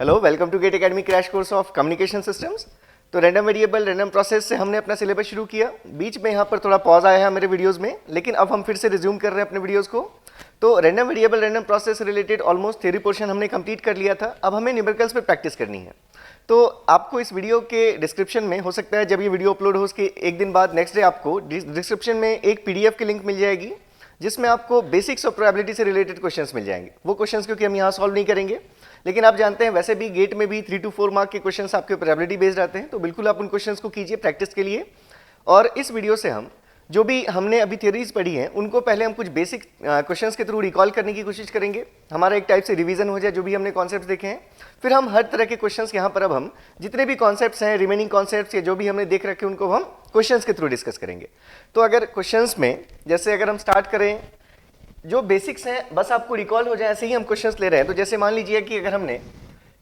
Hello, welcome to GATE academy crash course of communication systems. तो random variable random process से हमने अपना syllabus शुरू किया। बीच में यहाँ पर थोड़ा पॉज आया है मेरे वीडियोस में, लेकिन अब हम फिर से रिज्यूम कर रहे हैं अपने वीडियोस को। तो रैंडम वेरिएबल रैंडम प्रोसेस से रिलेटेड ऑलमोस्ट थ्योरी पोर्शन हमने कंप्लीट कर लिया था। अब हमें न्यूमेरिकल्स पे प्रैक्टिस करनी है। तो आपको इस वीडियो के डिस्क्रिप्शन में, हो सकता है जब ये वीडियो अपलोड हो उसके एक दिन बाद नेक्स्ट डे आपको डिस्क्रिप्शन में एक PDF की लिंक मिल जाएगी, जिसमें आपको बेसिक्स ऑफ प्रोबेबिलिटी से रिलेटेड क्वेश्चंस मिल जाएंगे। वो क्वेश्चंस क्योंकि हम यहाँ सॉल्व नहीं करेंगे, लेकिन आप जानते हैं वैसे भी गेट में भी 3 to 4 मार्क के क्वेश्चंस आपके प्रोबेबिलिटी बेस्ड आते हैं, तो बिल्कुल आप उन क्वेश्चंस को कीजिए प्रैक्टिस के लिए। और इस वीडियो से हम जो भी हमने अभी थ्योरीज पढ़ी हैं उनको पहले हम कुछ बेसिक क्वेश्चंस के थ्रू रिकॉल करने की कोशिश करेंगे। हमारा एक टाइप से रिवीजन हो जाए जो भी हमने कॉन्सेप्ट्स देखे हैं। फिर हम हर तरह के क्वेश्चंस यहाँ पर अब हम जितने भी कॉन्सेप्ट्स हैं, रिमेनिंग कॉन्सेप्ट्स या जो भी हमने देख रखे उनको हम क्वेश्चंस के थ्रू डिस्कस करेंगे। तो अगर क्वेश्चंस में जैसे अगर हम स्टार्ट करें, जो बेसिक्स हैं बस आपको रिकॉल हो जाए, ऐसे ही हम क्वेश्चंस ले रहे हैं। तो जैसे मान लीजिए कि अगर हमने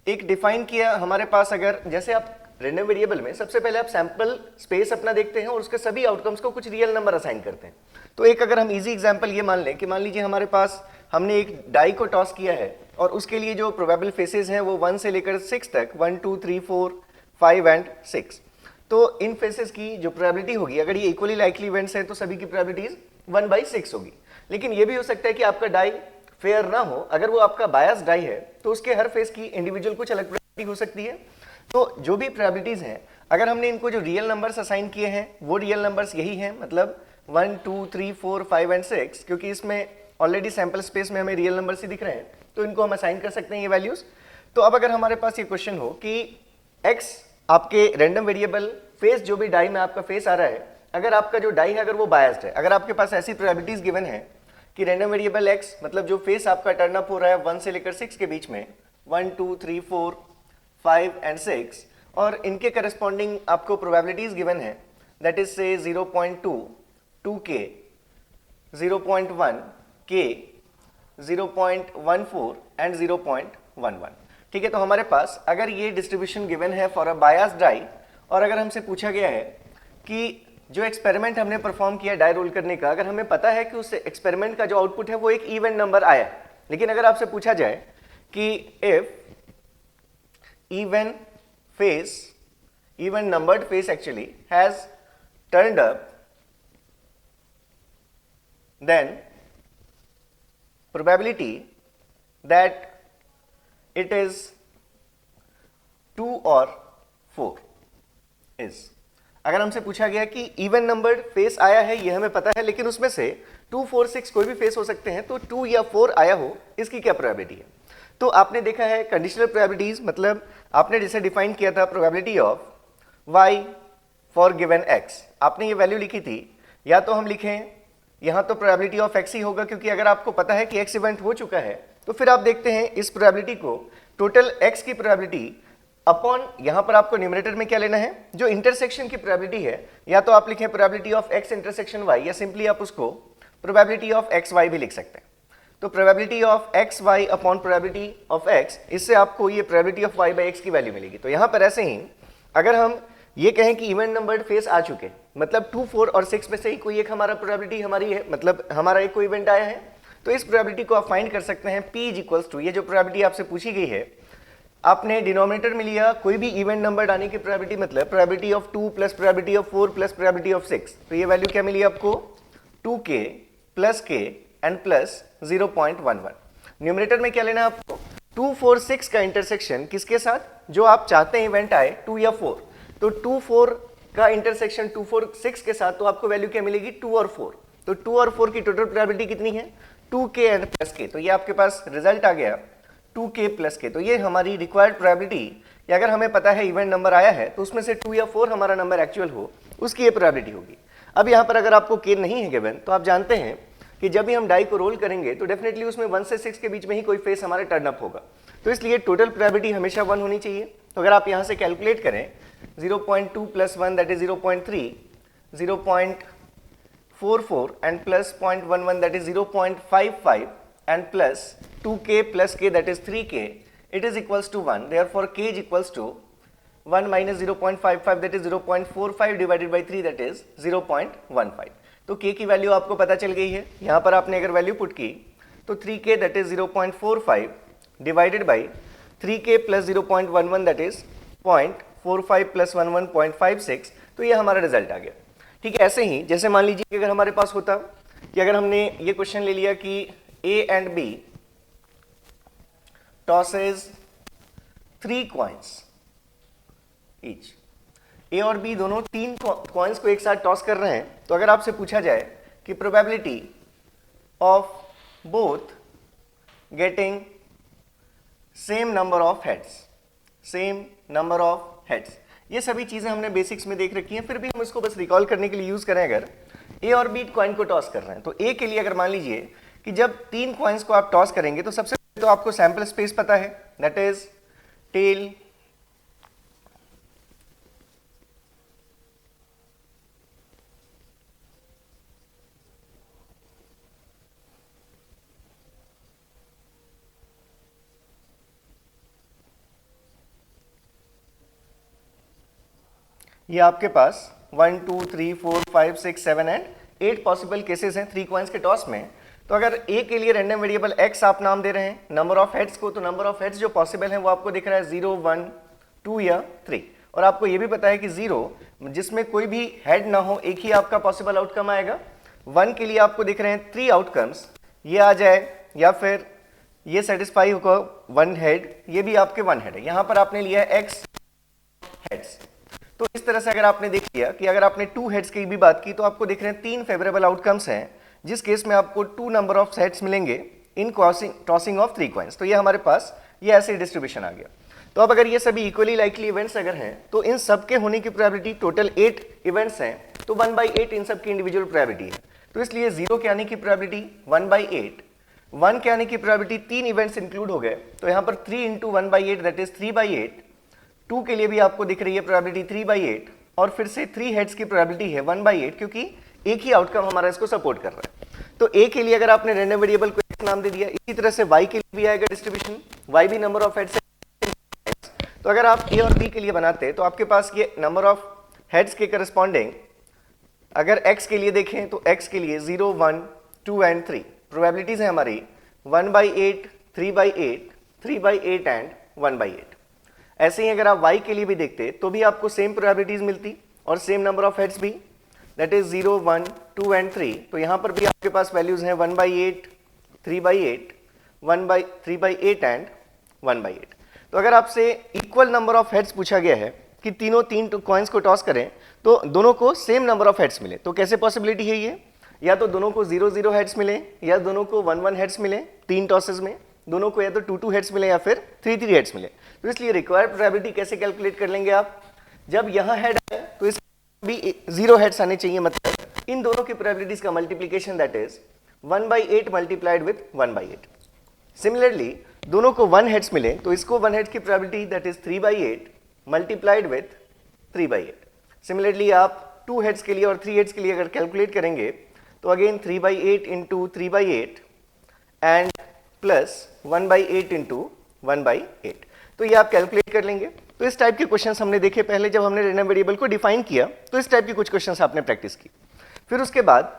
एक डिफाइन किया हमारे पास, अगर जैसे आप रैंडम वेरिएबल में सबसे पहले आप सैंपल स्पेस अपना देखते हैं और उसके सभी आउटकम्स को कुछ रियल नंबर असाइन करते हैं। तो एक अगर हम इजी एग्जांपल ये मान लें कि मान लीजिए हमारे पास हमने एक डाई को टॉस किया है और उसके लिए जो प्रोबेबल फेसेस हैं वो 1 से लेकर 6 तक, 1 2 3 4 5 एंड 6। तो इन फेसेस की जो प्रोबेबिलिटी होगी, अगर ये इक्वली लाइकली इवेंट्स हैं तो सभी की प्रोबेबिलिटीज 1/6 होगी। लेकिन ये भी हो सकता है कि आपका डाई फेयर ना हो, अगर वो आपका बायस डाई है तो उसके हर फेस की इंडिविजुअल कुछ अलग प्रोबेबिलिटी हो सकती है। तो जो भी प्रोबेबिलिटीज हैं, अगर हमने इनको जो रियल नंबर्स असाइन किए हैं वो रियल नंबर्स यही हैं, मतलब 1 2 3 4 5 एंड 6, क्योंकि इसमें ऑलरेडी सैंपल स्पेस में हमें रियल नंबर्स ही दिख रहे हैं तो इनको हम असाइन कर सकते हैं ये वैल्यूज। तो अब अगर हमारे पास ये क्वेश्चन हो कि x आपके रैंडम वेरिएबल फेस, जो भी डाई में आपका फेस आ रहा है, अगर आपका जो डाई है अगर वो बायस्ड है, अगर आपके पास ऐसी प्रोबेबिलिटीज गिवन है कि रैंडम वेरिएबल x मतलब जो फेस आपका टर्न अप हो रहा है 1 से लेकर 6 के बीच में, 1 2 3 4 5 एंड 6, और इनके करस्पॉन्डिंग आपको प्रोबेबिलिटीज गिवन है, दैट इज से 0.2, 2k, 0.1, k, 0.14 एंड 0.11। ठीक है, तो हमारे पास अगर ये डिस्ट्रीब्यूशन गिवन है फॉर अ बायस्ड डाई, और अगर हमसे पूछा गया है कि जो एक्सपेरिमेंट हमने परफॉर्म किया डाई रोल करने का, अगर हमें पता है कि उस एक्सपेरिमेंट का जो आउटपुट है वो एक इवन नंबर आया है, लेकिन अगर आपसे पूछा जाए कि if even numbered face actually has turned up, then probability that it is 2 or 4 is, अगर हमसे पूछा गया कि इवन नंबर्ड फेस आया है ये हमें पता है, लेकिन उसमें से 2 4 6 कोई भी फेस हो सकते हैं, तो 2 या 4 आया हो, इसकी क्या प्रोबेबिलिटी है। तो आपने देखा है कंडीशनल प्रोबेबिलिटीज, मतलब आपने जैसे डिफाइन किया था probability of y for given x, आपने ये वैल्यू लिखी थी, या तो हम लिखें यहाँ तो प्रोबेबिलिटी ऑफ x ही होगा, क्योंकि अगर आपको पता है कि x इवेंट हो चुका है तो फिर आप देखते हैं इस प्रोबेबिलिटी को टोटल x की प्रोबेबिलिटी अपॉन, यहाँ पर आपको न्यूमरेटर में क्या लेना है, जो इंटरसेक्शन की प्रोबेबिलिटी है, या तो आप लिखें probability of x intersection y, या सिंपली आप उसको प्रोबेबिलिटी ऑफ x y भी लिख सकते हैं। तो probability of x Y upon probability of X, इससे आपको ये probability of Y by X की वैल्यू मिलेगी। तो यहाँ पर ऐसे ही अगर हम ये कहें कि इवन नंबर्ड फेस आ चुके, मतलब 2 4 और 6 में से ही कोई एक हमारा प्रोबेबिलिटी हमारी है, मतलब हमारा एक कोई इवेंट आया है, तो इस प्रोबेबिलिटी को आप फाइंड कर सकते हैं p इज इक्वल्स टू, ये जो प्रोबेबिलिटी आपसे पूछी गई है आपने डिनोमिनेटर में लिया कोई भी इवेंट नंबर आने की प्रोबेबिलिटी, मतलब probability of 2 plus probability of 4 plus probability of 6, तो ये वैल्यू क्या मिली आपको 2k plus k and plus 0.11। Numerator में क्या लेना है आपको, 2 4 6 का इंटरसेक्शन किसके साथ, जो आप चाहते हैं इवेंट आए 2 या 4, तो 2 4 का इंटरसेक्शन 2 4 6 के साथ, तो आपको वैल्यू क्या मिलेगी 2 और 4। तो 2 और 4 की टोटल प्रोबेबिलिटी कितनी है 2k एंड प्लस k, तो ये आपके पास रिजल्ट आ गया 2k प्लस k। तो ये हमारी रिक्वायर्ड प्रोबेबिलिटी, या अगर हमें पता है इवेंट नंबर आया है तो उसमें से 2 या 4 हमारा नंबर एक्चुअल हो, उसकी ये प्रोबेबिलिटी होगी। अब यहाँ पर अगर आपको k नहीं है गिवन, तो आप जानते हैं कि जब भी हम डाई को रोल करेंगे तो डेफिनेटली उसमें 1 से 6 के बीच में ही कोई फेस हमारे टर्न अप होगा, तो इसलिए टोटल प्रोबेबिलिटी हमेशा 1 होनी चाहिए। तो अगर आप यहाँ से कैलकुलेट करें 0.2 plus 1 that is 0.3, 0.44 and plus 0.11 that is 0.55 and plus 2k plus k that is 3k, it is equals to 1, therefore k is equals to 1 minus 0.55 that is 0.45 divided by 3 that is 0.15। तो k की value आपको पता चल गई है। यहाँ पर आपने अगर वैल्यू पुट की तो 3k that is 0.45 divided by 3k plus 0.11 that is 0.45 plus 11 0.56, तो ये हमारा रिजल्ट आ गया। ठीक है, ऐसे ही जैसे मान लीजिए कि अगर हमारे पास होता कि अगर हमने ये क्वेश्चन ले लिया कि A and B tosses 3 coins each, A और बी दोनों 3 कॉइन्स को एक साथ टॉस कर रहे हैं, तो अगर आपसे पूछा जाए कि probability of both getting same number of heads, same number of heads, ये सभी चीजें हमने बेसिक्स में देख रखी हैं, फिर भी हम इसको बस रिकॉल करने के लिए यूज करें। अगर ए और बी कॉइन को टॉस कर रहे हैं, तो ए के लिए अगर मान लीजिए कि जब 3 कॉइन्स को आप टॉस करेंगे तो सबसे पहले तो आपको सैंपल स्पेस पता है, दैट इज टेल ये आपके पास 1 2 3 4 5 6 7 एंड 8 पॉसिबल केसेस हैं 3 कॉइन्स के टॉस में। तो अगर ए के लिए रैंडम वेरिएबल एक्स आप नाम दे रहे हैं नंबर ऑफ हेड्स को, तो नंबर ऑफ हेड्स जो पॉसिबल है वो आपको दिख रहा है 0 1 2 या 3, और आपको ये भी पता है कि 0 जिसमें कोई भी हेड ना हो एक ही आपका पॉसिबल आउटकम आएगा। 1 के लिए आपको दिख रहे हैं 3 आउटकम्स, ये आ जाए या फिर ये सेटिस्फाई होगा 1 हेड, ये भी आपके 1 हेड है, यहां पर आपने लिया है एक्स हेड्स। तो इस तरह से अगर आपने देख लिया कि अगर आपने 2 हेड्स की भी बात की तो आपको दिख रहे हैं 3 फेवरेबल आउटकम्स हैं, जिस केस में आपको 2 नंबर ऑफ हेड्स मिलेंगे इन टॉसिंग ऑफ 3 कॉइन्स। तो ये हमारे पास ये ऐसे डिस्ट्रीब्यूशन आ गया। तो अब अगर ये सभी इक्वली लाइकली इवेंट्स अगर हैं तो इन सब के होने की प्रोबेबिलिटी, टोटल 8 इवेंट्स हैं तो 1/8 इन सब की इंडिविजुअल प्रोबेबिलिटी है। तो इसलिए 0 के आने की प्रोबेबिलिटी 1/8, 1 के आने की प्रोबेबिलिटी 3 इवेंट्स इंक्लूड हो गए, तो यहाँ पर 3 इंटू 1/8 दैट इज 3/8। 2 के लिए भी आपको दिख रही है प्रोबेबिलिटी 3/8, और फिर से 3 हेड्स की प्रोबेबिलिटी है 1/8, क्योंकि एक ही आउटकम हमारा इसको सपोर्ट कर रहा है। तो ए के लिए अगर आपने रैंडम वेरिएबल को एक नाम दे दिया, इसी तरह से वाई के लिए भी आएगा डिस्ट्रीब्यूशन, वाई भी नंबर ऑफ हेड्स है। तो अगर आप ए और बी के लिए बनाते तो आपके पास ये नंबर ऑफ हेड्स के करस्पॉन्डिंग अगर एक्स के लिए देखें तो एक्स के लिए 0 1 2 एंड 3 प्रोबेबिलिटीज है हमारी 1/8 3/8 3/8 एंड 1/8। ऐसे ही अगर आप y के लिए भी देखते तो भी आपको सेम प्रोबेबिलिटीज मिलती और सेम नंबर ऑफ हेड्स भी, दैट इज 0 1 2 एंड 3। तो यहाँ पर भी आपके पास वैल्यूज हैं 1/8 3/8 3/8 एंड 1/8। तो अगर आपसे इक्वल नंबर ऑफ हेड्स पूछा गया है कि तीनों 3 कॉइन्स को टॉस करें तो दोनों को सेम नंबर ऑफ हेड्स मिले, तो कैसे पॉसिबिलिटी है ये? या तो दोनों को 0 0 हेड्स मिले, या दोनों को 1 1 हेड्स मिले 3 टॉसेस में, दोनों को या तो 2 2 हेड्स मिले या फिर 3 3 हेड्स मिले। तो इसलिए रिक्वायर्ड प्रोबेबिलिटी कैसे कैलकुलेट कर लेंगे आप? जब यहाँ हेड आए तो इस भी 0 हेड्स आने चाहिए, मतलब इन दोनों की प्रोबेबिलिटीज का multiplication that is 1/8 multiplied with 1/8। Similarly दोनों को 1 हेड्स मिले तो इसको 1 हेड्स की probability that is 3/8 multiplied with 3/8। Similarly आप 2 हेड्स के लिए और 3 हेड्स के लिए अगर कैलकुलेट करेंगे तो again 3/8 into 3/8 and plus 1/8 into 1/8। तो ये आप कैलकुलेट कर लेंगे। तो इस टाइप के क्वेश्चंस हमने देखे पहले जब हमने रैंडम वेरिएबल को डिफाइन किया, तो इस टाइप के कुछ क्वेश्चंस आपने प्रैक्टिस की। फिर उसके बाद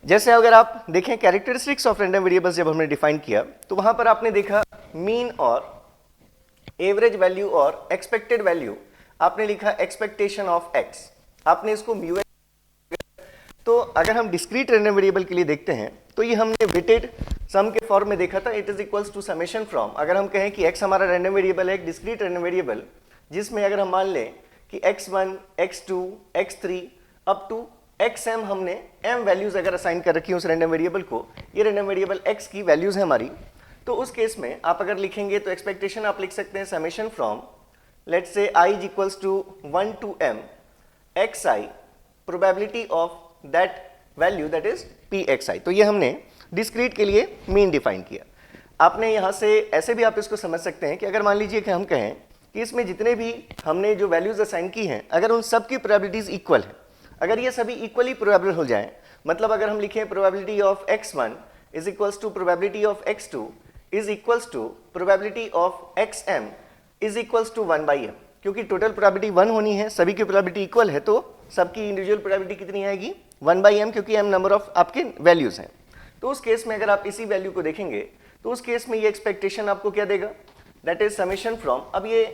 जैसे अगर आप देखें कैरेक्टरिस्टिक्स ऑफ रैंडम वेरिएबल्स जब हमने डिफाइन किया तो वहां पर आपने देखा मीन और एवरेज वैल्यू और एक्सपेक्टेड वैल्यू, आपने लिखा एक्सपेक्टेशन ऑफ एक्स, आपने इसको म्यू। तो अगर हम डिस्क्रीट रैंडम वेरिएबल के लिए देखते हैं तो ये हमने वेटेड सम के फॉर्म में देखा था, it is equals to summation from, अगर हम कहें कि x हमारा रैंडम वेरिएबल है, एक डिस्क्रीट रैंडम वेरिएबल, जिसमें अगर हम मान लें कि x1 x2 x3 up to xm हमने m वैल्यूज अगर असाइन कर रखी है उस रैंडम वेरिएबल को, ये रैंडम वेरिएबल x की वैल्यूज है हमारी, तो उस केस में आप अगर लिखेंगे तो एक्सपेक्टेशन आप लिख सकते हैं समेशन फ्रॉम लेट्स से i is equals to 1 to m xi probability of that value that is pxi। तो ये हमने डिस्क्रीट के लिए मीन डिफाइन किया। आपने यहाँ से ऐसे भी आप इसको समझ सकते हैं कि अगर मान लीजिए कि हम कहें कि इसमें जितने भी हमने जो वैल्यूज असाइन की हैं अगर उन सब की प्रोबेबिलिटीज इक्वल है, अगर ये सभी इक्वली प्रोबेबल हो जाएं, मतलब अगर हम लिखें probability of x1 is equals to probability of x2 is equals to probability of xm is equals to 1/m, क्योंकि टोटल प्रोबेबिलिटी 1 होनी है, सभी की प्रोबेबिलिटी इक्वल है, तो सबकी इंडिविजुअल प्रोबेबिलिटी कितनी आएगी 1/m, क्योंकि m नंबर ऑफ आपके वैल्यूज हैं। तो उस केस में अगर आप इसी वैल्यू को देखेंगे तो उस केस में ये एक्सपेक्टेशन आपको क्या देगा, दैट इज समेशन फ्रॉम, अब ये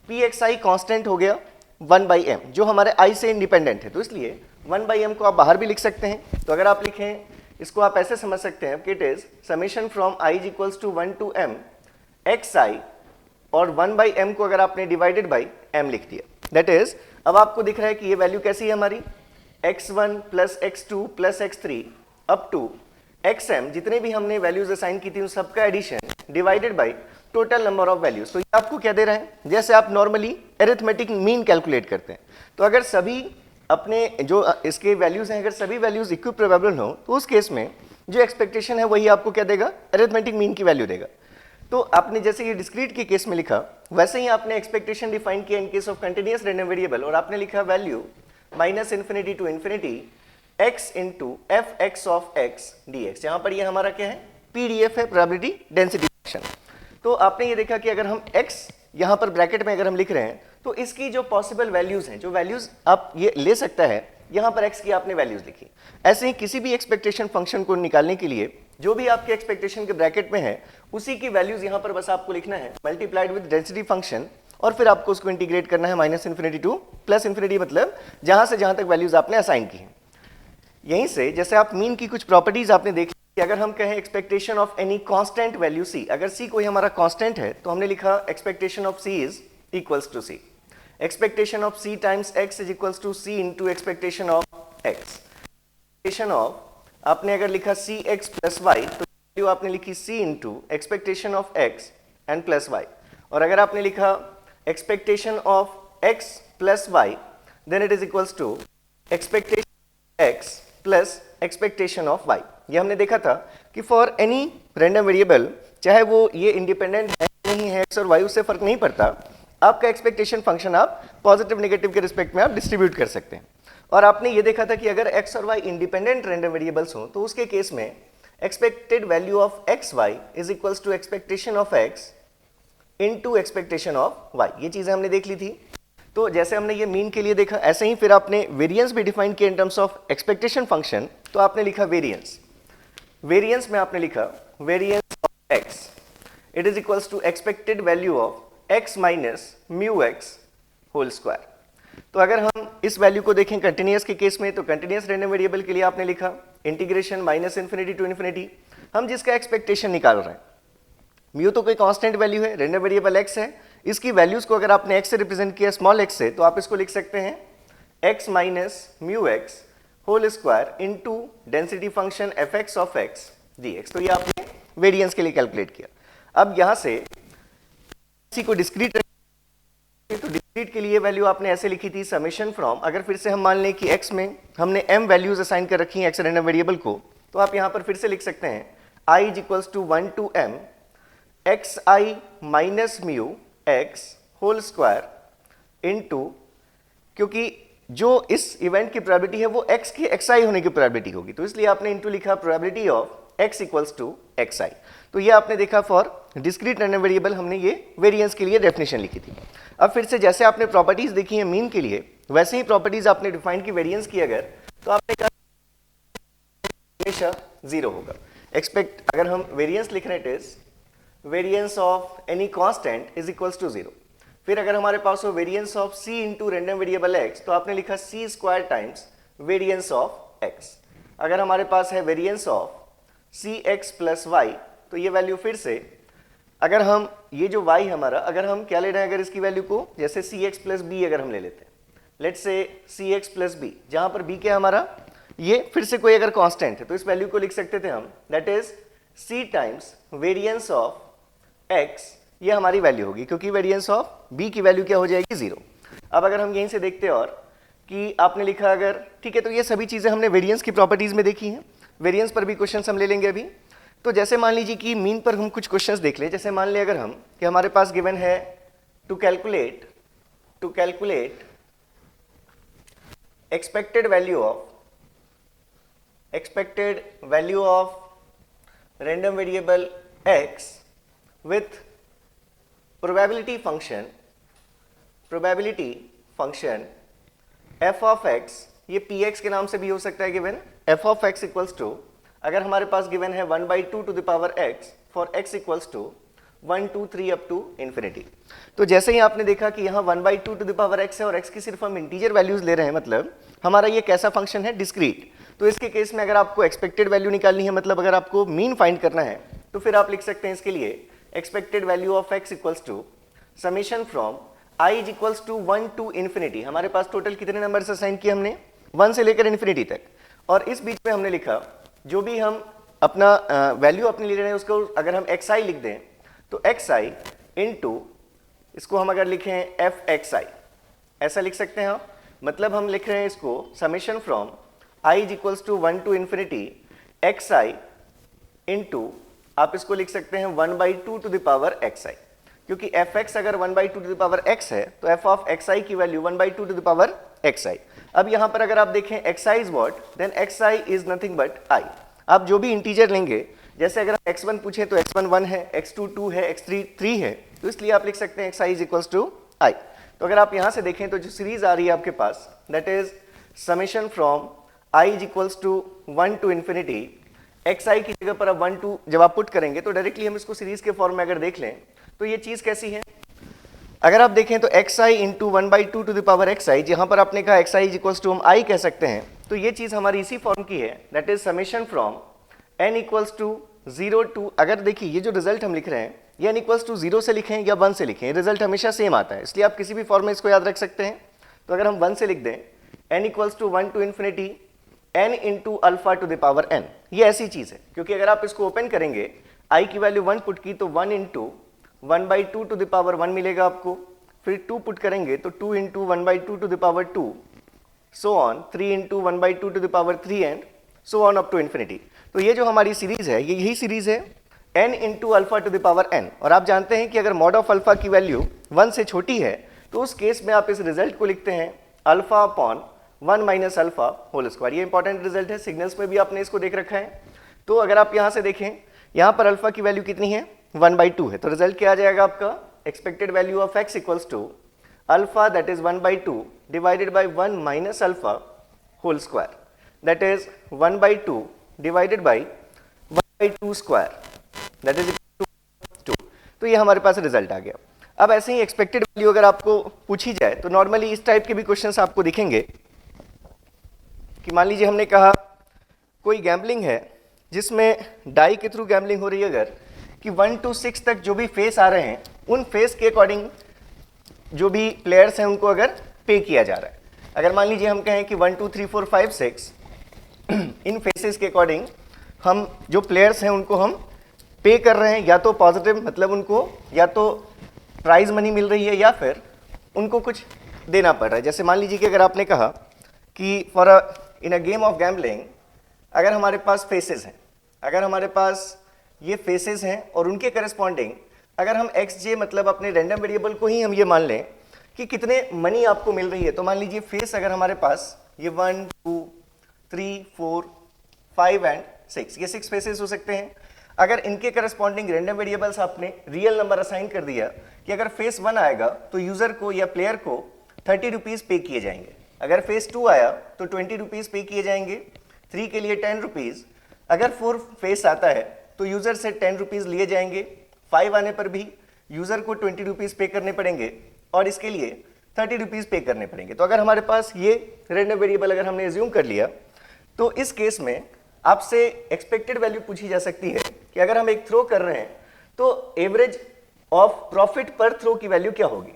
पी एक्स आई कॉन्स्टेंट हो गया 1/m जो हमारे i से इंडिपेंडेंट है, तो इसलिए 1/m को आप बाहर भी लिख सकते हैं। तो अगर आप लिखें इसको आप ऐसे समझ सकते हैं कि it is summation from i is equals to 1 to m xi, और 1/m को अगर आपने डिवाइडेड बाई m लिख दिया, दैट इज अब आपको दिख रहा है कि ये वैल्यू कैसी है हमारी x1 plus x2 plus x3 up to xm, जितने भी हमने वैल्यूज असाइन की थी उन सबका addition divided by total number of values. तो ये आपको क्या दे रहा है, जैसे आप नॉर्मली एरिथमेटिक मीन कैलकुलेट करते हैं, तो अगर सभी अपने जो इसके वैल्यूज हैं अगर सभी वैल्यूज इक्विप्रोबेबल हो तो उस केस में जो एक्सपेक्टेशन है वही आपको क्या देगा, एरिथमेटिक मीन की वैल्यू देगा। तो आपने जैसे ये डिस्क्रीट के केस में लिखा वैसे ही आपने एक्सपेक्टेशन डिफाइन किया in case of continuous random variable, और आपने लिखा value minus infinity to infinity x into F x of x D X. यहाँ पर ये हमारा क्या है, पीडीएफ है, प्रोबेबिलिटी डेंसिटी फंक्शन। तो आपने ये देखा कि अगर हम x यहाँ पर ब्रैकेट में अगर हम लिख रहे हैं तो इसकी जो पॉसिबल वैल्यूज हैं, जो वैल्यूज आप ये ले सकता है, यहाँ पर x की आपने वैल्यूज लिखी। ऐसे ही किसी भी एक्सपेक्टेशन फंक्शन को निकालने के लिए जो भी आपके एक्सपेक्टेशन के ब्रैकेट में है उसी की वैल्यूज यहाँ पर बस आपको लिखना है मल्टीप्लाइड विद डेंसिटी फंक्शन, और फिर आपको उसको इंटीग्रेट करना है minus infinity to plus infinity, मतलब जहां से जहां तक वैल्यूज आपने असाइन की हैं। यहीं से जैसे आप मीन की कुछ प्रॉपर्टीज आपने देखी कि अगर हम कहें expectation of any constant value c, अगर c कोई हमारा कांस्टेंट है तो हमने लिखा expectation of c is equals to c, expectation of c times x is equals to c into expectation of x। Expectation of आपने अगर लिखा cx प्लस y तो वैल्यू आपने लिखी c into expectation of x and plus y, और अगर आपने लिखा expectation of x plus y then it is equals to expectation x plus expectation of y। ये हमने देखा था कि फॉर एनी रैंडम वेरिएबल चाहे वो ये इंडिपेंडेंट है नहीं है x और y, उससे फर्क नहीं पड़ता, आपका एक्सपेक्टेशन फंक्शन आप पॉजिटिव नेगेटिव के रिस्पेक्ट में आप डिस्ट्रीब्यूट कर सकते हैं। और आपने ये देखा था कि अगर x और y इंडिपेंडेंट रैंडम वेरिएबल्स हों तो उसके केस में expected value of x Y is equals to expectation of x into expectation of y। ये चीजें हमने देख ली थी। तो जैसे हमने ये मीन के लिए देखा, ऐसे ही फिर आपने वेरिएंस भी डिफाइन किया in terms of expectation function. तो आपने लिखा वेरिएंस, वेरिएंस में आपने लिखा variance of x it is equals to expected value of x minus mu x whole square. तो अगर हम इस वैल्यू को देखें कंटिन्यूअस के केस में, तो कंटिन्यूअस रैंडम वेरिएबल के लिए आपने लिखा integration minus infinity to infinity, हम जिसका एक्सपेक्टेशन निकाल रहे हैं, म्यू तो कोई कांस्टेंट वैल्यू है, रैंडम वेरिएबल x है, इसकी वैल्यूज को अगर आपने x से रिप्रेजेंट किया स्मॉल x से, तो आप इसको लिख सकते हैं x minus mu x whole square into density function F x of x dx। तो ये आपने वेरिएंस के लिए कैलकुलेट किया। अब यहां से इसी को डिस्क्रीट, तो डिस्क्रीट के लिए वैल्यू आपने ऐसे लिखी थी समेशन फ्रॉम, अगर फिर से हम मान लें कि x में हमने m वैल्यूज असाइन कर रखी हैं x रैंडम वेरिएबल को, तो आप यहां पर फिर से लिख सकते हैं i is equals to 1 to m xi minus mu x whole square into, क्योंकि जो इस इवेंट की प्रोबेबिलिटी है वो x की xi होने की प्रोबेबिलिटी होगी, तो इसलिए आपने इनटू लिखा probability of x equals to xi। तो ये आपने देखा फॉर डिस्क्रीट रैंडम वेरिएबल हमने ये वेरिएंस के लिए डेफिनेशन लिखी थी। अब फिर से जैसे आपने प्रॉपर्टीज देखी है मीन के लिए, वैसे ही प्रॉपर्टीज आपने डिफाइन की वेरिएंस की, अगर तो आपने कहा हमेशा 0 होगा। एक्सपेक्ट अगर हम वेरिएंस लिख रहे हैं, it is variance of any constant is equals to 0। फिर अगर हमारे पास हो variance of c into random variable x, तो आपने लिखा c square times variance of x। अगर हमारे पास है variance of cx plus y, तो ये वैल्यू फिर से अगर हम ये जो y हमारा, अगर हम क्या ले रहे हैं, अगर इसकी वैल्यू को जैसे cx प्लस b अगर हम ले लेते हैं, लेट्स से cx प्लस b, जहां पर b क्या हमारा, ये फिर से कोई अगर कांस्टेंट है तो इस वैल्यू को लिख सकते थे हम, that is c times variance of x, ये हमारी वैल्यू होगी, क्योंकि वेरिएंस ऑफ b की वैल्यू क्या हो जाएगी 0। अब अगर हम यहीं से देखते हैं और कि आपने लिखा अगर, ठीक है, तो ये सभी चीजें हमने वेरिएंस की प्रॉपर्टीज में देखी हैं। वेरिएंस पर भी क्वेश्चंस हम ले लेंगे अभी। तो जैसे मान लीजिए कि मीन पर हम कुछ क्वेश्चंस देख लें। जैसे मान लें अगर हम कि हमारे पास गिवन है to calculate expected value of random variable x with probability function f of x, ये px के नाम से भी हो सकता है given, f of x equals to, अगर हमारे पास गिवन है 1/2 to the power x for x equals to 1 2 3 up to infinity. तो जैसे ही आपने देखा कि यहाँ 1/2 टू द पावर एक्स है और एक्स की सिर्फ हम इंटीजर वैल्यूज ले रहे हैं, मतलब हमारा ये कैसा फंक्शन है, डिस्क्रीट। तो इसके केस में अगर आपको एक्सपेक्टेड वैल्यू निकालनी है, मतलब अगर आपको मीन फाइंड करना है, तो फिर आप लिख सकते हैं इसके लिए expected value of X equals to summation from I is equals to 1 to infinity. हमारे पास टोटल कितने नंबर असाइन किए हमने, 1 से लेकर इन्फिनिटी तक, और इस बीच में हमने लिखा जो भी हम अपना वैल्यू अपने ले रहे हैं उसको अगर हम एक्स आई लिख दें तो एक्स आई इंटू, इसको हम अगर लिखें एफ एक्स आई, ऐसा लिख सकते हैं हम। मतलब हम लिख रहे हैं इसको summation from I is equals to 1 to infinity X I into, आप इसको लिख सकते हैं 1/2 to the power x I, क्योंकि एफ एक्स अगर 1/2 टू द पावर एक्स है तो एफ ऑफ एक्स आई की value 1/2 to the power x i. अब यहाँ पर अगर आप देखें x i is what, then x i is nothing but i. आप जो भी इंटीजर लेंगे, जैसे अगर हम x1 पूछें तो x1 1 है, x2 2 है, x3 3 है, तो इसलिए आप लिख सकते हैं xi इज इक्वल्स टू आई। तो अगर आप यहाँ से देखें तो जो सीरीज आ रही है आपके पास, that is summation from i is equals to 1 to infinity xi की जगह पर अब 1 2 जब आप पुट करेंगे तो डायरेक्टली हम इसको सीरीज के फॉर्म में अगर देख लें तो ये चीज़ कैसी है, अगर आप देखें तो xi into 1/2 to the power xi, जहाँ पर आपने कहा xi इज इक्वल्स टू हम i कह सकते हैं, तो ये चीज़ हमारी इसी फॉर्म की है, that is summation from n equals to 0 to, अगर देखिए ये जो रिजल्ट हम लिख रहे हैं ये n इक्वल्स टू 0 से लिखें या 1 से लिखें, रिजल्ट हमेशा सेम आता है, इसलिए आप किसी भी फॉर्म में इसको याद रख सकते हैं। तो अगर हम 1 से लिख दें n equals to 1 to infinity n into alpha to the power n, ये ऐसी चीज़ है, क्योंकि अगर आप इसको ओपन करेंगे i की वैल्यू 1 पुट की तो 1 इंटू 1/2 टू द पावर 1 मिलेगा आपको, फिर 2 पुट करेंगे तो 2 into 1/2 to the power 2, so on 3 into 1/2 to the power 3 and so on up to infinity. तो ये जो हमारी सीरीज है ये यही सीरीज है n into alpha to the power n, और आप जानते हैं कि अगर मॉड ऑफ अल्फा की वैल्यू 1 से छोटी है तो उस केस में आप इस रिजल्ट को लिखते हैं alpha upon 1 minus alpha whole square. ये इंपॉर्टेंट रिजल्ट है, सिग्नल्स में भी आपने इसको देख रखा है। तो अगर आप यहाँ से देखें, यहाँ पर अल्फा की वैल्यू कितनी है, 1/2 है, तो रिजल्ट क्या आ जाएगा आपका, expected value of x equals to alpha that is 1/2 divided by 1 minus alpha whole square, that is 1/2 divided by 1/2 square, that is 2। तो ये हमारे पास रिजल्ट आ गया। अब ऐसे ही एक्सपेक्टेड वैल्यू अगर आपको पूछी जाए तो नॉर्मली इस टाइप के भी क्वेश्चंस आपको दिखेंगे कि मान लीजिए हमने कहा कोई गैम्बलिंग है जिसमें डाई के थ्रू गैम्बलिंग हो रही है, अगर कि 1 to 6 तक जो भी फेस आ रहे हैं उन फेस के अकॉर्डिंग जो भी प्लेयर्स हैं उनको अगर पे किया जा रहा है। अगर मान लीजिए हम कहें कि 1 2 3 4 5 6 इन फेसेस के अकॉर्डिंग हम जो प्लेयर्स हैं उनको हम पे कर रहे हैं, या तो पॉजिटिव मतलब उनको या तो प्राइज मनी मिल रही है या फिर उनको कुछ देना पड़ रहा है। जैसे मान लीजिए कि अगर आपने कहा कि for in a game of gambling अगर हमारे पास फेसेस हैं, अगर हमारे पास ये फेसेस हैं और उनके करस्पॉन्डिंग अगर हम एक्स जे मतलब अपने रैंडम वेरिएबल को ही हम ये मान लें कि कितने मनी आपको मिल रही है, तो मान लीजिए फेस अगर हमारे पास ये 1 2 3 4 5 एंड 6, ये 6 फेसेस हो सकते हैं। अगर इनके करस्पॉन्डिंग रैंडम वेरिएबल्स आपने रियल नंबर असाइन कर दिया कि अगर फेस 1 आएगा तो यूजर को या प्लेयर को 30 रुपीज़ पे किए जाएंगे, अगर फेस 2 आया तो 20 रुपीज़ पे किए जाएंगे, 3 के लिए 10 रुपीज़, अगर 4 फेस आता है तो यूजर से 10 रुपीज़ लिए जाएंगे, 5 आने पर भी यूजर को 20 रुपीज़ पे करने पड़ेंगे और इसके लिए 30 रुपीज़ पे करने पड़ेंगे। तो अगर हमारे पास ये रैंडम वेरिएबल अगर हमने एज्यूम कर लिया तो इस केस में आपसे एक्सपेक्टेड वैल्यू पूछी जा सकती है कि अगर हम एक थ्रो कर रहे हैं तो एवरेज ऑफ प्रॉफिट पर थ्रो की वैल्यू क्या होगी।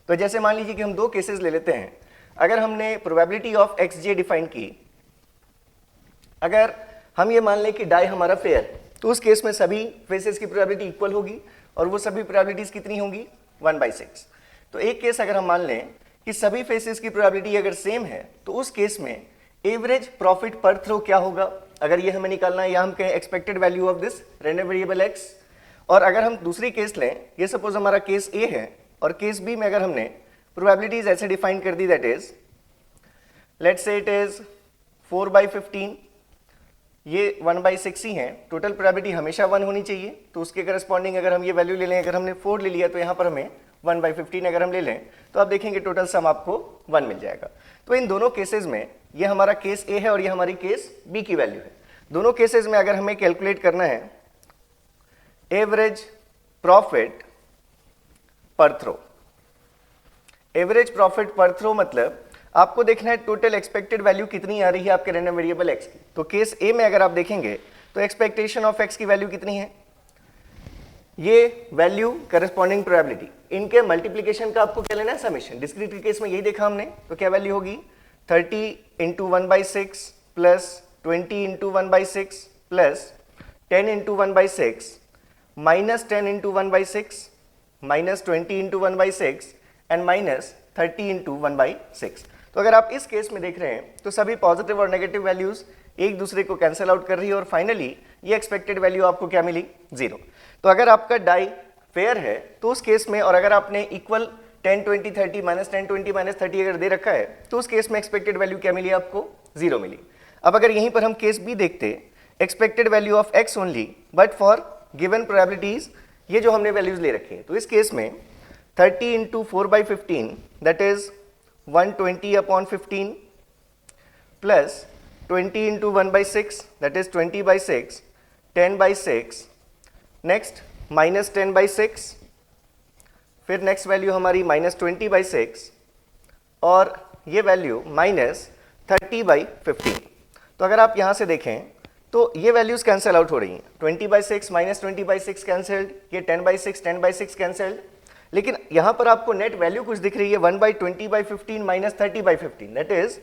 तो जैसे मान लीजिए कि हम 2 केसेस ले लेते हैं। अगर हमने probability of x J define की, अगर हम ये मान लें कि डाई हमारा फेयर, तो उस केस में सभी फेसेस की प्रोबेबिलिटी इक्वल होगी और वो सभी प्रोबेबिलिटीज कितनी होंगी 1/6। तो एक केस अगर हम मान लें कि सभी फेसेस की प्रोबेबिलिटी अगर सेम है तो उस केस में एवरेज प्रॉफिट पर थ्रो क्या होगा, अगर ये हमें निकालना है, या हम कहें expected value of this random variable x. और अगर हम दूसरी केस लें, ये सपोज हमारा केस ए है और केस बी में अगर हमने प्रोबेबिलिटीज ऐसे डिफाइन कर दी, that is let's say it is 4/15, ये 1/6 ही है, टोटल प्रोबेबिलिटी हमेशा 1 होनी चाहिए, तो उसके करस्पॉन्डिंग अगर हम ये वैल्यू ले लें, अगर हमने 4 ले लिया तो यहाँ पर हमें 1/15 अगर हम ले लें तो आप देखेंगे टोटल सम आपको 1 मिल जाएगा। तो इन दोनों केसेस में ये हमारा केस ए है और ये हमारी केस बी की वैल्यू है। दोनों केसेस में अगर हमें कैलकुलेट करना है एवरेज प्रॉफिट पर थ्रो। एवरेज प्रॉफिट पर थ्रो मतलब आपको देखना है टोटल एक्सपेक्टेड वैल्यू कितनी आ रही है आपके रैंडम वेरिएबल एक्स की। तो केस ए में अगर आप देखेंगे तो एक्सपेक्टेशन ऑफ एक्स की वैल्यू कितनी है, ये वैल्यू करस्पॉन्डिंग प्रोबेबिलिटी, इनके मल्टीप्लीकेशन का आपको क्या लेना है, समेशन। डिस्क्रीट के केस में यही देखा हमने, तो क्या वैल्यू होगी 30 into 1/6 plus 20 into 1/6 plus 10 into 1/6 minus 10 into 1/6 minus 20 into 1/6 and minus 30 into 1/6। तो अगर आप इस केस में देख रहे हैं तो सभी पॉजिटिव और नेगेटिव वैल्यूज एक दूसरे को कैंसिल आउट कर रही है और फाइनली ये एक्सपेक्टेड वैल्यू आपको क्या मिली, 0। तो अगर आपका डाई फेयर है तो उस केस में, और अगर आपने इक्वल 10 20 30 माइनस 10 20 माइनस 30 अगर दे रखा है तो उस केस में एक्सपेक्टेड वैल्यू क्या मिली आपको, 0 मिली। अब अगर यहीं पर हम केस बी देखते, expected value of x only but for given probabilities, ये जो हमने वैल्यूज ले रखी है, तो इस केस में 30 into 4/15 that is 120 upon 15 plus 20 into 1/6 that is 20/6, 10/6, next minus 10/6, फिर नेक्स्ट वैल्यू हमारी माइनस 20/6 और ये वैल्यू माइनस 30/15। तो अगर आप यहाँ से देखें तो ये वैल्यूज कैंसिल आउट हो रही हैं, 20/6 माइनस 20/6 कैंसल्ड, ये 10/6 10/6 कैंसल्ड, लेकिन यहाँ पर आपको नेट वैल्यू कुछ दिख रही है 1/20/15 माइनस 30/15, दैट इज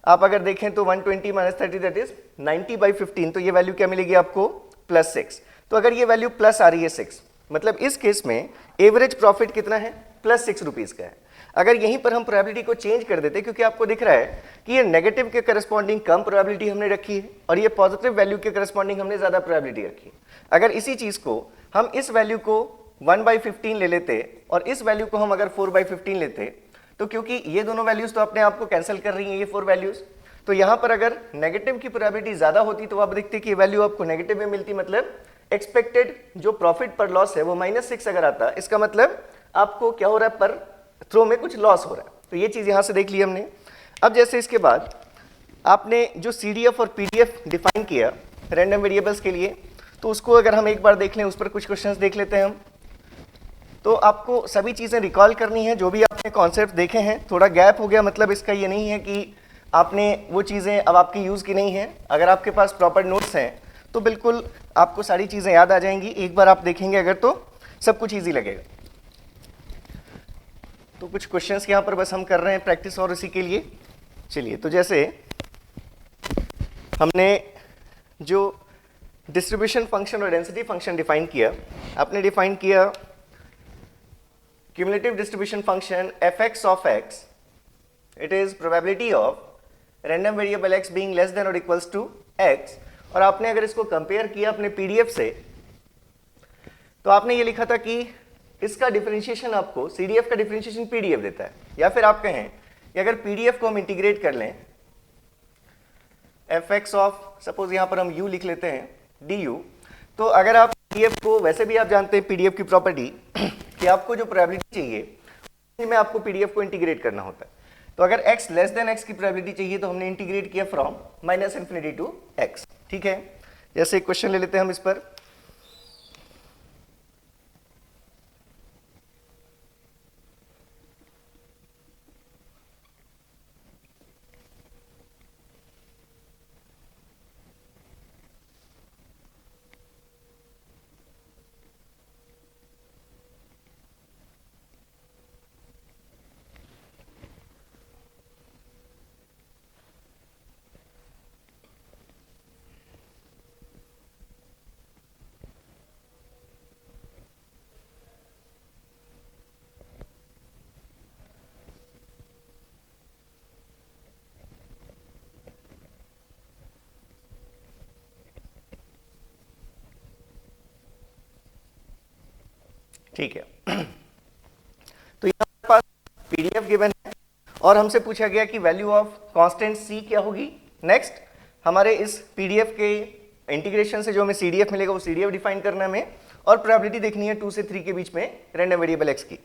आप अगर देखें तो 120 माइनस 30 दैट इज 90/15। तो ये वैल्यू क्या मिलेगी आपको, +6। तो अगर ये वैल्यू प्लस आ रही है 6, मतलब इस केस में एवरेज प्रॉफिट कितना है, +6 रुपीज का है। अगर यहीं पर हम प्रोबेबिलिटी को चेंज कर देते, क्योंकि आपको दिख रहा है कि ये नेगेटिव के करस्पॉन्डिंग कम प्रोबेबिलिटी हमने रखी है और ये पॉजिटिव वैल्यू के करस्पॉन्डिंग हमने ज्यादा प्रोबेबिलिटी रखी है। अगर इसी चीज को हम इस वैल्यू को 1/15 ले लेते और इस वैल्यू को हम अगर 4/15 लेते, तो क्योंकि ये दोनों वैल्यूज तो अपने आप को कैंसिल कर रही हैं, ये 4 वैल्यूज, तो यहां पर अगर नेगेटिव की प्रोबेबिलिटी ज्यादा होती तो आप देखते कि ये वैल्यू आपको नेगेटिव में मिलती, मतलब एक्सपेक्टेड जो प्रॉफिट पर लॉस है वो -6 अगर आता, इसका मतलब आपको क्या हो रहा है, पर थ्रो में कुछ लॉस हो रहा है। तो ये चीज यहां से देख ली हमने। अब जैसे इसके बाद आपने जो CDF और PDF डिफाइन किया रैंडम वेरिएबल्स के लिए, तो उसको अगर हम एक बार देख लें, उस पर कुछ क्वेश्चंस देख लेते हैं हम। तो आपको सभी चीजें रिकॉल करनी है जो भी आपने कॉन्सेप्ट देखे हैं। थोड़ा गैप हो गया मतलब इसका ये नहीं है कि आपने वो चीजें अब आपकी यूज की नहीं है। अगर आपके पास प्रॉपर नोट्स हैं तो बिल्कुल आपको सारी चीजें याद आ जाएंगी, एक बार आप देखेंगे अगर तो सब कुछ ईजी लगेगा। तो कुछ क्वेश्चंस यहाँ पर बस हम कर रहे हैं प्रैक्टिस और इसी के लिए। चलिए, तो जैसे हमने जो डिस्ट्रीब्यूशन फंक्शन और डेंसिटी फंक्शन डिफाइन किया, आपने डिफाइन किया cumulative distribution function fx of x, it is probability of random variable x being less than or equals to x। और आपने अगर इसको कंपेयर किया अपने PDF से, तो आपने ये लिखा था कि इसका डिफरेंशिएशन आपको CDF का डिफरेंशिएशन PDF देता है, या फिर आप कहें कि अगर PDF को हम इंटीग्रेट कर लें fx ऑफ, सपोज यहाँ पर हम u लिख लेते हैं du, तो अगर आप PDF को, वैसे भी आप जानते हैं PDF की प्रॉपर्टी कि आपको जो प्रोबेबिलिटी चाहिए में आपको PDF को इंटीग्रेट करना होता है। तो अगर x लेस देन x की प्रोबेबिलिटी चाहिए तो हमने इंटीग्रेट किया फ्रॉम -∞ टू x। ठीक है, जैसे एक क्वेश्चन ले लेते हैं हम इस पर। ठीक है, तो यहाँ पास PDF गिवन है और हमसे पूछा गया कि वैल्यू ऑफ कांस्टेंट C क्या होगी। नेक्स्ट हमारे इस PDF के इंटीग्रेशन से जो हमें CDF मिलेगा वो CDF डिफाइन करना है और प्रोबेबिलिटी देखनी है 2 से 3 के बीच में रैंडम वेरिएबल x की।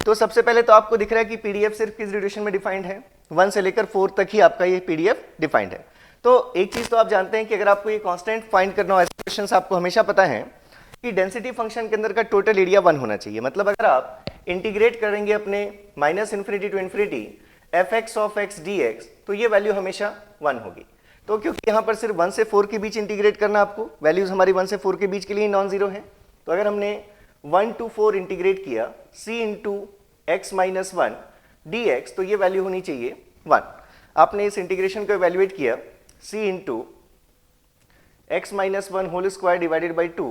तो सबसे पहले तो आपको दिख रहा है कि PDF सिर्फ किस ड्यूरेशन में डिफाइंड है, 1 से लेकर 4 तक ही आपका ये PDF डिफाइंड है। तो एक चीज तो आप जानते हैं कि अगर आपको ये कांस्टेंट फाइंड करना हो, ऐसे क्वेश्चंस आपको हमेशा पता है कि डेंसिटी फंक्शन के अंदर का टोटल एरिया 1 होना चाहिए। मतलब अगर आप इंटीग्रेट करेंगे अपने minus infinity to infinity F x of x D X, तो ये वैल्यू हमेशा 1 होगी। तो क्योंकि यहाँ पर सिर्फ 1 से 4 के बीच इंटीग्रेट करना आपको, वैल्यूज हमारी 1 से 4 के बीच के लिए नॉन जीरो है। तो अगर हमने 1 to 4 इंटीग्रेट किया c into X minus 1 d X, तो ये वैल्यू होनी चाहिए 1। आपने इस इंटीग्रेशन को इवेल्युएट किया c into X minus 1 whole square divided by 2,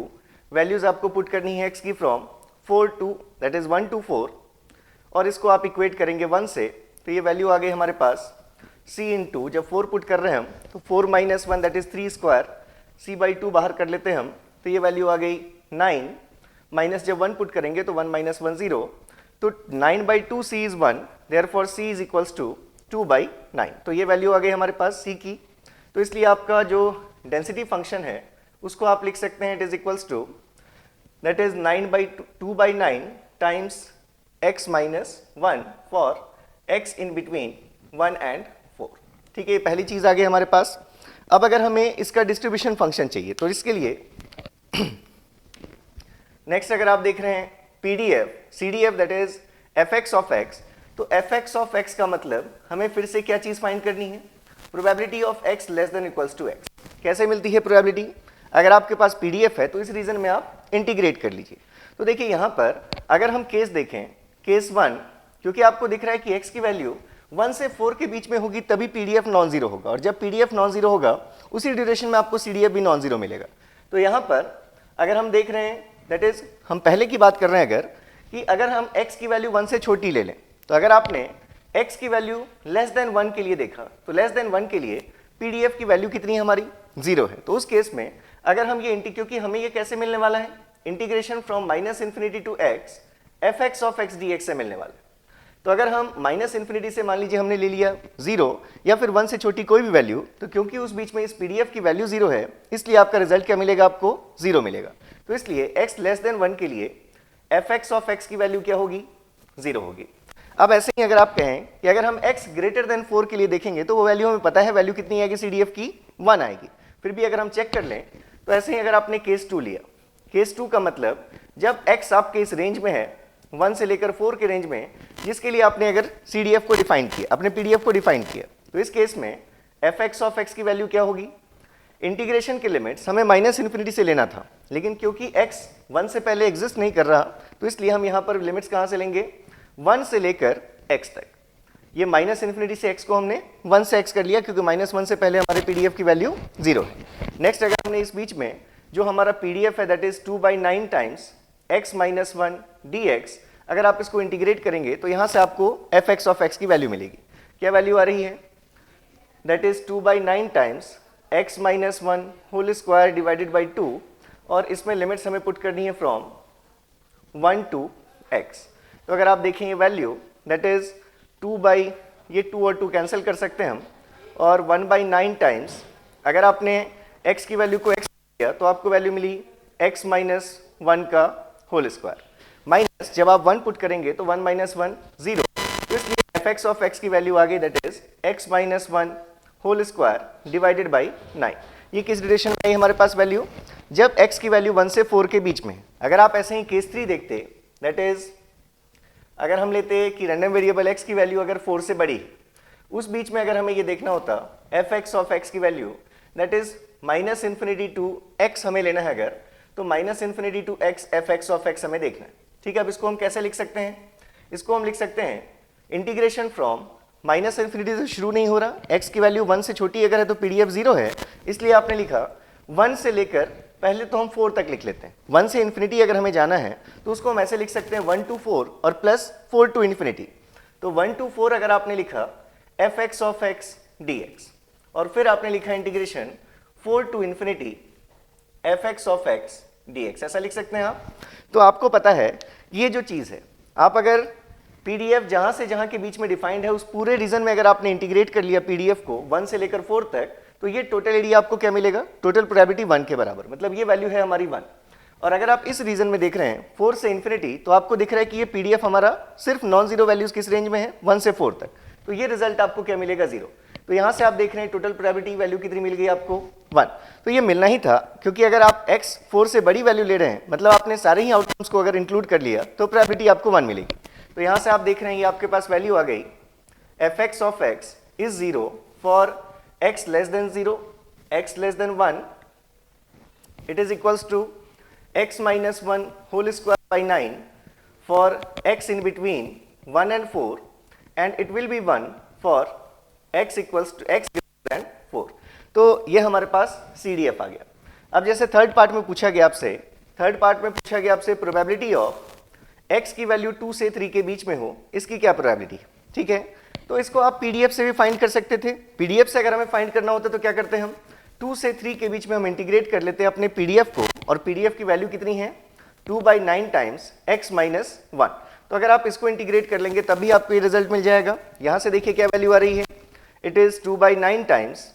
values आपको पुट करनी है x की from 4 to that is 1 to 4, और इसको आप इक्वेट करेंगे 1 से, तो ये वैल्यू आ गई हमारे पास c इंटू, जब 4 पुट कर रहे हैं हम तो 4 minus 1 that is 3 square, c by 2 बाहर कर लेते हैं हम, तो ये वैल्यू आ गई 9, माइनस जब 1 पुट करेंगे तो 1 माइनस 1 0, तो 9 by 2 c is 1, therefore c is equals to 2 by 9। तो ये वैल्यू आ गई हमारे पास c की। तो इसलिए आपका जो डेंसिटी फंक्शन है उसको आप लिख सकते हैं, it is equals to that is 9 by 2 by 9 times x minus 1 for x in between 1 and 4। ठीक है, ये पहली चीज आ गई हमारे पास। अब अगर हमें इसका डिस्ट्रीब्यूशन फंक्शन चाहिए तो इसके लिए नेक्स्ट अगर आप देख रहे हैं PDF, CDF that is fx of x, तो fx ऑफ x का मतलब हमें फिर से क्या चीज फाइंड करनी है, probability of x less than equals to x। कैसे मिलती है प्रोबेबिलिटी? अगर आपके पास PDF है तो इस रीजन में आप इंटीग्रेट कर लीजिए। तो देखिए यहाँ पर अगर हम केस देखें, केस 1, क्योंकि आपको दिख रहा है कि x की वैल्यू 1 से 4 के बीच में होगी तभी PDF नॉन जीरो होगा, और जब PDF नॉन जीरो होगा उसी ड्यूरेशन में आपको CDF भी नॉन जीरो मिलेगा। तो यहाँ पर अगर हम देख रहे हैं दैट इज हम पहले की बात कर रहे हैं अगर कि अगर हम x की वैल्यू 1 से छोटी ले लें, तो अगर आपने x की वैल्यू लेस देन 1 के लिए देखा तो लेस देन 1 के लिए PDF की वैल्यू कितनी है हमारी 0 है। तो उस केस में अगर हम ये क्योंकि हमें ये कैसे मिलने वाला है, integration from minus infinity to x f x of x D x से मिलने वाला है। तो अगर हम माइनस इन्फिनिटी से मान लीजिए हमने ले लिया 0 या फिर 1 से छोटी कोई भी वैल्यू, तो क्योंकि उस बीच में इस PDF की वैल्यू 0 है, इसलिए आपका रिजल्ट क्या मिलेगा, आपको 0 मिलेगा। तो इसलिए x लेस देन 1 के लिए एफ एक्स ऑफ एक्स की वैल्यू क्या होगी, 0 होगी। अब ऐसे ही अगर आप कहें कि अगर हम x ग्रेटर देन 4 के लिए देखेंगे तो वो वैल्यू हमें पता है वैल्यू कितनी आएगी, CDF की 1 आएगी। फिर भी अगर हम चेक कर लें तो ऐसे ही अगर आपने केस 2 लिया, केस 2 का मतलब जब x आपके इस रेंज में है 1 से लेकर 4 के रेंज में, जिसके लिए आपने अगर CDF को डिफाइन किया, अपने PDF को डिफाइन किया, तो इस केस में एफ एक्स ऑफ एक्स की वैल्यू क्या होगी, इंटीग्रेशन के लिमिट्स हमें माइनस इन्फिनिटी से लेना था, लेकिन क्योंकि x 1 से पहले एग्जिस्ट नहीं कर रहा, तो इसलिए हम यहाँ पर लिमिट्स कहाँ से लेंगे, 1 से लेकर x तक। ये माइनस इन्फिनिटी से x को हमने 1 से x कर लिया, क्योंकि माइनस 1 से पहले हमारे PDF की वैल्यू 0 है। नेक्स्ट अगर हमने इस बीच में जो हमारा PDF है that is 2 by 9 times x minus 1 d x, अगर आप इसको इंटीग्रेट करेंगे तो यहाँ से आपको एफ एक्स ऑफ एक्स की वैल्यू मिलेगी। क्या वैल्यू आ रही है, that is 2 by 9 times x minus 1 whole square divided by 2, और इसमें लिमिट्स हमें पुट करनी है फ्रॉम 1 टू x। तो अगर आप देखें ये वैल्यू दैट इज 2 बाई, ये 2 और 2 कैंसिल कर सकते हैं हम, और 1 बाई 9 टाइम्स अगर आपने x की वैल्यू को x किया तो आपको वैल्यू मिली x माइनस 1 का होल स्क्वायर, माइनस जब आप 1 पुट करेंगे तो 1 माइनस 1 0, तो इसलिए एफ एक्स ऑफ एक्स की वैल्यू आ गई that is x minus 1 whole square divided by 9। ये किस ड्यूरेशन में आई हमारे पास वैल्यू, जब x की वैल्यू 1 से 4 के बीच में। अगर आप ऐसे ही केस 3 देखते दैट इज अगर हम लेते कि रैंडम वेरिएबल x की वैल्यू अगर 4 से बड़ी, उस बीच में अगर हमें ये देखना होता एफ एक्स ऑफ एक्स की value that is minus infinity to x हमें लेना है अगर, तो minus infinity to x f x of x हमें देखना है। ठीक है, अब इसको हम कैसे लिख सकते हैं, इसको हम लिख सकते हैं इंटीग्रेशन फ्रॉम माइनस इन्फिनिटी से शुरू नहीं हो रहा, x की वैल्यू 1 से छोटी अगर है तो PDF 0 है, इसलिए आपने लिखा 1 से लेकर, पहले तो हम 4 तक लिख लेते हैं, 1 से इन्फिनिटी अगर हमें जाना है तो उसको हम ऐसे लिख सकते हैं 1 to 4 और प्लस 4 to इन्फिनिटी। तो 1 to 4 अगर आपने लिखा F x of x D x, और फिर आपने लिखा integration 4 to infinity F x of x D x, ऐसा लिख सकते हैं आप। तो आपको पता है ये जो चीज़ है, आप अगर PDF जहाँ से जहाँ के बीच में डिफाइंड है उस पूरे रीजन में अगर आपने इंटीग्रेट कर लिया PDF को 1 से लेकर 4 तक, तो ये टोटल एरिया आपको क्या मिलेगा, टोटल प्रोबेबिलिटी 1 के बराबर, मतलब ये वैल्यू है हमारी 1। और अगर आप इस रीजन में देख रहे हैं 4 से इन्फिनिटी, तो आपको दिख रहा है कि ये PDF हमारा सिर्फ नॉन जीरो वैल्यूज किस रेंज में है, 1 से 4 तक, तो ये रिजल्ट आपको क्या मिलेगा, 0। तो यहाँ से आप देख रहे हैं टोटल प्रोबेबिलिटी वैल्यू कितनी मिल गई आपको, 1। तो ये मिलना ही था, क्योंकि अगर आप x 4 से बड़ी वैल्यू ले रहे हैं मतलब आपने सारे ही आउटकम्स को अगर इंक्लूड कर लिया तो प्रोबेबिलिटी आपको 1 मिलेगी। तो यहाँ से आप देख रहे हैं ये आपके पास वैल्यू आ गई f(x) of x is 0 for x less than 0, x less than 1, it is equals to x minus 1 whole square by 9 for x in between 1 and 4, and it will be 1 for x equals to x greater than 4। तो ये हमारे पास CDF आ गया। अब जैसे third part में पूछा गया आपसे प्रोबेबिलिटी ऑफ x की वैल्यू 2 से 3 के बीच में हो, इसकी क्या प्रोबेबिलिटी, ठीक है। तो इसको आप PDF से भी फाइंड कर सकते थे। PDF से अगर हमें फाइंड करना होता तो क्या करते हैं हम, 2 से 3 के बीच में हम इंटीग्रेट कर लेते हैं अपने PDF को, और PDF की वैल्यू कितनी है 2/9 टाइम्स x माइनस 1। तो अगर आप इसको इंटीग्रेट कर लेंगे तब भी आपको ये रिजल्ट मिल जाएगा। यहाँ से देखिए क्या वैल्यू आ रही है, it is 2/9 times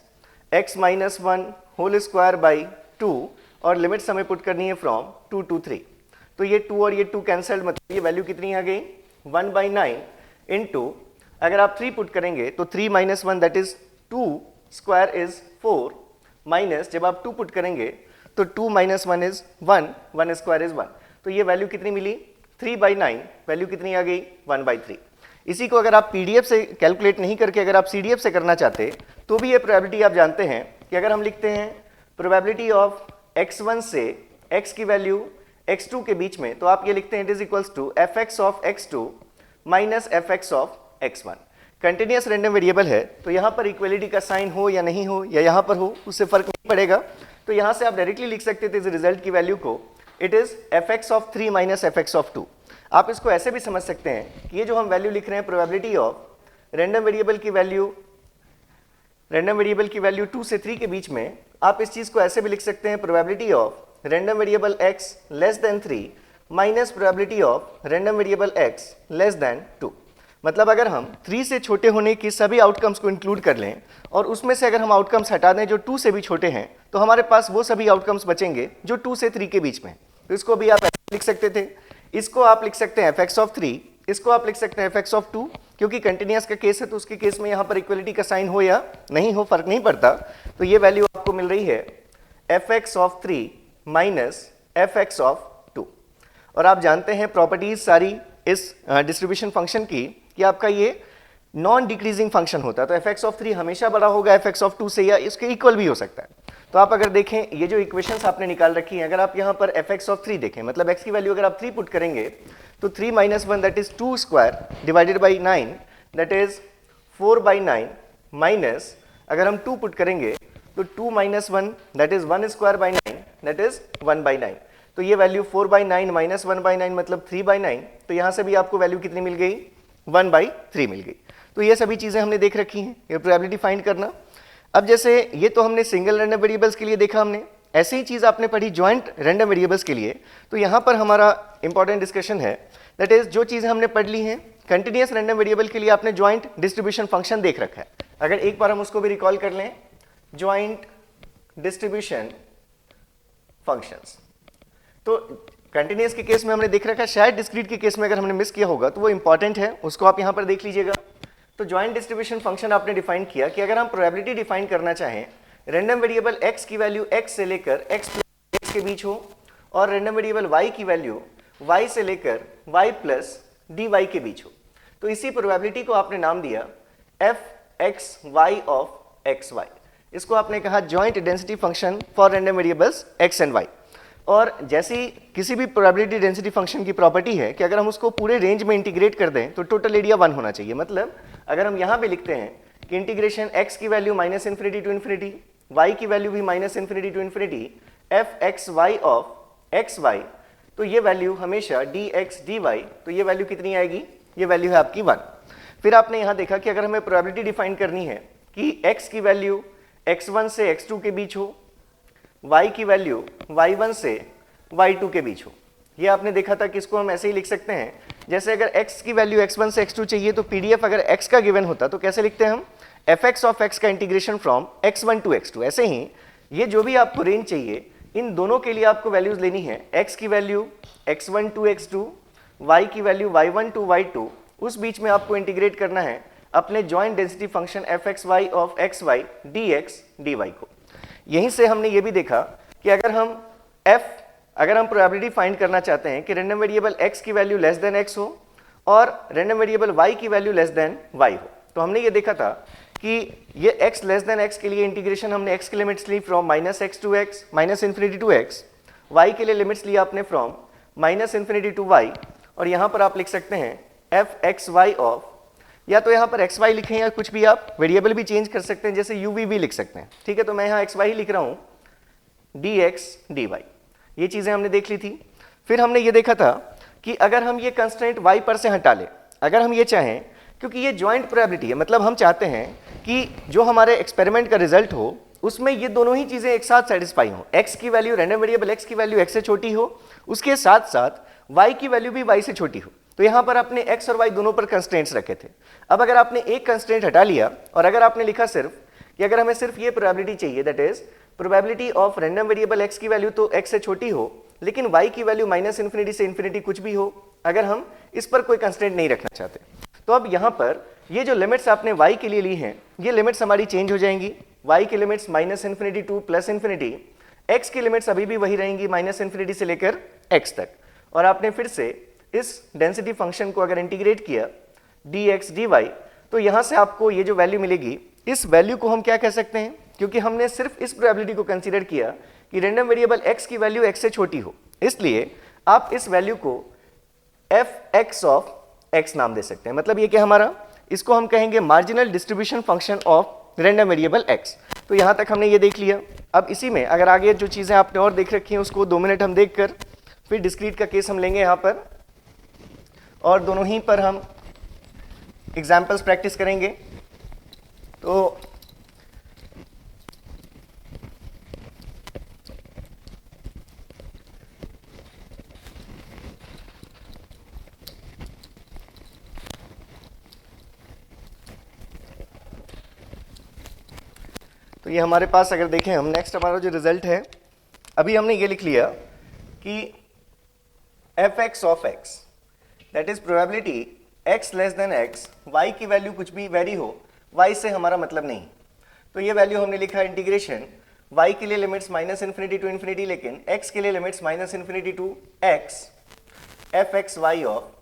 x minus 1 whole square by 2, और लिमिट्स हमें पुट करनी है फ्रॉम 2 to 3। तो ये 2 और ये 2 कैंसल्ड, मतलब ये वैल्यू कितनी आ गई 1/9 इंटू, अगर आप 3 पुट करेंगे तो 3 minus 1 that is 2 square is 4, minus जब आप 2 पुट करेंगे तो 2 माइनस 1 इज 1, 1 स्क्वायर इज 1। तो ये वैल्यू कितनी मिली 3/9, वैल्यू कितनी आ गई 1/3। इसी को अगर आप PDF से कैलकुलेट नहीं करके अगर आप CDF से करना चाहते तो भी ये प्रोबेबिलिटी आप जानते हैं कि अगर हम लिखते हैं प्रोबेबिलिटी ऑफ x1 से x की वैल्यू x2 के बीच में, तो आप ये लिखते हैं it is equals to fx of x2 minus fx of x1। Continuous random variable है तो यहाँ पर इक्वलिटी का साइन हो या नहीं हो या यहाँ पर हो उससे फर्क नहीं पड़ेगा। तो यहाँ से आप डायरेक्टली लिख सकते थे इस रिजल्ट की वैल्यू को, it is fx of 3 minus fx of 2। आप इसको ऐसे भी समझ सकते हैं कि ये जो हम वैल्यू लिख रहे हैं प्रोबेबिलिटी ऑफ रैंडम वेरिएबल की वैल्यू 2 से 3 के बीच में, आप इस चीज को ऐसे भी लिख सकते हैं probability of random variable x less than 3 minus probability of random variable x less then 2। मतलब अगर हम 3 से छोटे होने की सभी आउटकम्स को इंक्लूड कर लें और उसमें से अगर हम आउटकम्स हटा दें जो 2 से भी छोटे हैं, तो हमारे पास वो सभी आउटकम्स बचेंगे जो 2 से 3 के बीच में। तो इसको भी आप ऐसे लिख सकते थे, इसको आप लिख सकते हैं fx ऑफ 3, इसको आप लिख सकते हैं fx ऑफ 2, क्योंकि कंटिन्यूअस का केस है तो उसके केस में यहाँ पर इक्वलिटी का साइन हो या नहीं हो फर्क नहीं पड़ता। तो ये वैल्यू आपको मिल रही है fx of 3 minus fx of 2। और आप जानते हैं प्रॉपर्टीज सारी इस डिस्ट्रीब्यूशन फंक्शन की कि आपका ये नॉन डिक्रीजिंग फंक्शन होता है, तो fx ऑफ 3 हमेशा बड़ा होगा fx ऑफ 2 से या इसके इक्वल भी हो सकता है। तो आप अगर देखें ये जो इक्वेशंस आपने निकाल रखी हैं, अगर आप यहाँ पर fx ऑफ 3 देखें, मतलब x की वैल्यू अगर आप 3 पुट करेंगे तो 3 minus 1 that is 2 square divided by 9 that is 4/9, minus अगर हम 2 पुट करेंगे तो 2 minus 1 that is 1 square by 9 that is 1/9। तो ये वैल्यू 4/9 माइनस 1/9 मतलब 3/9। तो यहाँ से भी आपको वैल्यू कितनी मिल गई 1/3 मिल गई। तो ये सभी चीज़ें हमने देख रखी हैं, ये प्रोबेबिलिटी फाइंड करना। अब जैसे ये तो हमने सिंगल रैंडम वेरिएबल्स के लिए देखा हमने, ऐसी ही चीज़ आपने पढ़ी जॉइंट रैंडम वेरिएबल्स के लिए। तो यहाँ पर हमारा इंपॉर्टेंट डिस्कशन है, दैट इज जो चीज़ें हमने पढ़ ली हैं कंटिन्यूअस रैंडम वेरिएबल के लिए आपने जॉइंट डिस्ट्रीब्यूशन फंक्शन देख रखा है। अगर एक बार हम उसको भी रिकॉल कर लें, जॉइंट डिस्ट्रीब्यूशन फंक्शंस, तो कंटिन्यूअस के केस में हमने देख रखा है, शायद डिस्क्रीट के केस में अगर हमने मिस किया होगा तो वो इंपॉर्टेंट है, उसको आप यहाँ पर देख लीजिएगा। तो जॉइंट डिस्ट्रीब्यूशन फंक्शन आपने डिफाइन किया कि अगर हम प्रोबेबिलिटी डिफाइन करना चाहें रैंडम वेरिएबल x की वैल्यू x से लेकर x प्लस x के बीच हो, और रैंडम वेरिएबल y की वैल्यू y से लेकर y प्लस dy के बीच हो, तो इसी प्रोबेबिलिटी को आपने नाम दिया fxy ऑफ xy। इसको आपने कहा joint density function for random variables x and y। और जैसी किसी भी प्रोबेबिलिटी डेंसिटी फंक्शन की प्रॉपर्टी है कि अगर हम उसको पूरे रेंज में इंटीग्रेट कर दें तो टोटल एरिया 1 होना चाहिए। मतलब अगर हम यहाँ पे लिखते हैं कि इंटीग्रेशन x की value minus infinity to infinity, y की वैल्यू भी minus infinity to infinity fxy of xy, तो ये वैल्यू हमेशा dx dy, तो ये वैल्यू कितनी आएगी, ये वैल्यू है आपकी 1। फिर आपने यहाँ देखा कि अगर हमें प्रोबेबिलिटी डिफाइन करनी है कि x की वैल्यू x1 से x2 के बीच हो, y की वैल्यू y1 से y2 के बीच हो, ये आपने देखा था कि इसको हम ऐसे ही लिख सकते हैं, जैसे अगर x की वैल्यू x1 से x2 चाहिए तो PDF अगर x का गिवन होता तो कैसे लिखते हैं हम, fx ऑफ x का integration from x1 to x2। ऐसे ही ये जो भी आपको रेंज चाहिए इन दोनों के लिए आपको वैल्यूज लेनी है, x की value x1 to x2, y की वैल्यू y1 टू y2, उस बीच में आपको इंटीग्रेट करना है अपने joint density function fxy of xy dx dy को। यहीं से हमने ये भी देखा कि अगर हम प्रोबेबिलिटी फाइंड करना चाहते हैं कि रैंडम वेरिएबल x की वैल्यू लेस देन x हो और रैंडम वेरिएबल y की वैल्यू लेस देन y हो, तो हमने ये देखा था कि ये x लेस देन x के लिए इंटीग्रेशन हमने x की लिमिट्स ली from -x to x, -∞ to x, y के लिए लिमिट्स लिया आपने फ्रॉम -∞ टू y, और यहाँ पर आप लिख सकते हैं f(x, y) ऑफ, या तो यहाँ पर xy लिखें या कुछ भी आप वेरिएबल भी चेंज कर सकते हैं, जैसे uv भी लिख सकते हैं, ठीक है। तो मैं यहाँ xy ही लिख रहा हूँ, dx dy, ये चीज़ें हमने देख ली थी। फिर हमने ये देखा था कि अगर हम ये कंस्ट्रेंट y पर से हटा लें, अगर हम ये चाहें, क्योंकि ये जॉइंट प्रोबेबिलिटी है, मतलब हम चाहते हैं कि जो हमारे एक्सपेरिमेंट का रिजल्ट हो उसमें ये दोनों ही चीज़ें एक साथ सेटिस्फाई हों, x की वैल्यू, रैंडम वेरिएबल x की वैल्यू x से छोटी हो, उसके साथ साथ y की वैल्यू भी y से छोटी हो। तो यहाँ पर आपने x और y दोनों पर कंस्ट्रेंट्स रखे थे। अब अगर आपने एक कंस्ट्रेंट हटा लिया और अगर आपने लिखा सिर्फ कि अगर हमें सिर्फ ये प्रोबेबिलिटी चाहिए, that is probability of random variable x की वैल्यू तो x से छोटी हो लेकिन y की वैल्यू -∞ से इन्फिनिटी कुछ भी हो, अगर हम इस पर कोई कंस्ट्रेंट नहीं रखना चाहते, तो अब यहाँ पर ये जो लिमिट्स आपने y के लिए ली हैं, ये लिमिट्स हमारी चेंज हो जाएंगी। y की लिमिट्स -∞ टू +∞, x की लिमिट्स अभी भी वही रहेंगी -∞ से लेकर x तक, और आपने फिर से इस डेंसिटी फंक्शन को अगर इंटीग्रेट किया dx dy, तो यहाँ से आपको ये जो वैल्यू मिलेगी, इस वैल्यू को हम क्या कह सकते हैं, क्योंकि हमने सिर्फ इस प्रोबेबिलिटी को कंसीडर किया कि रैंडम वेरिएबल x की वैल्यू x से छोटी हो, इसलिए आप इस वैल्यू को f(x) ऑफ x नाम दे सकते हैं। मतलब ये क्या हमारा, इसको हम कहेंगे marginal distribution function of random variable x। तो यहाँ तक हमने ये देख लिया। अब इसी में अगर आगे जो चीज़ें आपने और देख रखी हैं उसको 2 मिनट हम देखकर फिर डिस्क्रीट का केस हम लेंगे यहाँ पर, और दोनों ही पर हम एग्जाम्पल्स प्रैक्टिस करेंगे। तो ये हमारे पास अगर देखें हम, नेक्स्ट हमारा जो रिजल्ट है, अभी हमने ये लिख लिया कि f(x) of x, that is probability x less than x, y की वैल्यू कुछ भी वेरी हो, y से हमारा मतलब नहीं। तो ये वैल्यू हमने लिखा इंटीग्रेशन y के लिए लिमिट्स -∞ टू इन्फिनिटी, लेकिन x के लिए limits -∞ to x, f(x, y) of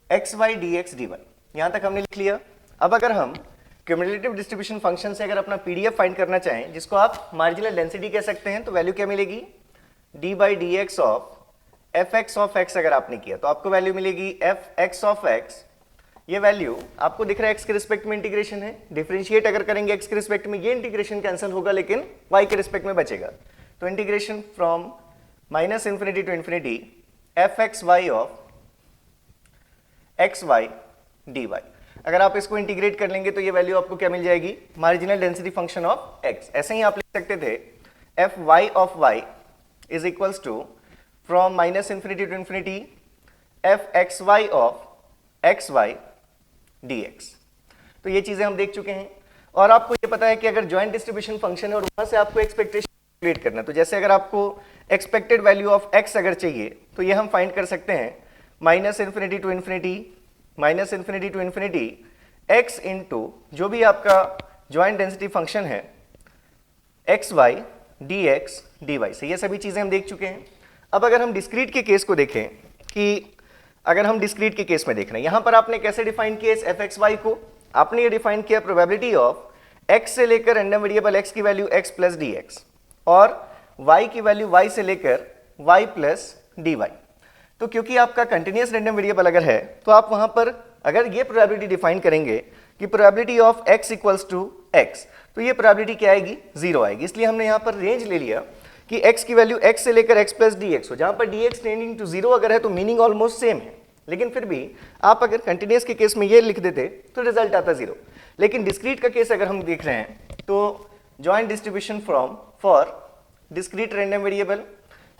xy dx dy, यहाँ तक हमने लिख लिया। अब अगर हम क्यूमुलेटिव डिस्ट्रीब्यूशन फंक्शन से अगर अपना पीडीएफ फाइंड करना चाहें, जिसको आप मार्जिनल डेंसिटी कह सकते हैं, तो वैल्यू क्या मिलेगी, d/dx of f(x) of x अगर आपने किया तो आपको वैल्यू मिलेगी f(x) ऑफ x। ये वैल्यू आपको दिख रहा है x के रिस्पेक्ट में इंटीग्रेशन है, डिफरेंशिएट अगर करेंगे x के रिस्पेक्ट में, ये इंटीग्रेशन कैंसिल होगा लेकिन y के रिस्पेक्ट में बचेगा। तो integration from -∞ to infinity f(x, y) of xy dy। अगर आप इसको इंटीग्रेट कर लेंगे तो ये वैल्यू आपको क्या मिल जाएगी, marginal density function of x। ऐसे ही आप लिख सकते थे f(y) ऑफ y is equals to from -∞ to infinity f(x, y) of xy dx। तो ये चीजें हम देख चुके हैं, और आपको ये पता है कि अगर जॉइंट डिस्ट्रीब्यूशन फंक्शन है और वहां से आपको एक्सपेक्टेशन कैलकुलेट करना है, तो जैसे अगर आपको एक्सपेक्टेड वैल्यू ऑफ x अगर चाहिए तो ये हम फाइंड कर सकते हैं -∞ टू इन्फिनिटी x इंटू जो भी आपका जॉइंट डेंसिटी फंक्शन है xy dx dy से। ये सभी चीजें हम देख चुके हैं। अब अगर हम डिस्क्रीट के केस को देखें, कि अगर हम डिस्क्रीट के केस में देख रहे हैं, यहां पर आपने कैसे डिफाइन किया इस f(x, y) को, आपने ये डिफाइन किया प्रोबेबिलिटी ऑफ x से लेकर रैंडम वेरिएबल x की वैल्यू x प्लस dx और y की वैल्यू y से लेकर y प्लस dy। तो क्योंकि आपका कंटिन्यूअस रैंडम वेरिएबल अगर है तो आप वहां पर अगर ये प्रोबेबिलिटी डिफाइन करेंगे कि probability of x equals to x, तो ये प्रोबेबिलिटी क्या आएगी, 0 आएगी। इसलिए हमने यहाँ पर रेंज ले लिया कि x की वैल्यू x से लेकर x प्लस dx हो, जहाँ पर dx टेंडिंग टू 0 अगर है तो मीनिंग ऑलमोस्ट सेम है, लेकिन फिर भी आप अगर कंटिन्यूअस के केस में ये लिख देते तो रिजल्ट आता 0। लेकिन डिस्क्रीट का केस अगर हम देख रहे हैं तो joint distribution from for discrete random variable,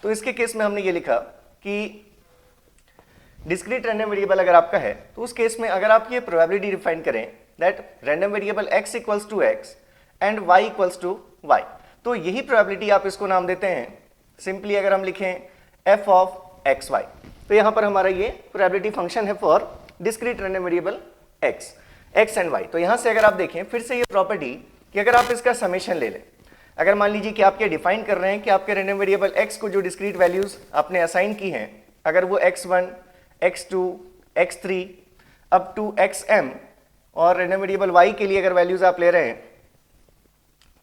तो इसके केस में हमने ये लिखा कि डिस्क्रीट रैंडम वेरिएबल अगर आपका है तो उस केस में अगर आप ये प्रोबेबिलिटी डिफाइन करें that random variable x equals to x and y equals to y, तो यही प्रोबेबिलिटी आप इसको नाम देते हैं सिंपली अगर हम लिखें f ऑफ xy। तो यहाँ पर हमारा ये प्रोबेबिलिटी फंक्शन है for discrete random variable x and y। तो यहाँ से अगर आप देखें फिर से ये प्रॉपर्टी कि अगर आप इसका समेशन ले लें, अगर मान लीजिए कि आप क्या डिफाइन कर रहे हैं कि आपके रैंडम वेरिएबल x को जो डिस्क्रीट वैल्यूज आपने असाइन की हैं, अगर वो x1, x2, x3 up to xm, और रैंडम वेरिएबल y के लिए अगर वैल्यूज आप ले रहे हैं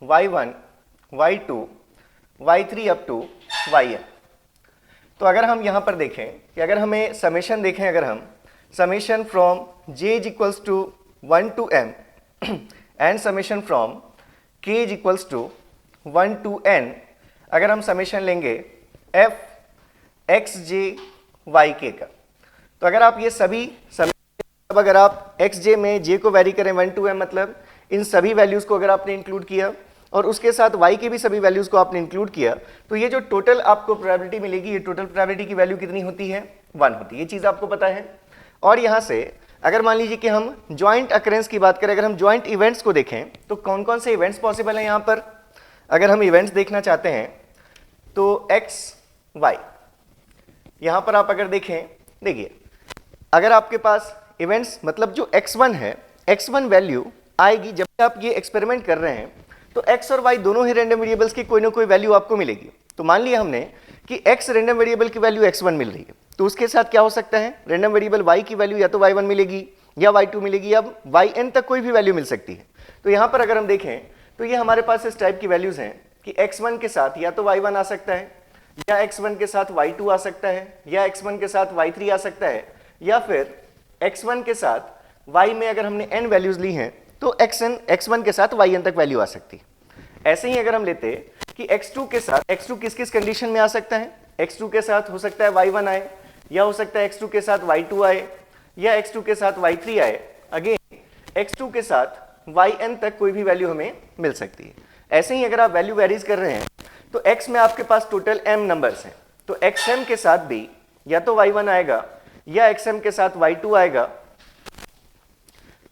y1, y2, y3 up to yn, तो अगर हम यहाँ पर देखें कि अगर हमें समेशन देखें, अगर हम summation from j is equals to 1 to m and summation from k is equals to 1 to n, अगर हम समेशन लेंगे f x j y k का, तो अगर आप ये सभी अगर आप एक्स जे में जे को वेरी करें 1 to m, मतलब इन सभी वैल्यूज को अगर आपने इंक्लूड किया और उसके साथ y के भी सभी वैल्यूज को आपने इंक्लूड किया, तो ये जो टोटल आपको प्रोबेबिलिटी मिलेगी, ये टोटल प्रोबेबिलिटी की वैल्यू कितनी होती है? 1 होती है। ये चीज़ आपको पता है। और यहाँ से अगर मान लीजिए कि हम जॉइंट अकरेंस की बात करें, अगर हम जॉइंट इवेंट्स को देखें तो कौन कौन से इवेंट्स पॉसिबल हैं यहाँ पर? अगर हम इवेंट्स देखना चाहते हैं तो एक्स वाई, यहाँ पर आप अगर देखें, देखिए अगर आपके पास इवेंट्स मतलब जो x1 है, x1 वैल्यू आएगी जब आप ये एक्सपेरिमेंट कर रहे हैं, तो x और y दोनों ही रैंडम वेरिएबल्स की कोई ना कोई वैल्यू आपको मिलेगी। तो मान लिया हमने कि x रैंडम वेरिएबल की वैल्यू x1 मिल रही है, तो उसके साथ क्या हो सकता है? रैंडम वेरिएबल y की वैल्यू या तो y1 मिलेगी या y2 मिलेगी या yn तक कोई भी वैल्यू मिल सकती है। तो यहाँ पर अगर हम देखें तो ये हमारे पास इस टाइप की वैल्यूज हैं कि x1 के साथ या तो y1 आ सकता है, या x1 के साथ y2 आ सकता है, या x1 के साथ y3 आ सकता है, या फिर x1 के साथ y में अगर हमने n वैल्यूज ली हैं तो x1 के साथ yn तक वैल्यू आ सकती है। ऐसे ही अगर हम लेते कि x2 के साथ, x2 किस किस कंडीशन में आ सकता है? x2 के साथ हो सकता है y1 आए, या हो सकता है x2 के साथ y2 आए, या x2 के साथ y3 आए, अगेन x2 के साथ yn तक कोई भी वैल्यू हमें मिल सकती है। ऐसे ही अगर आप वैल्यू वेरीज कर रहे हैं तो x में आपके पास टोटल m नंबर्स हैं, तो xm के साथ भी या तो y1 आएगा या xm के साथ y2 आएगा,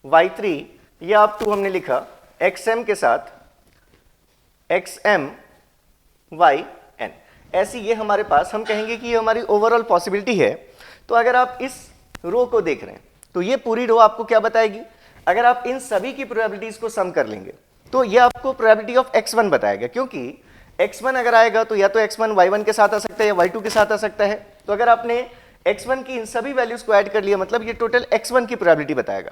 y3 या अप टू हमने लिखा xm के साथ xm yn। ऐसी ये हमारे पास, हम कहेंगे कि ये हमारी ओवरऑल पॉसिबिलिटी है। तो अगर आप इस रो को देख रहे हैं तो ये पूरी रो आपको क्या बताएगी? अगर आप इन सभी की प्रोबेबिलिटीज को सम कर लेंगे तो ये आपको प्रोबेबिलिटी ऑफ x1 बताएगा, क्योंकि x1 अगर आएगा तो या तो x1 y1 के साथ आ सकता है या y2 के साथ आ सकता है। तो अगर आपने x1 की इन सभी वैल्यूज को ऐड कर लिया, मतलब ये टोटल x1 की प्रोबेबिलिटी बताएगा।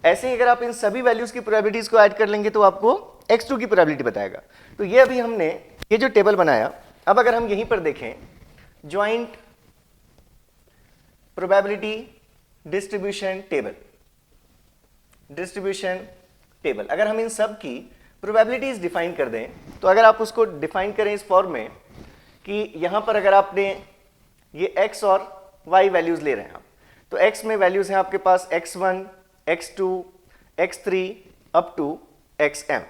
ऐसे ही अगर आप इन सभी वैल्यूज की प्रोबेबिलिटीज को ऐड कर लेंगे तो आपको x2 की प्रोबेबिलिटी बताएगा। तो ये अभी हमने ये जो टेबल बनाया, अब अगर हम यहीं पर देखें जॉइंट प्रोबेबिलिटी डिस्ट्रीब्यूशन टेबल, अगर हम इन सब की प्रोबेबिलिटीज डिफाइन कर दें, तो अगर आप उसको डिफाइन करें इस फॉर्म में कि यहां पर अगर आपने ये x और y वैल्यूज ले रहे हैं आप, तो x में वैल्यूज हैं आपके पास x1, x2, x3 up to xm,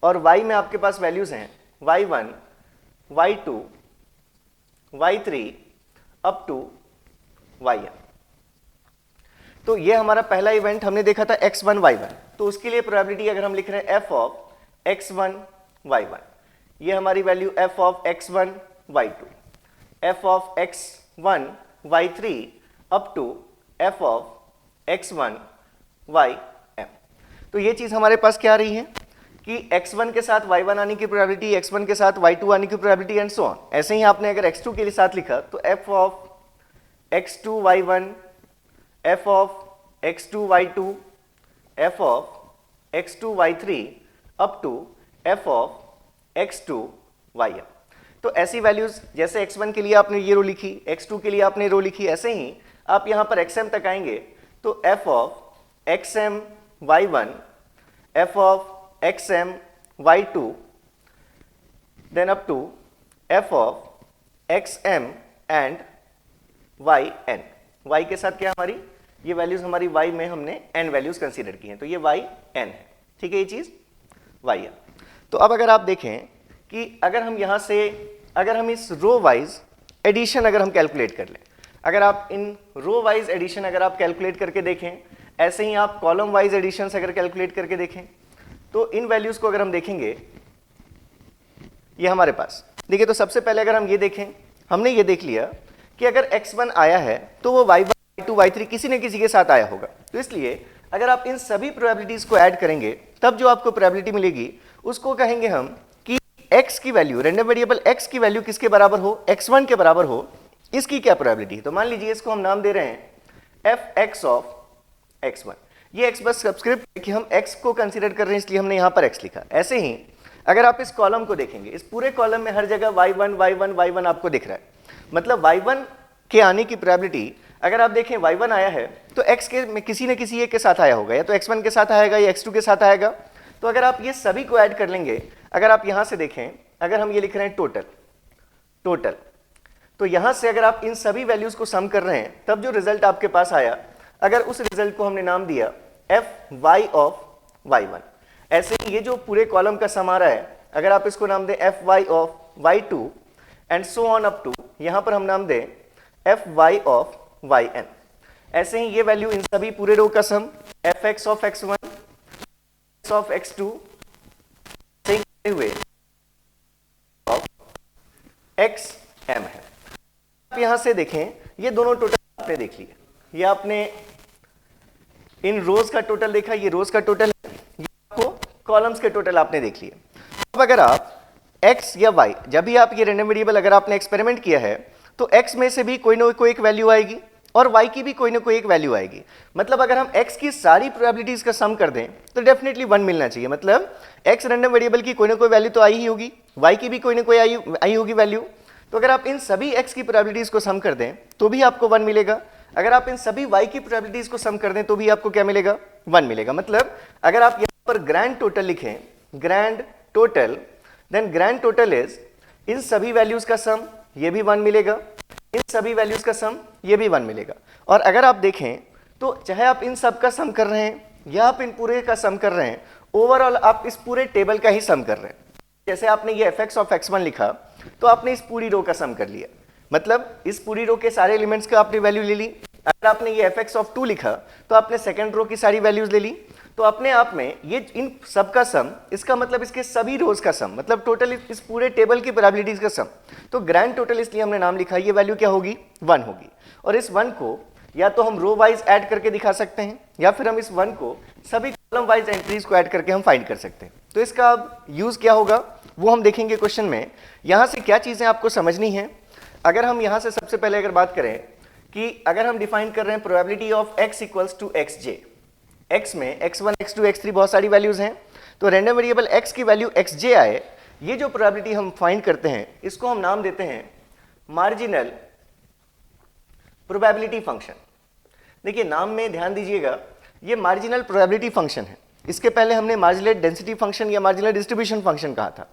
और y में आपके पास वैल्यूज हैं y1, y2, y3 up to yn। तो ये हमारा पहला इवेंट हमने देखा था x1, y1, तो उसके लिए प्रोबेबिलिटी अगर हम लिख रहे हैं f ऑफ x1, y1, ये हमारी value f of x1, y2, f of x1, y3 up to f of x1, ym। तो ये चीज हमारे पास क्या आ रही है कि x1 के साथ y1 आने की प्रोबेबिलिटी, x1 के साथ y2 आने की प्रोबेबिलिटी एंड सो ऑन। ऐसे ही आपने अगर x2 के लिए साथ लिखा तो f of x2, y1, f of x2, y2, f of x2, y3 up to f of x2, yn। तो ऐसी वैल्यूज जैसे x1 के लिए आपने ये रो लिखी, x2 के लिए आपने रो लिखी, ऐसे ही आप यहाँ पर xm तक आएंगे तो f of xm y1, f of xm y2, then up to f of xm and yn। y के साथ क्या हमारी ये वैल्यूज हमारी y में हमने n वैल्यूज कंसीडर की हैं, तो ये y n है, ठीक है, ये चीज y है। तो अब अगर आप देखें कि अगर हम यहाँ से, अगर हम इस रो वाइज एडिशन अगर हम कैलकुलेट कर लें, अगर आप इन रो वाइज एडिशन अगर आप कैलकुलेट करके देखें, ऐसे ही आप कॉलम वाइज एडिशन अगर कैलकुलेट करके देखें, तो इन वैल्यूज को अगर हम देखेंगे ये हमारे पास, देखिए तो सबसे पहले अगर हम ये देखें, हमने ये देख लिया कि अगर x1 आया है तो वो y1, y2, y3 किसी न किसी के साथ आया होगा। तो इसलिए अगर आप इन सभी प्रोबेबिलिटीज को ऐड करेंगे तब जो आपको प्रोबेबिलिटी मिलेगी उसको कहेंगे हम कि x की वैल्यू, रैंडम वेरिएबल x की वैल्यू किसके बराबर हो, x1 के बराबर हो, इसकी क्या प्रोबेबिलिटी। तो मान लीजिए इसको हम नाम दे रहे हैं f(x) ऑफ x1। ये x बस सब्सक्रिप्ट कि हम x को कंसीडर कर रहे हैं, इसलिए हमने यहां पर x लिखा। ऐसे ही अगर आप इस कॉलम को देखेंगे, इस पूरे कॉलम में हर जगह y1 y1 y1 आपको दिख रहा है, मतलब y1 के आने की प्रोबेबिलिटी, अगर आप देखें y1 आया है तो x के में किसी न किसी एक के साथ आया होगा, या तो x1 के साथ आएगा या x2 के साथ आएगा। तो अगर आप ये सभी को ऐड कर लेंगे, अगर आप यहां से देखें, अगर हम ये लिख रहे हैं टोटल, तो यहां से अगर आप इन सभी वैल्यूज को सम कर रहे हैं, तब जो रिजल्ट आपके पास आया, अगर उस रिजल्ट को हमने नाम दिया fy ऑफ y1। ऐसे ही ये जो पूरे कॉलम का सम आ रहा है, अगर आप इसको नाम दें fy of y2 and so on up to, यहां पर हम नाम दें fy ऑफ yn। ऐसे ही ये वैल्यू इन सभी पूरे रो का सम fx of x1 of x2 से हुए ऑफ xm है। आप यहां से देखें, ये दोनों टोटल आपने देख लिए, ये आपने इन रोज का टोटल देखा, ये रोज का टोटल है, ये आपको कॉलम्स के टोटल आपने देख लिए। अब अगर आप x या y, जब भी आप ये रैंडम वेरिएबल अगर आपने एक्सपेरिमेंट किया है, तो x में से भी कोई ना कोई एक वैल्यू आएगी और y की भी कोई ना कोई एक वैल्यू आएगी। मतलब अगर हम x की सारी प्रोबेबिलिटीज का सम कर दें तो डेफिनेटली 1 मिलना चाहिए। मतलब x रैंडम वेरिएबल की कोई ना कोई वैल्यू तो आई ही होगी, y की भी कोई ना कोई आई होगी वैल्यू। तो अगर आप इन सभी x की प्रोबेबिलिटीज को सम कर दें तो भी आपको 1 मिलेगा। अगर आप इन सभी y की प्रोबेबिलिटीज को सम कर दें तो भी आपको क्या मिलेगा, 1 मिलेगा। मतलब अगर आप यहाँ पर ग्रैंड टोटल लिखें, grand total, then grand total is इन सभी वैल्यूज का सम, ये भी 1 मिलेगा, इन सभी वैल्यूज का सम, ये भी 1 मिलेगा। और अगर आप देखें तो चाहे आप इन सब का सम कर रहे हैं या आप इन पूरे का सम कर रहे हैं, ओवरऑल आप इस पूरे टेबल का ही सम कर रहे हैं। जैसे आपने ये fx ऑफ x1 लिखा तो आपने इस पूरी रो का सम कर लिया, मतलब इस पूरी रो के सारे एलिमेंट्स का आपने वैल्यू ले ली। अगर आपने ये fx ऑफ 2 लिखा तो आपने सेकंड रो की सारी वैल्यूज ले ली। तो अपने आप में ये इन सब का सम, इसका मतलब इसके सभी रोज का सम, मतलब टोटल इस पूरे टेबल की प्रोबेबिलिटीज का सम। तो ग्रैंड टोटल इसलिए हमने नाम लिखा, ये वैल्यू क्या होगी, 1 होगी। और इस 1 को या तो हम रो वाइज ऐड करके दिखा सकते हैं, या फिर हम इस 1 को सभी कॉलम वाइज एंट्रीज को ऐड करके हम फाइंड कर सकते हैं। तो इसका अब यूज क्या होगा वो हम देखेंगे क्वेश्चन में। यहां से क्या चीजें आपको समझनी है, अगर हम यहां से सबसे पहले अगर बात करें कि अगर हम डिफाइन कर रहे हैं probability of x equals to xj, x में x1 x2 x3 बहुत सारी वैल्यूज हैं, तो रैंडम वेरिएबल x की वैल्यू xj आए, ये जो प्रोबेबिलिटी हम फाइंड करते हैं इसको हम नाम देते हैं मार्जिनल प्रोबेबिलिटी फंक्शन। देखिए नाम में ध्यान दीजिएगा, ये मार्जिनल प्रोबेबिलिटी फंक्शन है। इसके पहले हमने मार्जिनल डेंसिटी फंक्शन या मार्जिनल डिस्ट्रीब्यूशन फंक्शन कहा था।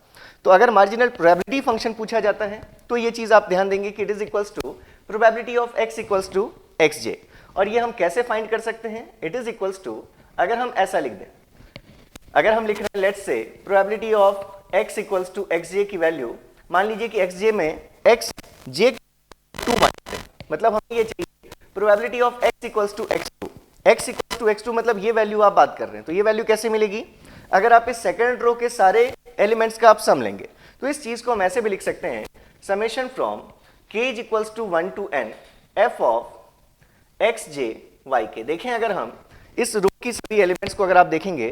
तो अगर मार्जिनल प्रोबेबिलिटी फंक्शन पूछा जाता है तो ये चीज आप ध्यान देंगे कि it is equals to probability of x equals to xj। और ये हम कैसे फाइंड कर सकते हैं, इट इज इक्वल्स टू, अगर हम ऐसा लिख दें, अगर हम लिख रहे हैं let's say probability of x equals to xj की वैल्यू, मान लीजिए कि xj में xj 2 मानते हैं, मतलब हमें ये चाहिए probability of x equals to x2, x equals to x2, मतलब ये वैल्यू आप बात कर रहे हैं। तो ये वैल्यू कैसे मिलेगी, अगर आप इस सेकंड रो के सारे एलिमेंट्स का आप सम लेंगे, तो इस चीज को हम ऐसे भी लिख सकते हैं, summation from k is equals to 1 to n f of xj yk। देखें अगर हम इस रो की सभी एलिमेंट्स को अगर आप देखेंगे,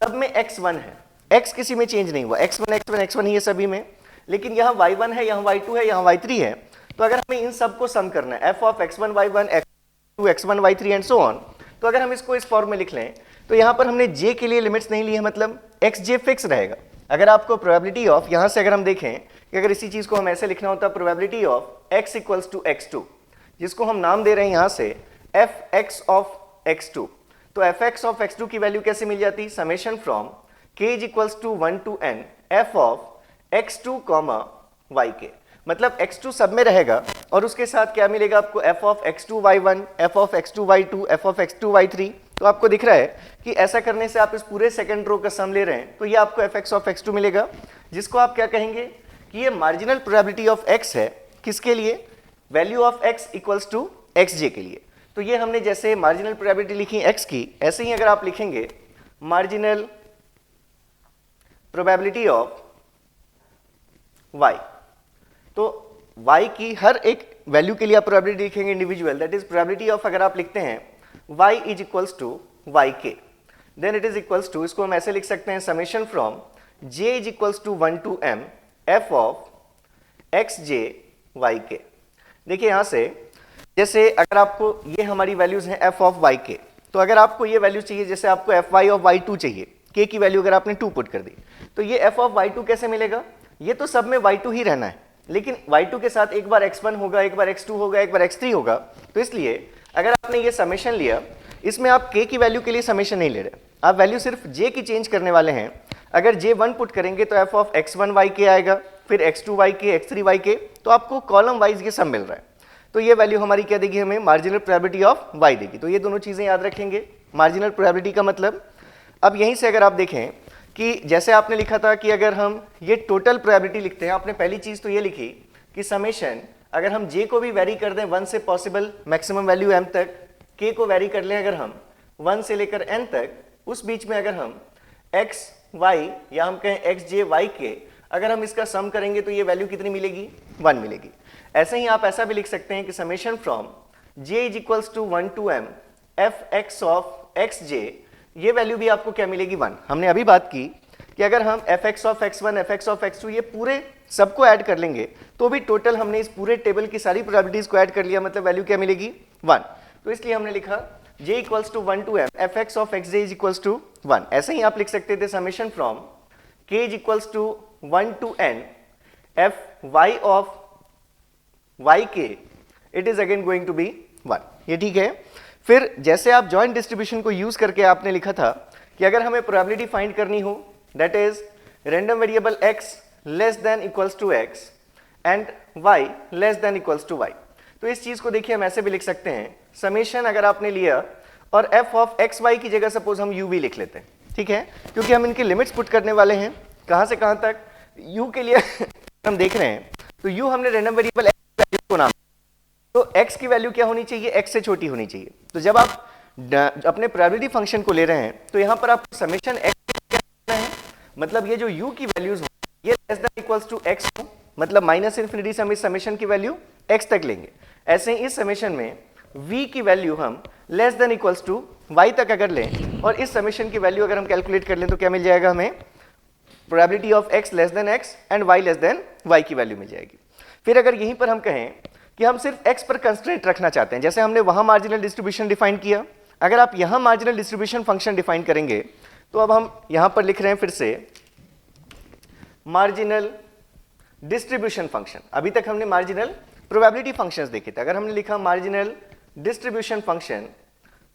सब में x1 है, x किसी में चेंज नहीं हुआ, x1 x1 x1 ही है सभी में, लेकिन यहाँ y1 है, यहाँ y2 है, यहाँ y3 है। तो अगर हमें इन सब को सम करना है, f of x1 y1 x2 x1 y3 and so on, तो अगर हम इसको इस फॉर्म में लिख लें तो यहाँ पर हमने j के लिए लिमिट्स नहीं ली है, मतलब xj फिक्स रहेगा। अगर आपको प्रोबेबिलिटी ऑफ, यहाँ से अगर हम देखें कि अगर इसी चीज को हम ऐसे लिखना होता, probability of x equals to x2, जिसको हम नाम दे रहे हैं यहाँ से fx ऑफ x2, तो fx ऑफ x2 की वैल्यू कैसे मिल जाती, summation from k is equals to 1 to n f of x2 yk, मतलब x2 सब में रहेगा और उसके साथ क्या मिलेगा आपको, f of x2 y1, f of x2 y2, f of x2 y3। तो आपको दिख रहा है कि ऐसा करने से आप इस पूरे सेकंड रो का सम ले रहे हैं, तो ये आपको fx ऑफ x2 मिलेगा, जिसको आप क्या कहेंगे कि ये मार्जिनल प्रोबेबिलिटी ऑफ x है, किसके लिए, value of x equals to xj के लिए। तो ये हमने जैसे मार्जिनल प्रोबेबिलिटी लिखी x की, ऐसे ही अगर आप लिखेंगे मार्जिनल प्रोबेबिलिटी ऑफ y, तो y की हर एक वैल्यू के लिए आप प्रोबेबिलिटी लिखेंगे individual, that is probability of, अगर आप लिखते हैं y is equals to yk, then it is equals to, इसको हम ऐसे लिख सकते हैं summation from j is equals to 1 to m f of x j y के। देखिए यहाँ से जैसे अगर आपको ये हमारी वैल्यूज हैं एफ ऑफ वाई के, तो अगर आपको ये वैल्यू चाहिए, जैसे आपको f y of y two चाहिए, के की वैल्यू अगर आपने 2 पुट कर दी, तो ये एफ ऑफ वाई टू कैसे मिलेगा? ये तो सब में वाई टू ही रहना है, लेकिन y2 के साथ एक बार x1 होगा, एक बार x2 होगा, एक बार x3 होगा। तो इसलिए अगर आपने ये समेशन लिया, इसमें आप k की वैल्यू के लिए समेशन नहीं ले रहे, आप वैल्यू सिर्फ j की चेंज करने वाले हैं। अगर j1 पुट करेंगे तो f ऑफ x1 yk आएगा, फिर x2 yk, x3 yk, तो आपको कॉलम वाइज ये सब मिल रहा है। तो ये वैल्यू हमारी क्या देगी? हमें मार्जिनल प्रोबेबिलिटी ऑफ y देगी। तो ये दोनों चीज़ें याद रखेंगे। मार्जिनल प्रोबेबिलिटी का मतलब, अब यहीं से अगर आप देखें कि जैसे आपने लिखा था कि अगर हम ये टोटल प्रोबेबिलिटी लिखते हैं, आपने पहली चीज़ तो ये लिखी कि समेशन अगर हम j को भी वेरी कर दें 1 से पॉसिबल मैक्सिमम वैल्यू m तक, k को वेरी कर लें अगर हम 1 से लेकर n तक, उस बीच में अगर हम x y या हम कहें x j y k अगर हम इसका सम करेंगे तो ये वैल्यू कितनी मिलेगी? 1 मिलेगी। ऐसे ही आप ऐसा भी लिख सकते हैं कि summation from j is equals to 1 to m f x of x j, ये वैल्यू भी आपको क्या मिलेगी? 1। हमने अभी बात की कि अगर हम fx of x1, fx of x2 ये पूरे सबको ऐड कर लेंगे तो भी टोटल हमने इस पूरे टेबल की सारी प्रोबेबिलिटीज को ऐड कर लिया, मतलब वैल्यू क्या मिलेगी? 1। तो इसलिए हमने लिखा j equals to 1 to m fx of xj is equals to 1। ऐसे ही आप लिख सकते थे summation from k is equals to 1 to n fy of yk, it is again going to be 1। ये ठीक है। फिर जैसे आप जॉइंट डिस्ट्रीब्यूशन को यूज करके आपने लिखा था कि अगर हमें प्रोबेबिलिटी फाइंड करनी हो, that is random variable x less than equals to x and y less than equals to y, तो इस चीज को देखिए हम ऐसे भी लिख सकते हैं, समेशन अगर आपने लिया और f ऑफ x y की जगह सपोज हम u भी लिख लेते हैं, ठीक है, क्योंकि हम इनके लिमिट्स पुट करने वाले हैं कहां से कहां तक। u के लिए हम देख रहे हैं तो u हमने रैंडम वेरिएबल x को नाम, तो x की वैल्यू क्या होनी चाहिए? x से छोटी होनी चाहिए। तो जब आप अपने प्रोबेबिलिटी फंक्शन को ले रहे हैं तो यहां पर आपको समेशन x करना है, मतलब ये जो u की वैल्यूज ये less than equals to x हो, मतलब माइनस इन्फिनिटी से हम इस समेशन की वैल्यू x तक लेंगे। ऐसे ही इस समेशन में v की वैल्यू हम less than equals to y तक अगर लें और इस समेशन की वैल्यू अगर हम कैलकुलेट कर लें तो क्या मिल जाएगा? हमें probability of x less than x and y less then y की वैल्यू मिल जाएगी। फिर अगर यहीं पर हम कहें कि हम सिर्फ x पर कंस्ट्रेंट रखना चाहते हैं, जैसे हमने वहां मार्जिनल डिस्ट्रीब्यूशन डिफाइन किया, अगर आप यहां मार्जिनल डिस्ट्रीब्यूशन फंक्शन डिफाइन करेंगे तो अब हम यहां पर लिख रहे हैं फिर से मार्जिनल डिस्ट्रीब्यूशन फंक्शन। अभी तक हमने मार्जिनल प्रोबेबिलिटी फंक्शंस देखे थे, अगर हमने लिखा मार्जिनल डिस्ट्रीब्यूशन फंक्शन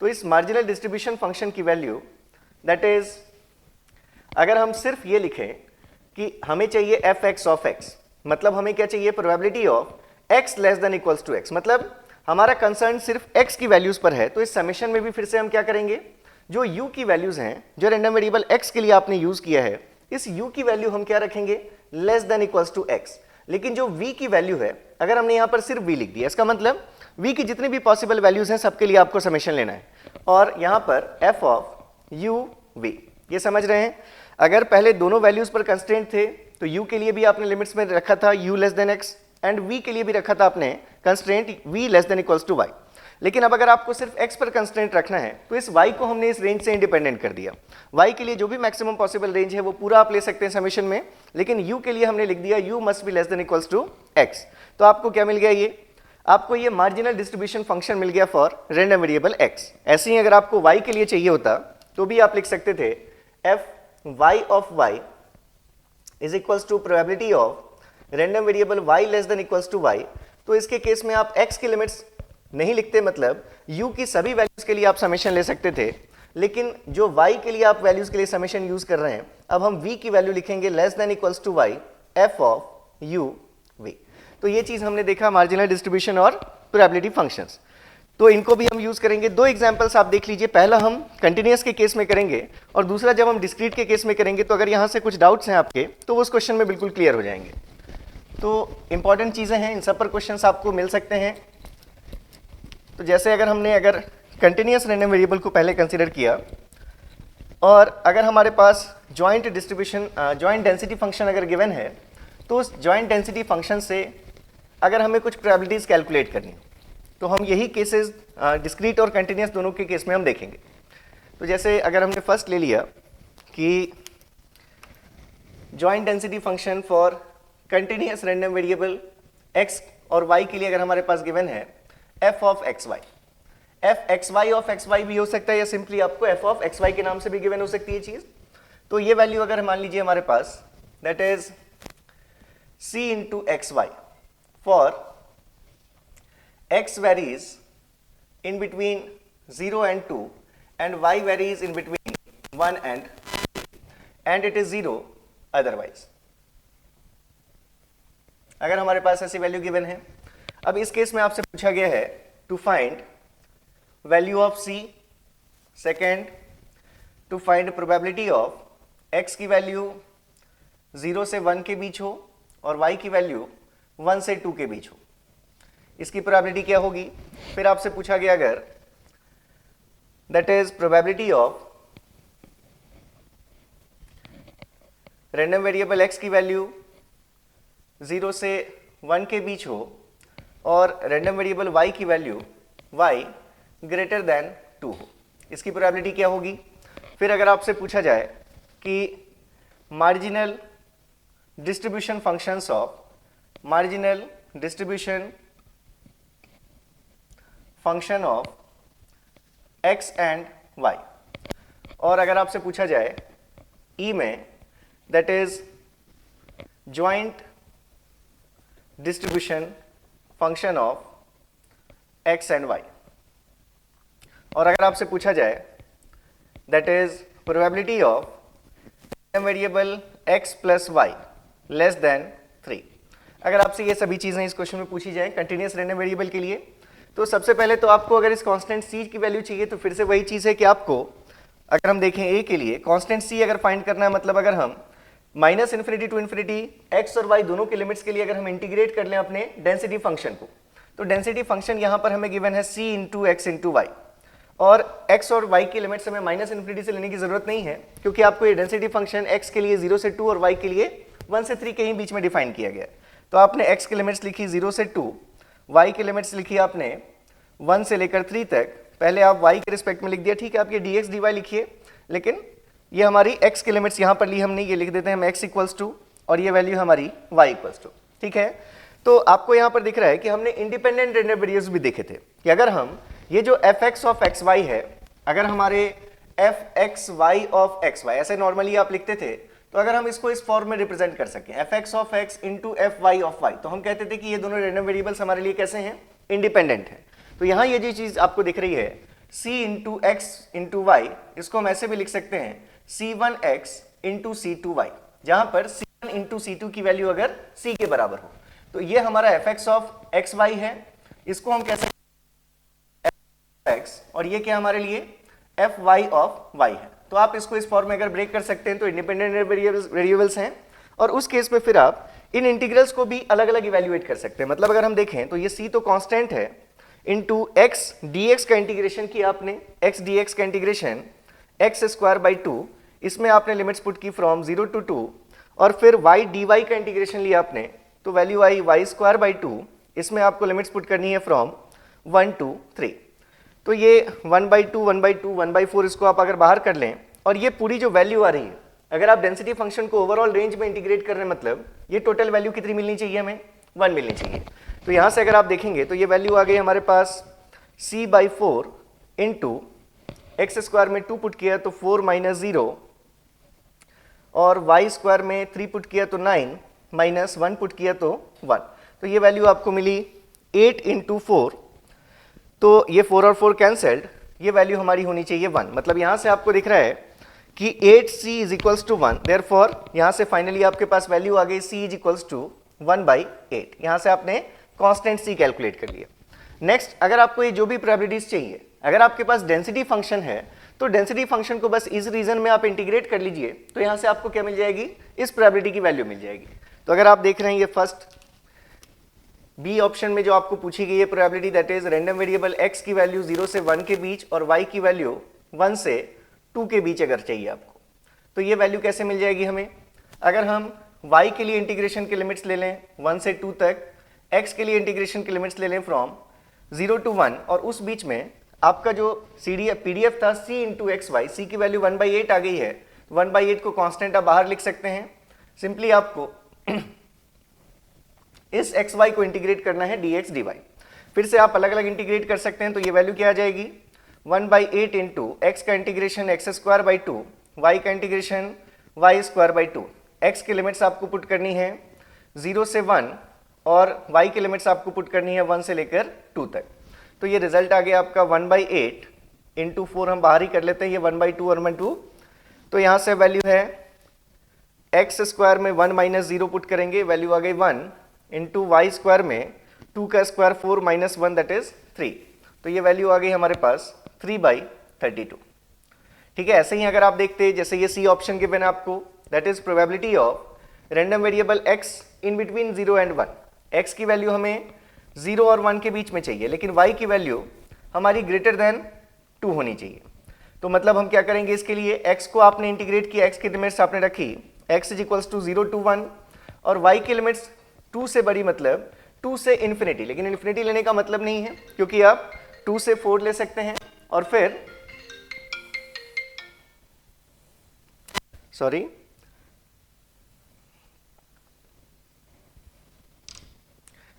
तो इस मार्जिनल डिस्ट्रीब्यूशन फंक्शन की वैल्यू दैट इज, अगर हम सिर्फ ये लिखें कि हमें चाहिए fx ऑफ x, मतलब हमें क्या चाहिए? Probability of x less than equals to x, मतलब हमारा कंसर्न सिर्फ x की वैल्यूज पर है। तो इस समेशन में भी फिर से हम क्या करेंगे, जो u की वैल्यूज हैं, जो रैंडम वेरिएबल x के लिए आपने यूज किया है, इस u की वैल्यू हम क्या रखेंगे? Less than equals to x। लेकिन जो v की वैल्यू है, अगर हमने यहां पर सिर्फ v लिख दिया, इसका मतलब v की जितनी भी पॉसिबल वैल्यूज हैं सबके लिए आपको समेशन लेना है, और यहां पर f ऑफ u v, ये समझ रहे हैं। अगर पहले दोनों वैल्यूज पर कंस्ट्रेंट थे तो u के लिए भी आपने लिमिट्स में रखा था u less than x and v के लिए भी रखा था आपने constraint v less than equals to y। लेकिन अब अगर आपको सिर्फ x पर कंस्ट्रेंट रखना है तो इस y को हमने इस रेंज से इंडिपेंडेंट कर दिया। y के लिए जो भी मैक्सिमम पॉसिबल रेंज है वो पूरा आप ले सकते हैं समेशन में, लेकिन u के लिए हमने लिख दिया u must be less than equals to x। तो आपको क्या मिल गया? ये आपको ये मार्जिनल डिस्ट्रीब्यूशन फंक्शन मिल गया फॉर रैंडम वेरिएबल x। ऐसे ही अगर आपको y के लिए चाहिए होता तो भी आप लिख सकते थे f y of y is equals to probability of random variable y less than equals to y। तो इसके केस में आप x की लिमिट्स नहीं लिखते, मतलब u की सभी वैल्यूज के लिए आप समेशन ले सकते थे, लेकिन जो y के लिए आप वैल्यूज के लिए समेशन यूज कर रहे हैं, अब हम v की वैल्यू लिखेंगे less than equals to y f of u v। तो ये चीज हमने देखा मार्जिनल डिस्ट्रीब्यूशन और प्रोबेबिलिटी फंक्शंस। तो इनको भी हम यूज करेंगे। दो एग्जांपल्स आप देख लीजिए, पहला हम कंटिन्यूअस के केस में करेंगे और दूसरा जब हम डिस्क्रीट के केस में करेंगे। तो अगर यहाँ से कुछ डाउट्स हैं आपके तो वो उस क्वेश्चन में बिल्कुल क्लियर हो जाएंगे। तो इंपॉर्टेंट चीज़ें हैं, इन सब पर क्वेश्चंस आपको मिल सकते हैं। तो जैसे अगर कंटिन्यूअस रैंडम वेरिएबल को पहले कंसिडर किया और अगर हमारे पास joint distribution joint density function अगर गिवन है, तो उस जॉइंट डेंसिटी फंक्शन से अगर हमें कुछ प्रोबेबिलिटीज कैलकुलेट करनी तो हम यही केसेस डिस्क्रीट और कंटिन्यूअस दोनों के केस में हम देखेंगे। तो जैसे अगर हमने फर्स्ट ले लिया कि joint density function for continuous random variable x और y के लिए अगर हमारे पास गिवन है f of x y, f x y of x y भी हो सकता है या सिंपली आपको एफ ऑफ एक्स वाई के नाम से भी गिवन हो सकती है चीज। तो ये वैल्यू अगर मान लीजिए हमारे पास that is c into x y for x varies in between 0 and 2 and y varies in between 1 and it is 0 otherwise। अगर हमारे पास ऐसी वैल्यू गिवन है, अब इस केस में आपसे पूछा गया है to find value of c, second to find probability of x की वैल्यू 0 से 1 के बीच हो और y की वैल्यू 1 से 2 के बीच हो। इसकी प्रोबेबिलिटी क्या होगी? फिर आपसे पूछा गया अगर that is probability of random variable x की वैल्यू 0 से 1 के बीच हो और रैंडम वेरिएबल y की वैल्यू y ग्रेटर देन 2 हो, इसकी प्रोबेबिलिटी क्या होगी? फिर अगर आपसे पूछा जाए कि marginal distribution functions of marginal distribution function of x and y, और अगर आपसे पूछा जाए E में that is joint distribution function of x and y, और अगर आपसे पूछा जाए that is probability of variable x plus y less than 3। अगर आपसे ये सभी चीजें इस क्वेश्चन में पूछी जाए कंटिन्यूअस रैंडम वेरिएबल के लिए, तो सबसे पहले तो आपको अगर इस कांस्टेंट c की वैल्यू चाहिए तो फिर से वही चीज़ है कि आपको अगर हम देखें a के लिए कांस्टेंट c अगर फाइंड करना है, मतलब अगर हम minus infinity to infinity x और y दोनों के लिमिट्स के लिए अगर हम इंटीग्रेट कर लें अपने डेंसिटी फंक्शन को, तो डेंसिटी फंक्शन यहाँ पर हमें गिवन है c into x into y, और x और y की लिमिट्स हमें माइनस इन्फिनिटी से लेने की जरूरत नहीं है क्योंकि आपको ये डेंसिटी फंक्शन x के लिए 0 से 2 और y के लिए 1 से 3 के ही बीच में डिफाइन किया गया। तो आपने x की लिमिट्स लिखी 0 से 2, y की लिमिट्स लिखी आपने 1 से लेकर 3 तक, पहले आप y के रिस्पेक्ट में लिख दिया, ठीक है, आप ये dx dy लिखिए, लेकिन ये हमारी x की लिमिट्स यहाँ पर ली हमने, ये लिख देते हैं हम x इक्वल्स टू और ये वैल्यू हमारी y इक्वल्स टू, ठीक है। तो आपको यहाँ पर दिख रहा है कि हमने इंडिपेंडेंट रैंडम वेरिएबल्स भी देखे थे कि अगर हम ये जो fx ऑफ xy है, अगर हमारे fxy ऑफ xy ऐसे नॉर्मली आप लिखते थे, तो अगर हम इसको इस फॉर्म में रिप्रेजेंट कर सकें fx of x into fy of y, तो हम कहते थे कि ये दोनों रैंडम वेरिएबल्स हमारे लिए कैसे हैं? इंडिपेंडेंट हैं। तो यहाँ ये जो चीज़ आपको दिख रही है c into x into y, इसको हम ऐसे भी लिख सकते हैं c1x इंटू c2y, जहाँ पर c1 इंटू c2 की वैल्यू अगर c के बराबर हो, तो ये हमारा fx ऑफ xy है, इसको हम कैसे x, और ये क्या हमारे लिए fy ऑफ y है। तो आप इसको इस फॉर्म में अगर ब्रेक कर सकते हैं तो इंडिपेंडेंट वेरिएबल्स हैं, और उस केस में फिर आप इन इंटीग्रल्स को भी अलग अलग इवेल्युएट कर सकते हैं। मतलब अगर हम देखें तो ये c तो कांस्टेंट है, इनटू x dx का इंटीग्रेशन किया आपने, x dx का इंटीग्रेशन x स्क्वायर बाई 2, इसमें आपने लिमिट्स पुट की फ्रॉम 0 टू 2, और फिर y dy का इंटीग्रेशन लिया आपने, तो value I y square by 2, इसमें आपको लिमिट्स पुट करनी है फ्रॉम 1 टू 3। तो ये 1/2 1/2 1/4 इसको आप अगर बाहर कर लें, और ये पूरी जो वैल्यू आ रही है, अगर आप डेंसिटी फंक्शन को ओवरऑल रेंज में इंटीग्रेट कर रहे हैं, मतलब ये टोटल वैल्यू कितनी मिलनी चाहिए हमें? 1 मिलनी चाहिए। तो यहाँ से अगर आप देखेंगे तो ये वैल्यू आ गई हमारे पास c/4 इंटू एक्स स्क्वायर में 2 पुट किया तो 4 माइनस 0, और y स्क्वायर में 3 पुट किया तो 9 माइनस 1 पुट किया तो 1। तो ये वैल्यू आपको मिली 8 इंटू 4, तो ये 4 और 4 कैंसल्ड, ये वैल्यू हमारी होनी चाहिए 1। मतलब यहाँ से आपको दिख रहा है कि 8c is equals to 1, therefore यहाँ से फाइनली आपके पास वैल्यू आ गई c इज इक्वल्स टू 1/8। यहाँ से आपने कांस्टेंट c कैलकुलेट कर लिया। नेक्स्ट, अगर आपको ये जो भी प्रोबेबिलिटीज चाहिए, अगर आपके पास डेंसिटी फंक्शन है, तो डेंसिटी फंक्शन को बस इस रीजन में आप इंटीग्रेट कर लीजिए, तो यहाँ से आपको क्या मिल जाएगी? इस प्रोबेबिलिटी की वैल्यू मिल जाएगी। तो अगर आप देख रहे हैं ये फर्स्ट बी ऑप्शन में जो आपको पूछी गई है probability, that is random variable x की वैल्यू 0 से 1 के बीच और y की वैल्यू 1 से 2 के बीच अगर चाहिए आपको, तो ये वैल्यू कैसे मिल जाएगी हमें? अगर हम y के लिए इंटीग्रेशन के लिमिट्स ले लें 1 से 2 तक, x के लिए इंटीग्रेशन के लिमिट्स ले लें फ्रॉम 0 टू 1, और उस बीच में आपका जो पीडीएफ था c इंटू एक्स वाई, सी की वैल्यू 1/8 आ गई है, 1/8 को कांस्टेंट आप बाहर लिख सकते हैं। सिंपली आपको इस एक्स वाई को इंटीग्रेट करना है डी एक्स डी वाई। फिर से आप अलग अलग इंटीग्रेट कर सकते हैं, तो ये वैल्यू क्या आ जाएगी 1/8 इंटू एक्स का integration x square by 2, y का integration y square by 2। X की लिमिट्स आपको पुट करनी है 0 से 1 और y की लिमिट्स आपको पुट करनी है 1 से लेकर 2 तक। तो ये रिजल्ट आ गया आपका 1/8 इंटू 4, हम बाहर ही कर लेते हैं, ये 1/2 और 1/2। तो यहाँ से वैल्यू है एक्स स्क्वायर में 1 माइनस 0 पुट करेंगे, वैल्यू आ गई 1 इंटू वाई स्क्वायर में 2 का स्क्वायर 4 माइनस 1 दैट इज 3। तो ये वैल्यू आ गई हमारे पास 3/32। ठीक है, ऐसे ही अगर आप देखते हैं जैसे ये सी ऑप्शन गिवन है आपको, that is probability of random variable x in between 0 and 1। x की वैल्यू हमें 0 और 1 के बीच में चाहिए, लेकिन y की वैल्यू हमारी ग्रेटर देन 2 होनी चाहिए। तो मतलब हम क्या करेंगे इसके लिए, x को आपने इंटीग्रेट किया, x की लिमिट्स आपने रखी x is equals to 0 to 1 और y की लिमिट्स 2 से बड़ी मतलब 2 से इन्फिनिटी। लेकिन इन्फिनिटी लेने का मतलब नहीं है, क्योंकि आप 2 से 4 ले सकते हैं और फिर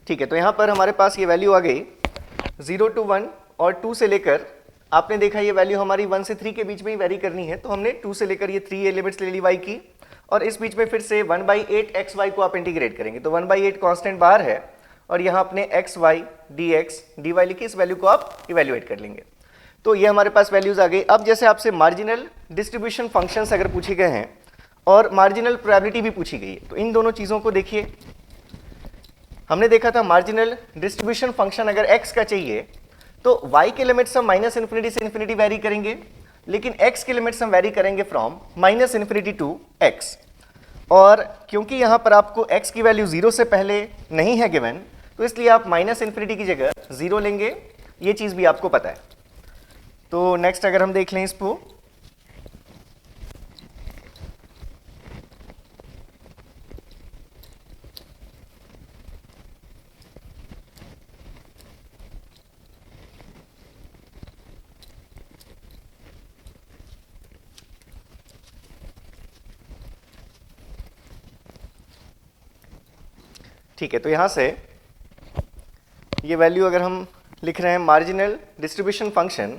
ठीक है। तो यहां पर हमारे पास ये वैल्यू आ गई 0 to 1 और 2 से लेकर, आपने देखा ये वैल्यू हमारी 1 से 3 के बीच में ही वेरी करनी है, तो हमने 2 से लेकर ये 3 लिमिट्स ले ली y की, और इस बीच में फिर से 1/8 एक्स वाई को आप इंटीग्रेट करेंगे। तो 1/8 कांस्टेंट बाहर है और यहाँ अपने x y d x d y लिखी, इस वैल्यू को आप इवेल्युएट कर लेंगे। तो ये हमारे पास वैल्यूज आ गई। अब जैसे आपसे मार्जिनल डिस्ट्रीब्यूशन फंक्शंस अगर पूछे गए हैं और मार्जिनल प्रोबेबिलिटी भी पूछी गई है, तो इन दोनों चीज़ों को देखिए। हमने देखा था मार्जिनल डिस्ट्रीब्यूशन फंक्शन अगर x का चाहिए तो y के लिमिट्स हम माइनस इन्फिनिटी से इन्फिनिटी वेरी करेंगे, लेकिन x की लिमिट्स हम वेरी करेंगे from minus infinity to x। और क्योंकि यहाँ पर आपको x की वैल्यू 0 से पहले नहीं है गिवन, तो इसलिए आप माइनस इन्फिनिटी की जगह 0 लेंगे, ये चीज़ भी आपको पता है। तो नेक्स्ट अगर हम देख लें इसको, ठीक है। तो यहाँ से ये वैल्यू अगर हम लिख रहे हैं मार्जिनल डिस्ट्रीब्यूशन फंक्शन,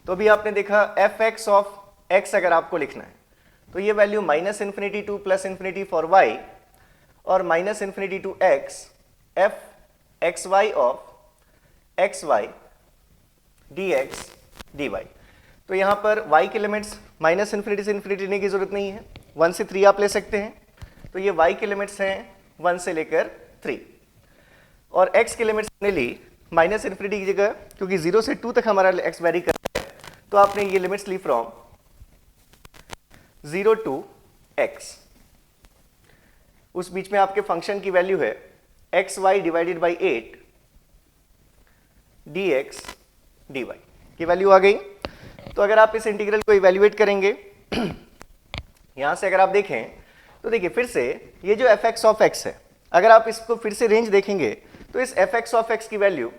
तो अभी आपने देखा एफ एक्स ऑफ एक्स अगर आपको लिखना है तो ये value minus infinity to plus infinity for y और minus infinity to x f x y of x y d x d y. तो यहाँ पर y की लिमिट्स माइनस इन्फिनिटी से इन्फिनिटी लेने की जरूरत नहीं है, 1 से 3 आप ले सकते हैं। तो ये y की लिमिट्स हैं 1 से लेकर 3 और x की लिमिट्स हमने ली माइनस इन्फिनिटी की जगह, क्योंकि 0 से 2 तक हमारा x वेरी करता है, तो आपने ये लिमिट्स ली फ्रॉम 0 टू x। उस बीच में आपके फंक्शन की वैल्यू है x y divided by 8 d x d y की वैल्यू आ गई। तो अगर आप इस इंटीग्रल को इवेल्युएट करेंगे यहां से अगर आप देखें तो देखिए फिर से ये जो एफ एक्स ऑफ एक्स है, अगर आप इसको फिर से रेंज देखेंगे तो इस एफ एक्स ऑफ एक्स की वैल्यू,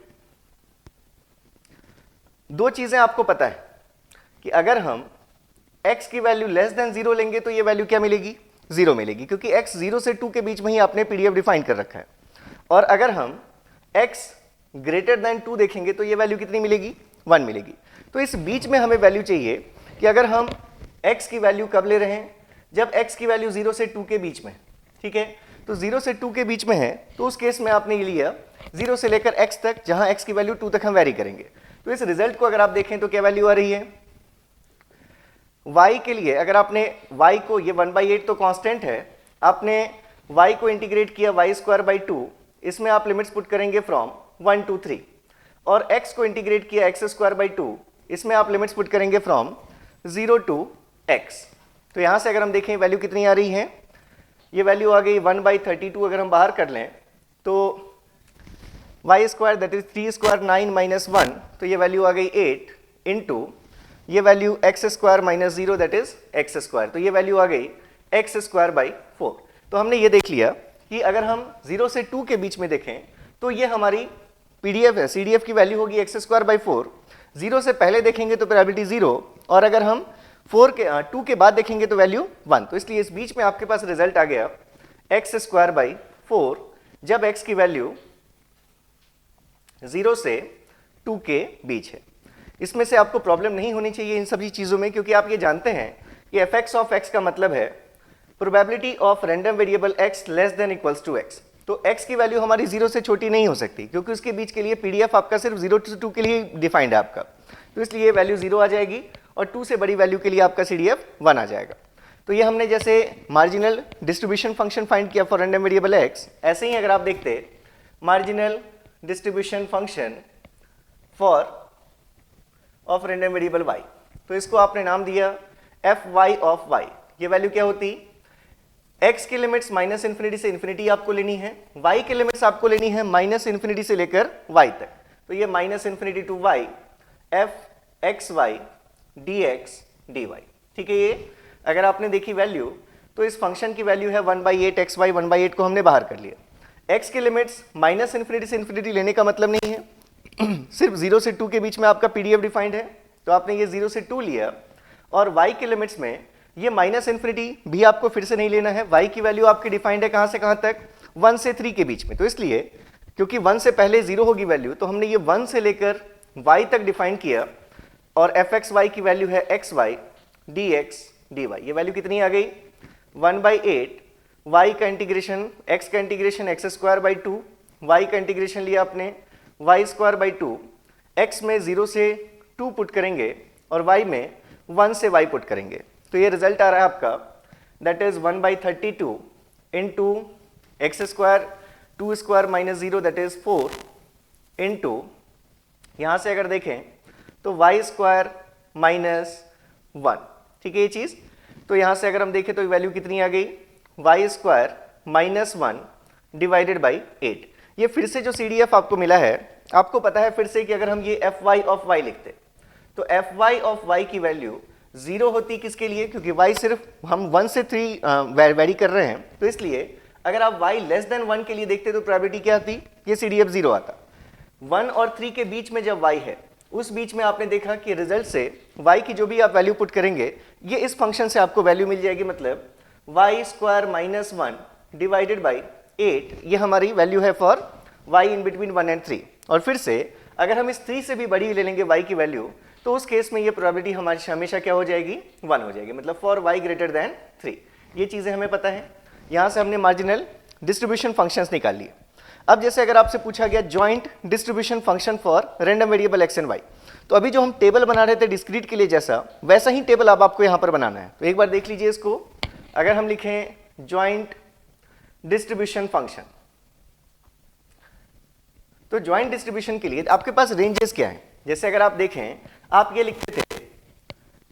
दो चीजें आपको पता है कि अगर हम x की वैल्यू लेस देन 0 लेंगे तो ये वैल्यू क्या मिलेगी, 0 मिलेगी, क्योंकि x 0 से 2 के बीच में ही आपने पीडीएफ डिफाइन कर रखा है। और अगर हम x ग्रेटर देन 2 देखेंगे तो ये वैल्यू कितनी मिलेगी, 1 मिलेगी। तो इस बीच में हमें वैल्यू चाहिए कि अगर हम x की वैल्यू कब ले रहे हैं, जब x की वैल्यू 0 से 2 के बीच में, ठीक है। तो 0 से 2 के बीच में है तो उस केस में आपने ये लिया 0 से लेकर x तक, जहां x की वैल्यू 2 तक हम वेरी करेंगे। तो इस रिजल्ट को अगर आप देखें तो क्या वैल्यू आ रही है y के लिए, अगर आपने y को, ये 1/8 तो कांस्टेंट है, आपने y को इंटीग्रेट किया y स्क्वायर बाई 2, इसमें आप लिमिट्स पुट करेंगे फ्रॉम 1 to 3, और x को इंटीग्रेट किया x स्क्वायर बाई 2, इसमें आप लिमिट्स पुट करेंगे फ्रॉम 0 to x। तो यहां से अगर हम देखें वैल्यू कितनी आ रही है, ये वैल्यू आ गई 1/32। अगर हम बाहर कर लें तो y square that is 3 square 9 minus 1, तो ये वैल्यू आ गई 8 इंटू ये value x square minus 0 that is x square, तो ये वैल्यू आ गई एक्स स्क्वायर बाई 4। तो हमने ये देख लिया कि अगर हम 0 से 2 के बीच में देखें तो ये हमारी पीडीएफ है, सीडीएफ की वैल्यू होगी एक्स स्क्वायर बाई 4। 0 से पहले देखेंगे तो प्रोबेबिलिटी 0, और अगर हम 2 के बाद देखेंगे तो वैल्यू 1। तो इसलिए इस बीच में आपके पास रिजल्ट आ गया एक्स स्क्वायर बाई 4 जब x की वैल्यू 0 से 2 के बीच है। इसमें से आपको प्रॉब्लम नहीं होनी चाहिए इन सभी चीज़ों में, क्योंकि आप ये जानते हैं कि f(x) ऑफ x का मतलब है probability of random variable x less than equals to x। तो x की वैल्यू हमारी 0 से छोटी नहीं हो सकती, क्योंकि उसके बीच के लिए PDF आपका सिर्फ 0 से 2 के लिए डिफाइंड है आपका, तो इसलिए वैल्यू 0 आ जाएगी और 2 से बड़ी वैल्यू के लिए आपका CDF 1 आ जाएगा। तो ये हमने जैसे मार्जिनल डिस्ट्रीब्यूशन फंक्शन फाइंड किया फॉर रैंडम वेरिएबल x, ऐसे ही अगर आप देखते marginal distribution function for of random variable y, तो इसको आपने नाम दिया fy ऑफ y। ये वैल्यू क्या होती, x की लिमिट्स माइनस इन्फिनिटी से इन्फिनिटी आपको लेनी है, y की लिमिट्स आपको लेनी है माइनस इन्फिनिटी से लेकर y तक। तो ये minus infinity to y f(x(y) dx dy। ठीक है, ये अगर आपने देखी वैल्यू तो इस फंक्शन की वैल्यू है 1/8 xy, 1/8 को हमने बाहर कर लिया। x की लिमिट्स माइनस इन्फिनिटी से इन्फिनिटी लेने का मतलब नहीं है सिर्फ 0 से 2 के बीच में आपका PDF डिफाइंड है, तो आपने ये 0 से 2 लिया। और y की लिमिट्स में ये माइनस इन्फिनिटी भी आपको फिर से नहीं लेना है। y की वैल्यू आपकी डिफाइंड है कहाँ से कहाँ तक, 1 से 3 के बीच में। तो इसलिए क्योंकि 1 से पहले 0 होगी वैल्यू, तो हमने ये 1 से लेकर y तक डिफाइन किया। और fxy की वैल्यू है xy dx dy। ये वैल्यू कितनी आ गई, 1/8 y का इंटीग्रेशन x का इंटीग्रेशन x²/2, y का इंटीग्रेशन लिया आपने y²/2, x में 0 से 2 पुट करेंगे और y में 1 से y पुट करेंगे। तो ये रिजल्ट आ रहा है आपका, that is 1/32 into x² 2² minus 0 that is 4 into, यहाँ से अगर देखें तो y² माइनस 1। ठीक है ये चीज़, तो यहाँ से अगर हम देखें तो वैल्यू कितनी आ गई, y² माइनस 1 डिवाइडेड बाई 8। ये फिर से जो CDF आपको मिला है, आपको पता है फिर से कि अगर हम ये fy ऑफ y लिखते तो fy ऑफ y की वैल्यू 0 होती किसके लिए, क्योंकि y सिर्फ हम 1 से 3 वेरी कर रहे हैं, तो इसलिए अगर आप y लेस देन 1 के लिए देखते तो प्रोबेबिलिटी क्या आती, ये CDF 0 आता। 1 और 3 के बीच में जब y है, उस बीच में आपने देखा कि रिजल्ट से y की जो भी आप वैल्यू पुट करेंगे ये इस फंक्शन से आपको वैल्यू मिल जाएगी, मतलब y² माइनस 1 डिवाइडेड बाई 8। ये हमारी वैल्यू है for y in between 1 and 3। और फिर से अगर हम इस 3 से भी बड़ी ले लेंगे y की वैल्यू, तो उस केस में ये प्रोबेबिलिटी हमारी हमेशा क्या हो जाएगी, 1 हो जाएगी, मतलब फॉर y ग्रेटर देन 3। ये चीज़ें हमें पता है। यहाँ से हमने मार्जिनल डिस्ट्रीब्यूशन फंक्शंस निकाल लिए। अब जैसे अगर आपसे पूछा गया joint distribution function for random variable x and y, तो अभी जो हम टेबल बना रहे थे डिस्क्रीट के लिए जैसा, वैसा ही टेबल अब आपको यहाँ पर बनाना है। तो एक बार देख लीजिए इसको, अगर हम लिखें जॉइंट डिस्ट्रीब्यूशन फंक्शन, तो जॉइंट डिस्ट्रीब्यूशन के लिए आपके पास रेंजेस क्या है। जैसे अगर आप देखें, आप ये लिखते थे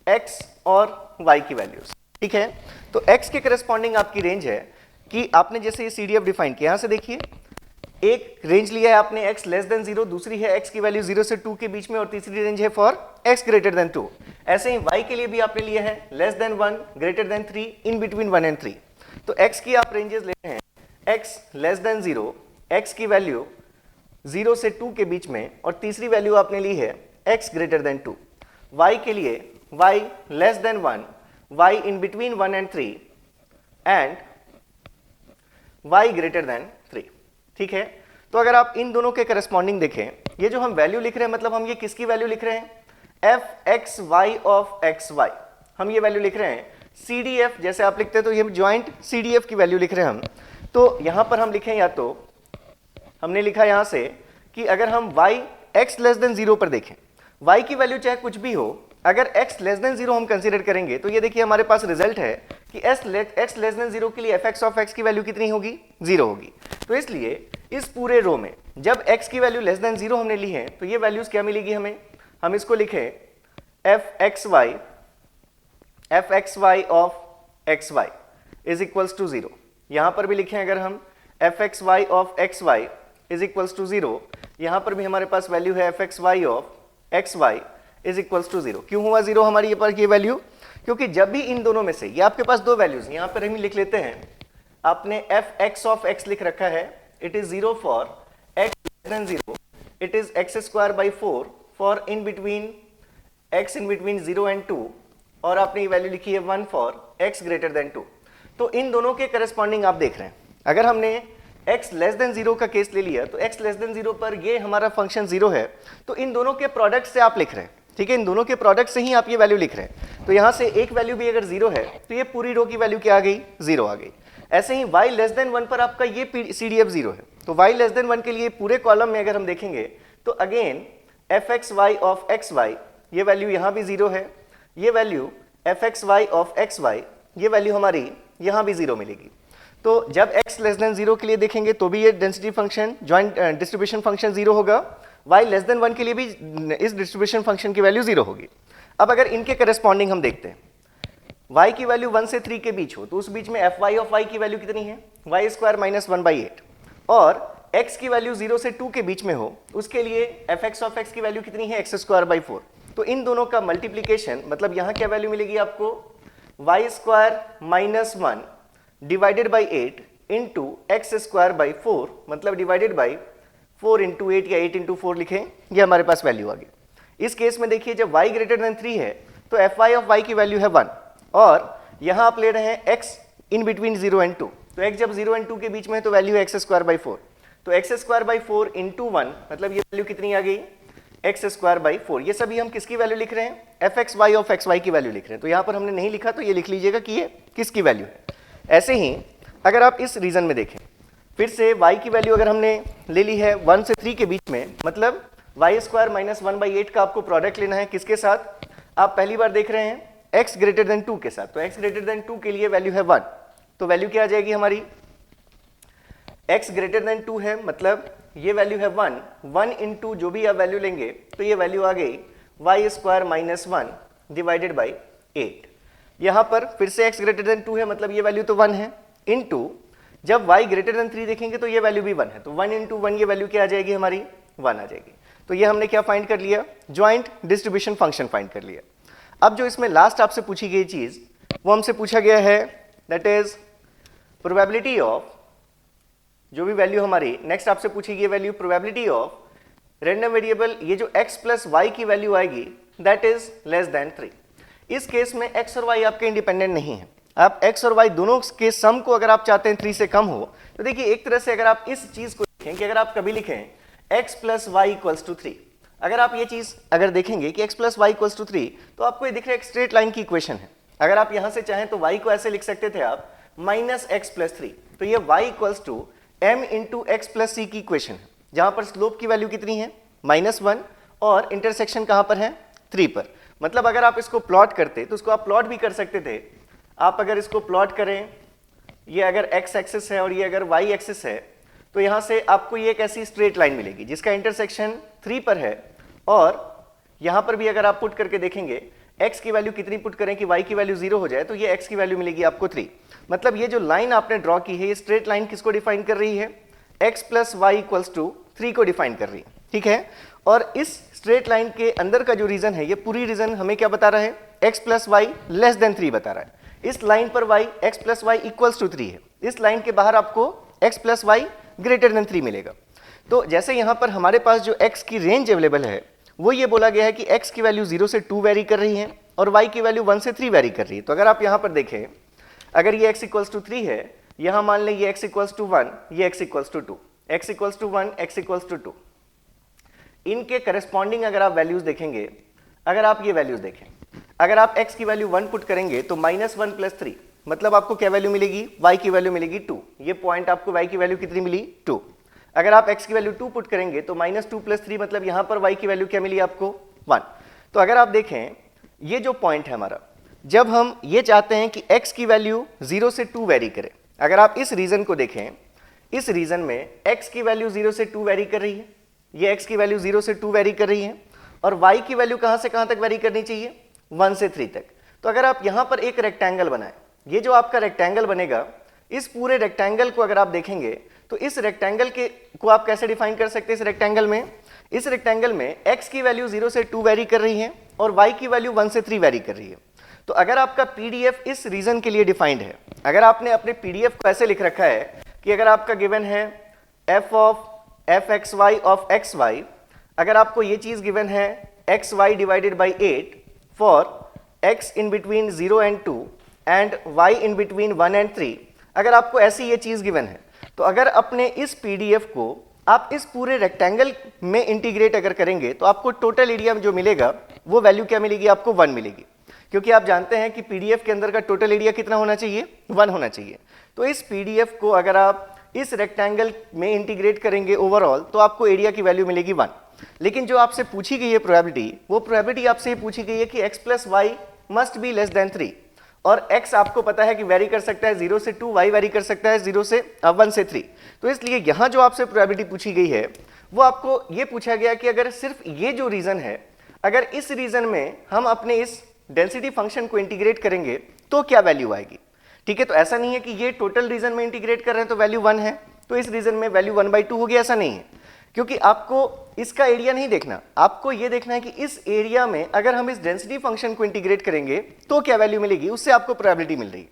x और y की वैल्यूज, ठीक है, तो x के करस्पॉन्डिंग आपकी रेंज है कि आपने जैसे ये CDF डिफाइन किया, यहाँ से देखिए एक रेंज लिया है आपने x लेस देन 0, दूसरी है x की वैल्यू 0 से 2 के बीच में, और तीसरी रेंज है फॉर x ग्रेटर देन 2। ऐसे ही y के लिए भी आपने लिया है less than 1, greater than 3, in between 1 and 3। तो x की आप रेंजेस ले रहे हैं x लेस देन 0, x की वैल्यू 0 से 2 के बीच में, और तीसरी वैल्यू आपने ली है x ग्रेटर देन 2। y के लिए y less then 1, y in between 1 and 3 and y greater than 3। ठीक है, तो अगर आप इन दोनों के करस्पॉन्डिंग देखें, ये जो हम वैल्यू लिख रहे हैं, मतलब हम ये किसकी वैल्यू लिख रहे हैं, f(x(y) ऑफ xy, हम ये वैल्यू लिख रहे हैं। CDF जैसे आप लिखते हैं, तो ये ज्वाइंट CDF की वैल्यू लिख रहे हैं हम। तो यहां पर हम लिखें, या तो हमने लिखा यहां से कि अगर हम y x लेस देन 0 पर देखें, y की वैल्यू चाहे कुछ भी हो, अगर x लेस देन 0 हम कंसीडर करेंगे, तो ये देखिए हमारे पास रिजल्ट है कि x लेस देन 0 के लिए f(x) ऑफ x की वैल्यू कितनी होगी, 0 होगी। तो इसलिए इस पूरे रो में जब x की वैल्यू लेस देन 0 हमने ली है, तो ये वैल्यूज क्या मिलेगी हमें, हम इसको लिखें fxy of xy is equals to 0। यहां पर भी लिखें अगर हम fxy of xy is equals to 0, यहां पर भी हमारे पास वैल्यू है fxy of xy is equals to 0। क्यों हुआ 0 हमारी ये पर ये वैल्यू, क्योंकि जब भी इन दोनों में से, ये आपके पास दो वैल्यूज यहां पर हम लिख लेते हैं, आपने fx ऑफ x लिख रखा है, it is 0 for x less then 0, it is x²/4 for in between x in between 0 and 2, और आपने ये वैल्यू लिखी है 1 फॉर x ग्रेटर देन 2। तो इन दोनों के करस्पॉन्डिंग आप देख रहे हैं, अगर हमने x लेस देन 0 का केस ले लिया, तो x लेस देन 0 पर ये हमारा फंक्शन 0 है, तो इन दोनों के प्रोडक्ट से आप लिख रहे हैं, ठीक है, इन दोनों के प्रोडक्ट से ही आप ये वैल्यू लिख रहे हैं। तो यहाँ से एक वैल्यू भी अगर 0 है तो ये पूरी रो की वैल्यू क्या आ गई, 0 आ गई। ऐसे ही y लेस देन 1 पर आपका ये CDF 0 है, तो y लेस देन 1 के लिए पूरे कॉलम में अगर हम देखेंगे तो अगेन fxy ऑफ xy ये वैल्यू यहाँ भी 0 है, ये वैल्यू fxy ऑफ xy ये वैल्यू हमारी यहाँ भी 0 मिलेगी। तो जब x लेस देन 0 के लिए देखेंगे तो भी ये density function joint distribution function 0 होगा, y लेस देन 1 के लिए भी इस डिस्ट्रीब्यूशन फंक्शन की वैल्यू 0 होगी। अब अगर इनके करस्पॉन्डिंग हम देखते हैं, y की वैल्यू 1 से 3 के बीच हो तो उस बीच में fy ऑफ y की वैल्यू कितनी है, y स्क्वायर माइनस 1/8, और x की वैल्यू 0 से 2 के बीच में हो उसके लिए fx ऑफ x की वैल्यू कितनी है, x स्क्वायर बाई 4। तो इन दोनों का मल्टीप्लीकेशन मतलब यहाँ क्या वैल्यू मिलेगी आपको, y square minus 1 divided by 8 into x square by 4, मतलब डिवाइडेड बाई 4 इंटू 8 या 8 इंटू 4 लिखें, ये हमारे पास वैल्यू आ गई। इस केस में देखिए जब y ग्रेटर देन 3 है तो fy ऑफ y की वैल्यू है 1, और यहाँ आप ले रहे हैं x इन बिटवीन 0 एंड 2, तो x जब 0 एंड 2 के बीच में है तो वैल्यू है एक्स स्क्वायर बाई 4, तो एक्स स्क्वायर बाई 4 इंटू 1 मतलब ये वैल्यू कितनी आ गई, एक्स स्क्वायर बाई 4। ये सभी हम किसकी वैल्यू लिख रहे हैं, fxy ऑफ xy की वैल्यू लिख रहे हैं। तो यहाँ पर हमने नहीं लिखा तो ये लिख लीजिएगा कि ये किसकी वैल्यू है। ऐसे ही अगर आप इस रीजन में देखें, फिर से y की वैल्यू अगर हमने ले ली है 1 से 3 के बीच में, मतलब y स्क्वायर माइनस 1/8 का आपको प्रोडक्ट लेना है किसके साथ, आप पहली बार देख रहे हैं x ग्रेटर देन 2 के साथ, तो x ग्रेटर देन 2 के लिए वैल्यू है 1, तो वैल्यू क्या आ जाएगी हमारी, x ग्रेटर देन 2 है मतलब ये वैल्यू है 1 इंटू जो भी आप वैल्यू लेंगे तो ये वैल्यू आ गई y square minus 1 divided by 8। यहाँ पर फिर से x ग्रेटर देन 2 है मतलब ये वैल्यू तो 1 है, इंटू जब y ग्रेटर देन 3 देखेंगे तो ये वैल्यू भी 1 है, तो 1 इंटू 1 ये वैल्यू क्या आ जाएगी हमारी, 1 आ जाएगी। तो ये हमने क्या फाइंड कर लिया, ज्वाइंट डिस्ट्रीब्यूशन फंक्शन फाइंड कर लिया। अब जो इसमें लास्ट आपसे पूछी गई चीज वो हमसे पूछा गया है, दैट इज प्रोबेबिलिटी ऑफ, जो भी वैल्यू हमारी नेक्स्ट आपसे पूछी गई value probability of random variable, ये जो x प्लस वाई की वैल्यू आएगी दैट इज लेस देन 3। इस केस में x और y आपके इंडिपेंडेंट नहीं है, आप x और y दोनों के सम को अगर आप चाहते हैं 3 से कम हो, तो देखिए एक तरह से अगर आप इस चीज को देखें कि अगर आप कभी लिखें x plus y equals to 3, अगर आप ये चीज अगर देखेंगे कि x plus y equals to 3, तो आपको ये दिख रहा है एक स्ट्रेट लाइन की इक्वेशन है। अगर आप यहां से चाहें तो y को ऐसे लिख सकते थे आप माइनस एक्स प्लस 3, तो ये y equals to m into x plus c की इक्वेशन है, जहां पर स्लोप की वैल्यू कितनी है, -1, और इंटरसेक्शन कहां पर है, 3 पर। मतलब अगर आप इसको प्लॉट करते तो इसको आप प्लॉट भी कर सकते थे, आप अगर इसको प्लॉट करें, ये अगर x एक्सिस है और ये अगर y एक्सिस है, तो यहां से आपको ये एक ऐसी स्ट्रेट लाइन मिलेगी जिसका इंटरसेक्शन 3 पर है, और यहां पर भी अगर आप पुट करके देखेंगे x की वैल्यू कितनी पुट करें कि y की वैल्यू 0 हो जाए, तो ये x की वैल्यू मिलेगी आपको 3। मतलब ये जो लाइन आपने ड्रॉ की है ये स्ट्रेट लाइन किसको डिफाइन कर रही है, x plus y equals to 3 को डिफाइन कर रही है, ठीक है। और इस स्ट्रेट लाइन के अंदर का जो रीजन है, ये पूरी रीजन हमें क्या बता रहा है, x plus y less than 3 बता रहा है। इस लाइन पर y x plus y equals to 3 है, इस लाइन के बाहर आपको x plus y greater than 3 मिलेगा। तो जैसे यहाँ पर हमारे पास जो x की रेंज अवेलेबल है वो ये बोला गया है कि x की वैल्यू 0 से 2 वेरी कर रही है और y की वैल्यू 1 से 3 वेरी कर रही है। तो अगर आप यहाँ पर देखें, अगर ये x इक्वल्स टू 3 है, यहाँ मान लें ये x इक्वल्स टू 1, ये x equals to 2, x equals to 1, x equals to 2, इनके करस्पॉन्डिंग अगर आप वैल्यूज देखेंगे, अगर आप ये वैल्यूज देखें, अगर आप x की वैल्यू 1 पुट करेंगे तो -1 प्लस 3, मतलब आपको क्या वैल्यू मिलेगी, y की वैल्यू मिलेगी 2। ये पॉइंट आपको y की वैल्यू कितनी मिली, 2। अगर आप x की वैल्यू 2 पुट करेंगे तो -2 प्लस 3, मतलब यहाँ पर y की वैल्यू क्या मिली आपको, 1। तो अगर आप देखें ये जो पॉइंट है हमारा, जब हम ये चाहते हैं कि x की वैल्यू 0 से 2 वेरी करे, अगर आप इस रीजन को देखें, इस रीजन में x की वैल्यू 0 से 2 वेरी कर रही है, ये x की वैल्यू 0 से 2 वेरी कर रही है, और y की वैल्यू कहाँ से कहाँ तक वेरी करनी चाहिए, 1 से 3 तक। तो अगर आप यहाँ पर एक रेक्टेंगल बनाएं, ये जो आपका रेक्टेंगल बनेगा, इस पूरे रेक्टेंगल को अगर आप देखेंगे तो इस रेक्टेंगल को आप कैसे डिफाइन कर सकते हैं, इस रेक्टेंगल में x की वैल्यू 0 से 2 वेरी कर रही है और y की वैल्यू 1 से 3 वेरी कर रही है। तो अगर आपका पीडीएफ इस रीजन के लिए डिफाइंड है, अगर आपने अपने पीडीएफ को ऐसे लिख रखा है कि अगर आपका गिवन है f of fxy of xy, अगर आपको ये चीज गिवन है xy divided by 8 for x in between 0 and 2 and y in between 1 and 3, अगर आपको ऐसी ये चीज गिवन है, तो अगर अपने इस पीडीएफ को आप इस पूरे रेक्टेंगल में इंटीग्रेट अगर करेंगे तो आपको टोटल एरिया जो मिलेगा वो वैल्यू क्या मिलेगी, आपको 1 मिलेगी, क्योंकि आप जानते हैं कि पीडीएफ के अंदर का टोटल एरिया कितना होना चाहिए, 1 होना चाहिए। तो इस पीडीएफ को अगर आप इस रेक्टेंगल में इंटीग्रेट करेंगे ओवरऑल तो आपको एरिया की वैल्यू मिलेगी 1। लेकिन जो आपसे पूछी गई है प्रोबेबिलिटी, वो प्रोबेबिलिटी आपसे ये पूछी गई है कि x plus y must be less than 3, और x आपको पता है कि वेरी कर सकता है 0 से 2, y वेरी कर सकता है 1 से 3। तो इसलिए यहाँ जो आपसे प्रोबेबिलिटी पूछी गई है वो आपको ये पूछा गया कि अगर सिर्फ ये जो रीजन है, अगर इस रीजन में हम अपने इस डेंसिटी फंक्शन को इंटीग्रेट करेंगे तो क्या वैल्यू आएगी। ठीक है, तो ऐसा नहीं है कि ये टोटल रीजन में इंटीग्रेट कर रहे हैं तो वैल्यू 1 है, तो इस रीजन में वैल्यू 1/2 होगी, ऐसा नहीं है। क्योंकि आपको इसका एरिया नहीं देखना, आपको ये देखना है कि इस एरिया में अगर हम इस डेंसिटी फंक्शन को इंटीग्रेट करेंगे तो क्या वैल्यू मिलेगी, उससे आपको प्रोबेबिलिटी मिल रही है।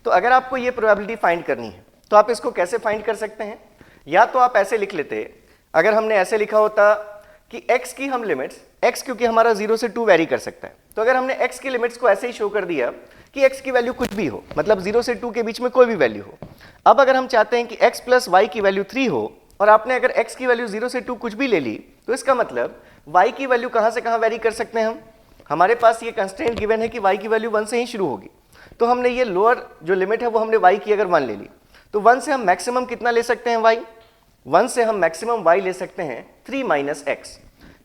तो अगर आपको ये प्रोबेबिलिटी फाइंड करनी है तो आप इसको कैसे फाइंड कर सकते हैं, या तो आप ऐसे लिख लेते, अगर हमने ऐसे लिखा होता कि x की हम लिमिट्स, x क्योंकि हमारा 0 से 2 वेरी कर सकता है, तो अगर हमने x की लिमिट्स को ऐसे ही शो कर दिया कि x की वैल्यू कुछ भी हो, मतलब 0 से 2 के बीच में कोई भी वैल्यू हो। अब अगर हम चाहते हैं कि x प्लस वाई की वैल्यू 3 हो और आपने अगर x की वैल्यू 0 से 2 कुछ भी ले ली, तो इसका मतलब y की वैल्यू कहां से कहां वेरी कर सकते हैं हम, हमारे पास ये कंस्ट्रेंट गिवन है कि y की वैल्यू 1 से ही शुरू होगी। तो हमने ये लोअर जो लिमिट है वो हमने y की अगर 1 ले ली, तो 1 से हम मैक्सिमम कितना ले सकते हैं y, 1 से हम मैक्सिमम y ले सकते हैं 3 माइनस x।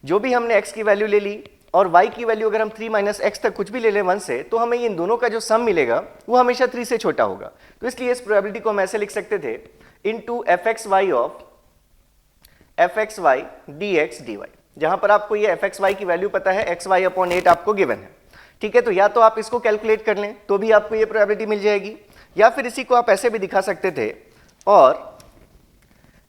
जो भी हमने x की वैल्यू ले ली और y की वैल्यू अगर हम 3 माइनस x तक कुछ भी ले लें 1 से, तो हमें इन दोनों का जो सम मिलेगा वो हमेशा 3 से छोटा होगा। तो इसलिए इस प्रोबेबिलिटी को हम ऐसे लिख सकते थे, into fxy of fxy dx dy, जहां पर आपको ये fxy की वैल्यू पता है, xy/8 आपको गिवन है। ठीक है, तो या तो आप इसको कैलकुलेट कर लें तो भी आपको ये प्रोबेबिलिटी मिल जाएगी, या फिर इसी को आप ऐसे भी दिखा सकते थे। और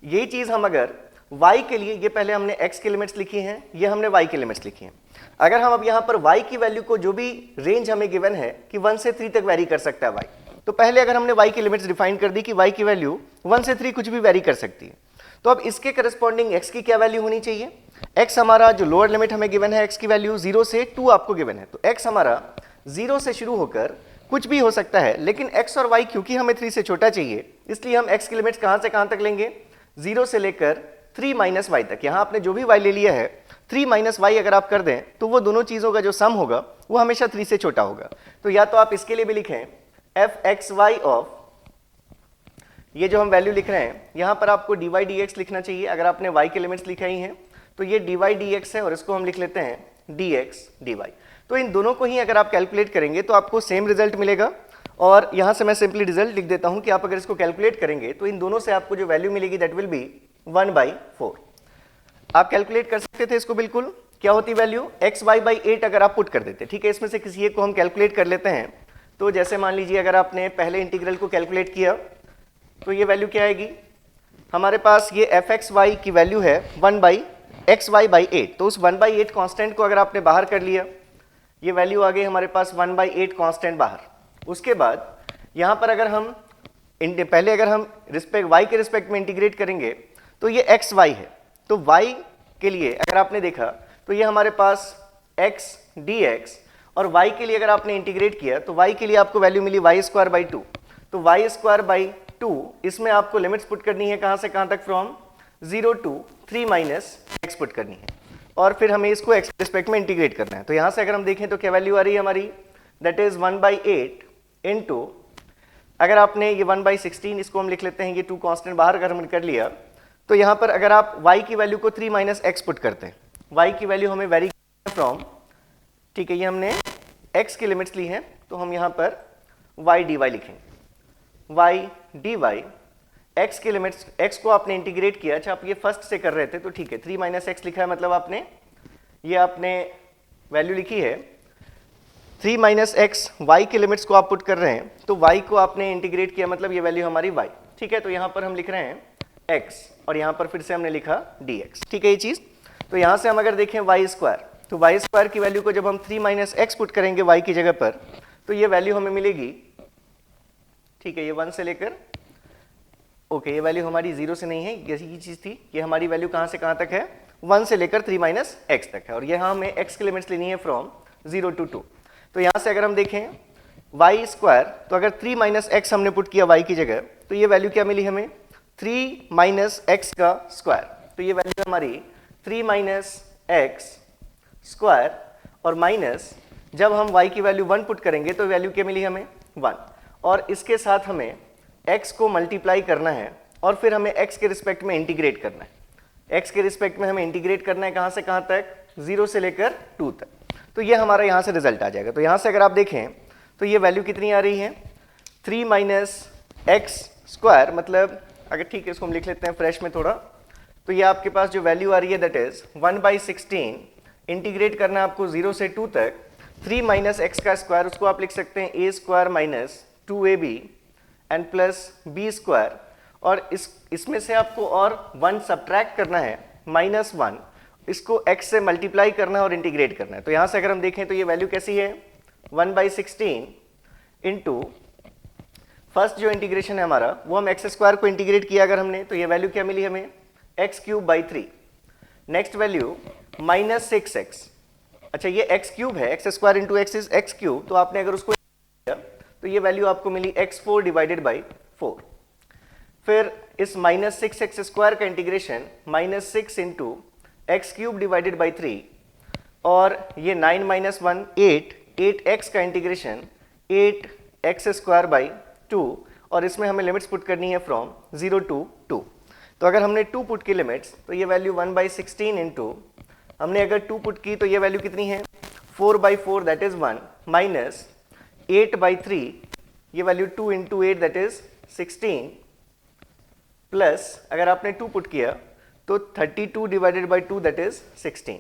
ये चीज हम अगर y के लिए, ये पहले हमने x की लिमिट्स लिखी हैं, ये हमने y की लिमिट्स लिखी हैं, अगर हम अब यहाँ पर y की वैल्यू को, जो भी रेंज हमें गिवन है कि 1 से 3 तक वेरी कर सकता है y, तो पहले अगर हमने y की लिमिट्स डिफाइन कर दी कि y की वैल्यू 1 से 3 कुछ भी वेरी कर सकती है, तो अब इसके करस्पॉन्डिंग x की क्या वैल्यू होनी चाहिए। x हमारा जो लोअर लिमिट हमें गिवन है, x की वैल्यू 0 से 2 आपको गिवन है, तो x हमारा 0 से शुरू होकर कुछ भी हो सकता है, लेकिन x और y क्योंकि हमें 3 से छोटा चाहिए, इसलिए हम x की लिमिट्स कहां से कहां तक लेंगे, 0 से लेकर 3 माइनस वाई तक। यहाँ आपने जो भी y ले लिया है 3 माइनस वाई अगर आप कर दें तो वो दोनों चीज़ों का जो सम होगा वो हमेशा 3 से छोटा होगा। तो या तो आप इसके लिए भी लिखें fxy ऑफ, ये जो हम वैल्यू लिख रहे हैं यहाँ पर आपको dy dx लिखना चाहिए, अगर आपने y के लिमिट्स लिखाई हैं तो ये dy dx है और इसको हम लिख लेते हैं dx dy। तो इन दोनों को ही अगर आप कैलकुलेट करेंगे तो आपको सेम रिजल्ट मिलेगा, और यहाँ से मैं सिंपली रिजल्ट लिख देता हूँ कि आप अगर इसको कैलकुलेट करेंगे तो इन दोनों से आपको जो वैल्यू मिलेगी दैट विल बी 1/4। आप कैलकुलेट कर सकते थे इसको, बिल्कुल क्या होती वैल्यू, xy/8 अगर आप पुट कर देते। ठीक है, इसमें से किसी एक को हम कैलकुलेट कर लेते हैं। तो जैसे मान लीजिए अगर आपने पहले इंटीग्रल को कैलकुलेट किया तो ये वैल्यू क्या आएगी, हमारे पास ये fxy की वैल्यू है 1/xy/8, तो उस 1/8 कांस्टेंट को अगर आपने बाहर कर लिया, ये वैल्यू आ गई हमारे पास 1/8 कांस्टेंट बाहर। उसके बाद यहाँ पर अगर हम पहले अगर हम रिस्पेक्ट y के रिस्पेक्ट में इंटीग्रेट करेंगे तो ये xy है, तो y के लिए अगर आपने देखा तो ये हमारे पास x dx, और y के लिए अगर आपने इंटीग्रेट किया तो y के लिए आपको वैल्यू मिली y²/2, तो y²/2 इसमें आपको लिमिट्स पुट करनी है कहां से कहां तक, from 0 to 3 minus x put करनी है, और फिर हमें इसको x रिस्पेक्ट में इंटीग्रेट करना है। तो यहां से अगर हम देखें तो क्या वैल्यू आ रही है हमारी, दैट इज 1/8 इनटू, अगर आपने ये 1/16 इसको हम लिख लेते हैं, ये 2 कांस्टेंट बाहर अगर हमने कर लिया तो यहाँ पर अगर आप y की वैल्यू को 3 माइनस x पुट करते हैं, y की वैल्यू हमें वेरी फ्रॉम, ठीक है, ये हमने x की लिमिट्स ली हैं तो हम यहाँ पर y dy लिखेंगे, y dy x की लिमिट्स, x को आपने इंटीग्रेट किया, अच्छा आप ये फर्स्ट से कर रहे थे तो ठीक है, 3 माइनस x लिखा है, मतलब आपने ये आपने वैल्यू लिखी है 3 माइनस x, y के लिमिट्स को आप पुट कर रहे हैं तो y को आपने इंटीग्रेट किया, मतलब ये वैल्यू हमारी y। ठीक है, तो यहाँ पर हम लिख रहे हैं x और यहाँ पर फिर से हमने लिखा dx। ठीक है ये चीज़, तो यहाँ से हम अगर देखें y², तो y² की वैल्यू को जब हम 3 माइनस x पुट करेंगे y की जगह पर तो ये वैल्यू हमें मिलेगी, ठीक है, ये 1 से लेकर, ओके, ये वैल्यू हमारी 0 से नहीं है, यही चीज़ थी, ये हमारी वैल्यू कहाँ से कहाँ तक है, 1 से लेकर 3 माइनस x तक है, और यहाँ हमें x की लिमिट्स लेनी है फ्रॉम 0 to 2। तो यहाँ से अगर हम देखें y², तो अगर 3 माइनस x हमने पुट किया y की जगह तो ये वैल्यू क्या मिली हमें 3 माइनस एक्स का स्क्वायर, तो ये वैल्यू हमारी 3 माइनस एक्स स्क्वायर, और माइनस जब हम y की वैल्यू 1 पुट करेंगे तो वैल्यू क्या मिली हमें 1, और इसके साथ हमें x को मल्टीप्लाई करना है और फिर हमें x के रिस्पेक्ट में इंटीग्रेट करना है। x के रिस्पेक्ट में हमें इंटीग्रेट करना है कहाँ से कहाँ तक, 0 से लेकर 2 तक। तो ये हमारा यहाँ से रिजल्ट आ जाएगा। तो यहाँ से अगर आप देखें तो ये वैल्यू कितनी आ रही है, 3 माइनस एक्स स्क्वायर, मतलब अगर ठीक है इसको हम लिख लेते हैं फ्रेश में थोड़ा, तो ये आपके पास जो वैल्यू आ रही है दैट इज 1/16, इंटीग्रेट करना है आपको 0 से 2 तक, 3 माइनस एक्स का स्क्वायर, उसको आप लिख सकते हैं a square minus 2ab and plus b square, और इसमें से आपको और 1 सब्ट्रैक्ट करना है -1, इसको x से मल्टीप्लाई करना है और इंटीग्रेट करना है। तो यहाँ से अगर हम देखें तो ये वैल्यू कैसी है, 1/16 इंटू फर्स्ट जो इंटीग्रेशन है हमारा वो हम एक्स स्क्वायर को इंटीग्रेट किया अगर हमने, तो ये वैल्यू क्या मिली हमें, x³/3। नेक्स्ट वैल्यू -6x, अच्छा ये x³ है, x square into x is x³, तो आपने अगर उसको किया तो ये वैल्यू आपको मिली x4/4। फिर इस -6x² का इंटीग्रेशन -6 इंटू x³/3, और ये 9 - 1 8x का इंटीग्रेशन 8x²/2, और इसमें हमें लिमिट्स पुट करनी है फ्रॉम 0 to 2। तो अगर हमने 2 पुट की लिमिट्स तो ये वैल्यू 1/16 इंटू, हमने अगर 2 पुट की तो ये वैल्यू कितनी है 4/4 दैट इज 1, माइनस 8/3, ये value 2 into 8 that is 16, plus अगर आपने 2 पुट किया तो 32/2 दैट इज 16,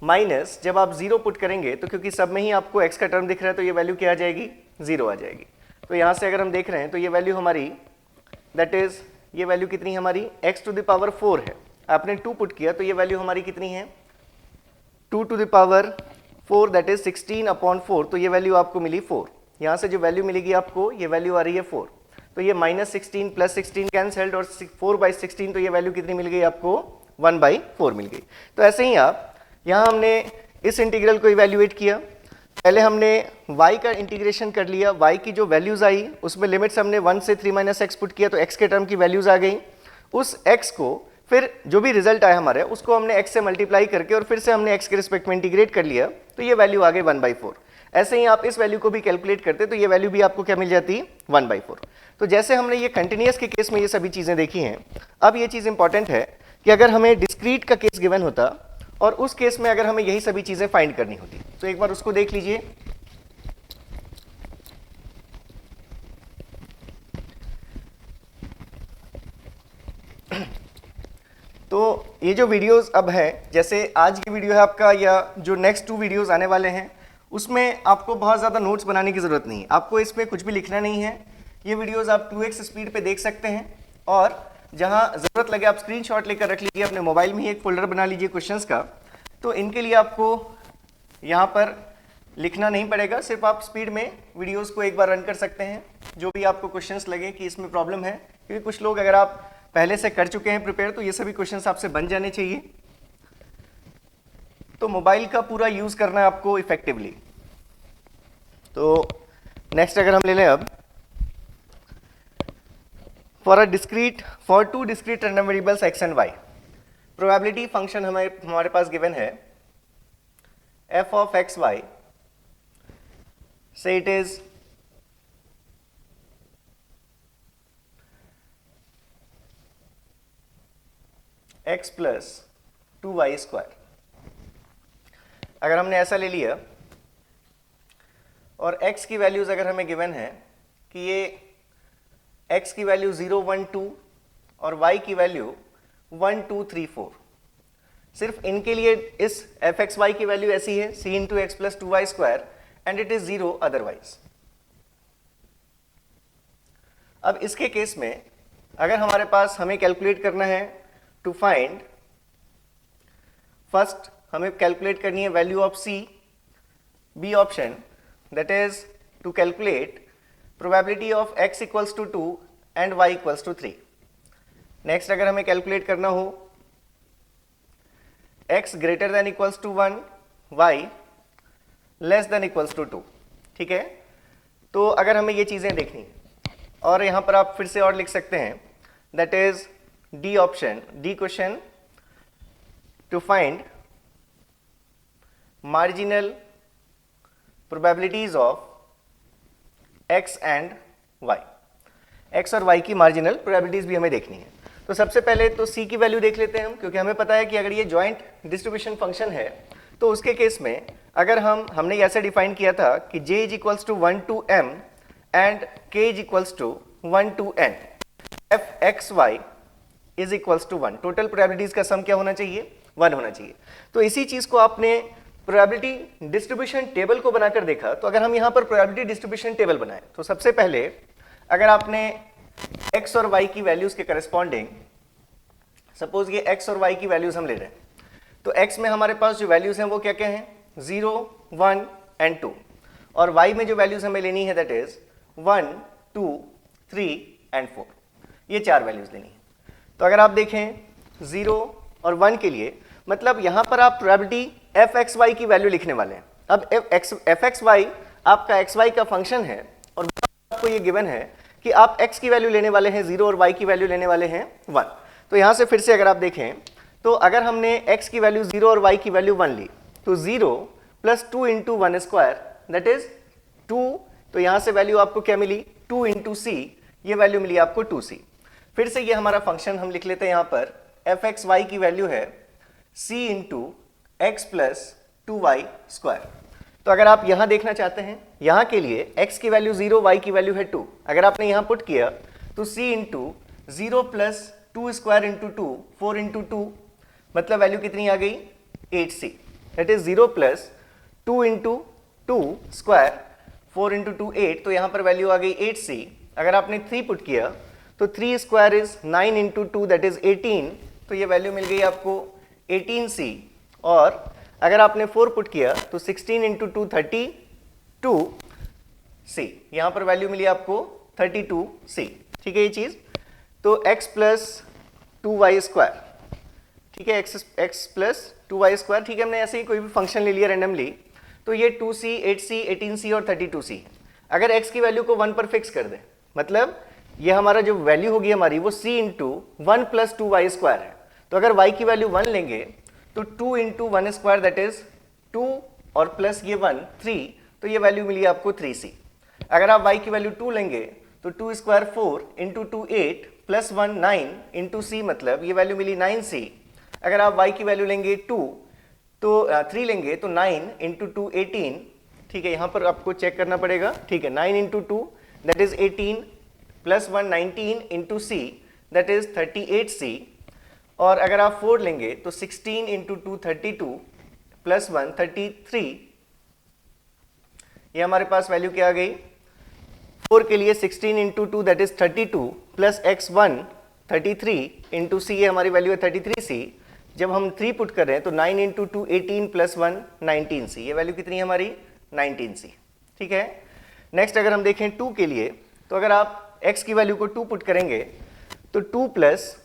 माइनस जब आप 0 पुट करेंगे तो क्योंकि सब में ही आपको x का टर्म दिख रहा है तो ये वैल्यू क्या आ जाएगी, 0 आ जाएगी। तो यहाँ से अगर हम देख रहे हैं तो ये वैल्यू हमारी दैट इज, ये वैल्यू कितनी हमारी x⁴ है, आपने 2 पुट किया तो ये वैल्यू हमारी कितनी है 2⁴ दैट इज 16/4, तो ये वैल्यू आपको मिली 4। यहाँ से जो वैल्यू मिलेगी आपको ये वैल्यू आ रही है 4, तो ये -16 + 16 कैंसल्ड, और 4/16, तो ये वैल्यू कितनी मिल गई आपको 1/4 मिल गई। तो ऐसे ही आप यहाँ हमने इस इंटीग्रल को इवैल्यूएट किया, पहले हमने y का इंटीग्रेशन कर लिया, y की जो वैल्यूज आई उसमें लिमिट्स हमने 1 से 3 - x पुट किया तो x के टर्म की वैल्यूज आ गई, उस x को फिर जो भी रिजल्ट आया हमारे उसको हमने x से मल्टीप्लाई करके और फिर से हमने x के रिस्पेक्ट में इंटीग्रेट कर लिया, तो ये वैल्यू आ गई 1/4। ऐसे ही आप इस वैल्यू को भी कैलकुलेट करते तो ये वैल्यू भी आपको क्या मिल जाती 1/4। तो जैसे हमने ये कंटिन्यूअस के केस में ये सभी चीज़ें देखी हैं, अब ये चीज़ इंपॉर्टेंट है कि अगर हमें डिस्क्रीट का केस गिवन होता और उस केस में अगर हमें यही सभी चीज़ें फाइंड करनी होती, तो एक बार उसको देख लीजिए। तो ये जो वीडियोस अब हैं, जैसे आज की वीडियो है आपका या जो नेक्स्ट 2 वीडियोस आने वाले हैं, उसमें आपको बहुत ज़्यादा नोट्स बनाने की ज़रूरत नहीं है, आपको इसमें कुछ भी लिखना नहीं है। ये वीडियोस आप 2x स्पीड पे देख सकते हैं, और जहाँ ज़रूरत लगे आप स्क्रीनशॉट लेकर रख लीजिए, अपने मोबाइल में ही एक फोल्डर बना लीजिए क्वेश्चंस का। तो इनके लिए आपको यहाँ पर लिखना नहीं पड़ेगा, सिर्फ आप स्पीड में वीडियोस को एक बार रन कर सकते हैं, जो भी आपको क्वेश्चंस लगे कि इसमें प्रॉब्लम है, क्योंकि कुछ लोग अगर आप पहले से कर चुके हैं प्रिपेयर तो ये सभी क्वेश्चंस आपसे बन जाने चाहिए। तो मोबाइल का पूरा यूज़ करना है आपको इफेक्टिवली। तो नेक्स्ट अगर हम ले लें अब, for 2 discrete random variables x and y, probability function हमारे पास गिवन है f of x y, say it is x plus 2y²। अगर हमने ऐसा ले लिया और x की वैल्यूज अगर हमें गिवन है कि ये x की वैल्यू 0 1 2 और y की वैल्यू 1 2 3 4, सिर्फ इनके लिए इस f(x, y) की वैल्यू ऐसी है c × x + 2y² and it is 0 otherwise. अब इसके केस में अगर हमारे पास हमें कैलकुलेट करना है टू फाइंड, फर्स्ट हमें कैलकुलेट करनी है value of c, B option that is to calculate probability of x = 2 and y = 3। Next अगर हमें कैलकुलेट करना हो x > 1, y <= 2, ठीक है। तो अगर हमें ये चीज़ें देखनी है, और यहाँ पर आप फिर से और लिख सकते हैं that is D option, D question, to find marginal probabilities of x and y. x और y की मार्जिनल प्रोबेबिलिटीज भी हमें देखनी है। तो सबसे पहले तो c की वैल्यू देख लेते हैं हम, क्योंकि हमें पता है कि अगर ये जॉइंट डिस्ट्रीब्यूशन फंक्शन है तो उसके केस में अगर हमने ऐसे डिफाइन किया था कि j is equals to 1 to m and k is equals to 1 to n, f x y is equals to 1, total probabilities का सम क्या होना चाहिए, 1 होना चाहिए। तो इसी चीज को आपने प्रोबेबिलिटी डिस्ट्रीब्यूशन टेबल को बनाकर देखा। तो अगर हम यहाँ पर प्रोबेबिलिटी डिस्ट्रीब्यूशन टेबल बनाए तो सबसे पहले अगर आपने x और y की वैल्यूज के करस्पॉन्डिंग, सपोज ये x और y की वैल्यूज हम ले रहे हैं, तो x में हमारे पास जो वैल्यूज हैं वो क्या क्या हैं, 0, 1 एंड 2, और y में जो वैल्यूज हमें लेनी है दैट इज 1, 2, 3 एंड 4, ये 4 वैल्यूज लेनी है। तो अगर आप देखें 0 और 1 के लिए, मतलब यहां पर आप प्रोबेबिलिटी एफ एक्स वाई की वैल्यू लिखने वाले हैं। अब एफ एक्स वाई आपका एक्स वाई का फंक्शन है और आपको ये गिवन है कि आप x की वैल्यू लेने वाले हैं 0 और y की वैल्यू लेने वाले हैं 1। तो यहां से फिर से अगर आप देखें तो अगर हमने x की वैल्यू 0 और y की वैल्यू 1 ली तो 0 plus 2 into 1 square that is 2, तो यहां से वैल्यू आपको क्या मिली, 2 इंटू सी, ये वैल्यू मिली आपको 2c। फिर से ये हमारा फंक्शन हम लिख लेते हैं, यहां पर एफ एक्स वाई की वैल्यू है c into x plus 2y square. तो अगर आप यहां देखना चाहते हैं, यहां के लिए x की वैल्यू 0, y की वैल्यू है 2, अगर आपने यहां पुट किया तो c into 0 plus 2 square into 2, 4 into 2, मतलब वैल्यू कितनी आ गई, 8c, that is 0 plus 2 into 2 square, 4 into 2 8, तो यहां पर वैल्यू आ गई 8c। अगर आपने 3 पुट किया तो 3 square is 9 into 2 that is 18, तो ये वैल्यू मिल गई आपको 18c। और अगर आपने 4 पुट किया तो 16 इंटू 2 32c, यहां पर वैल्यू मिली आपको 32c। ठीक है ये चीज, तो x प्लस 2y स्क्वायर, ठीक है, x प्लस 2y स्क्वायर, ठीक है, हमने ऐसे ही कोई भी फंक्शन ले लिया रैंडमली, तो ये 2c, 8c, 18c और 32c। अगर x की वैल्यू को 1 पर फिक्स कर दें, मतलब ये हमारा जो वैल्यू होगी हमारी वो c into 1 plus 2y square है। तो अगर y की वैल्यू 1 लेंगे तो 2 इंटू 1 स्क्वायर दैट इज 2 और प्लस ये 1 3, तो ये वैल्यू मिली आपको 3c। अगर आप y की वैल्यू 2 लेंगे तो 2 square 4 into 2 8 plus 1 9 into c, मतलब ये वैल्यू मिली 9c। अगर आप y की वैल्यू लेंगे 2 तो 3 लेंगे तो 9 इंटू 2 18, ठीक है, यहाँ पर आपको चेक करना पड़ेगा, ठीक है, 9 into 2 that is 18 plus 1 19 into c that is 38c। और अगर आप 4 लेंगे तो 16 इंटू 2 32 प्लस 1 33, ये हमारे पास वैल्यू क्या आ गई, 4 के लिए 16 into 2 that is 32 plus x1 33 into c, ये हमारी वैल्यू है 33c। जब हम 3 पुट कर रहे हैं तो 9 इंटू 2 18 प्लस 1 19c, ये वैल्यू कितनी है हमारी 19c। ठीक है, नेक्स्ट अगर हम देखें 2 के लिए, तो अगर आप x की वैल्यू को 2 पुट करेंगे तो 2 प्लस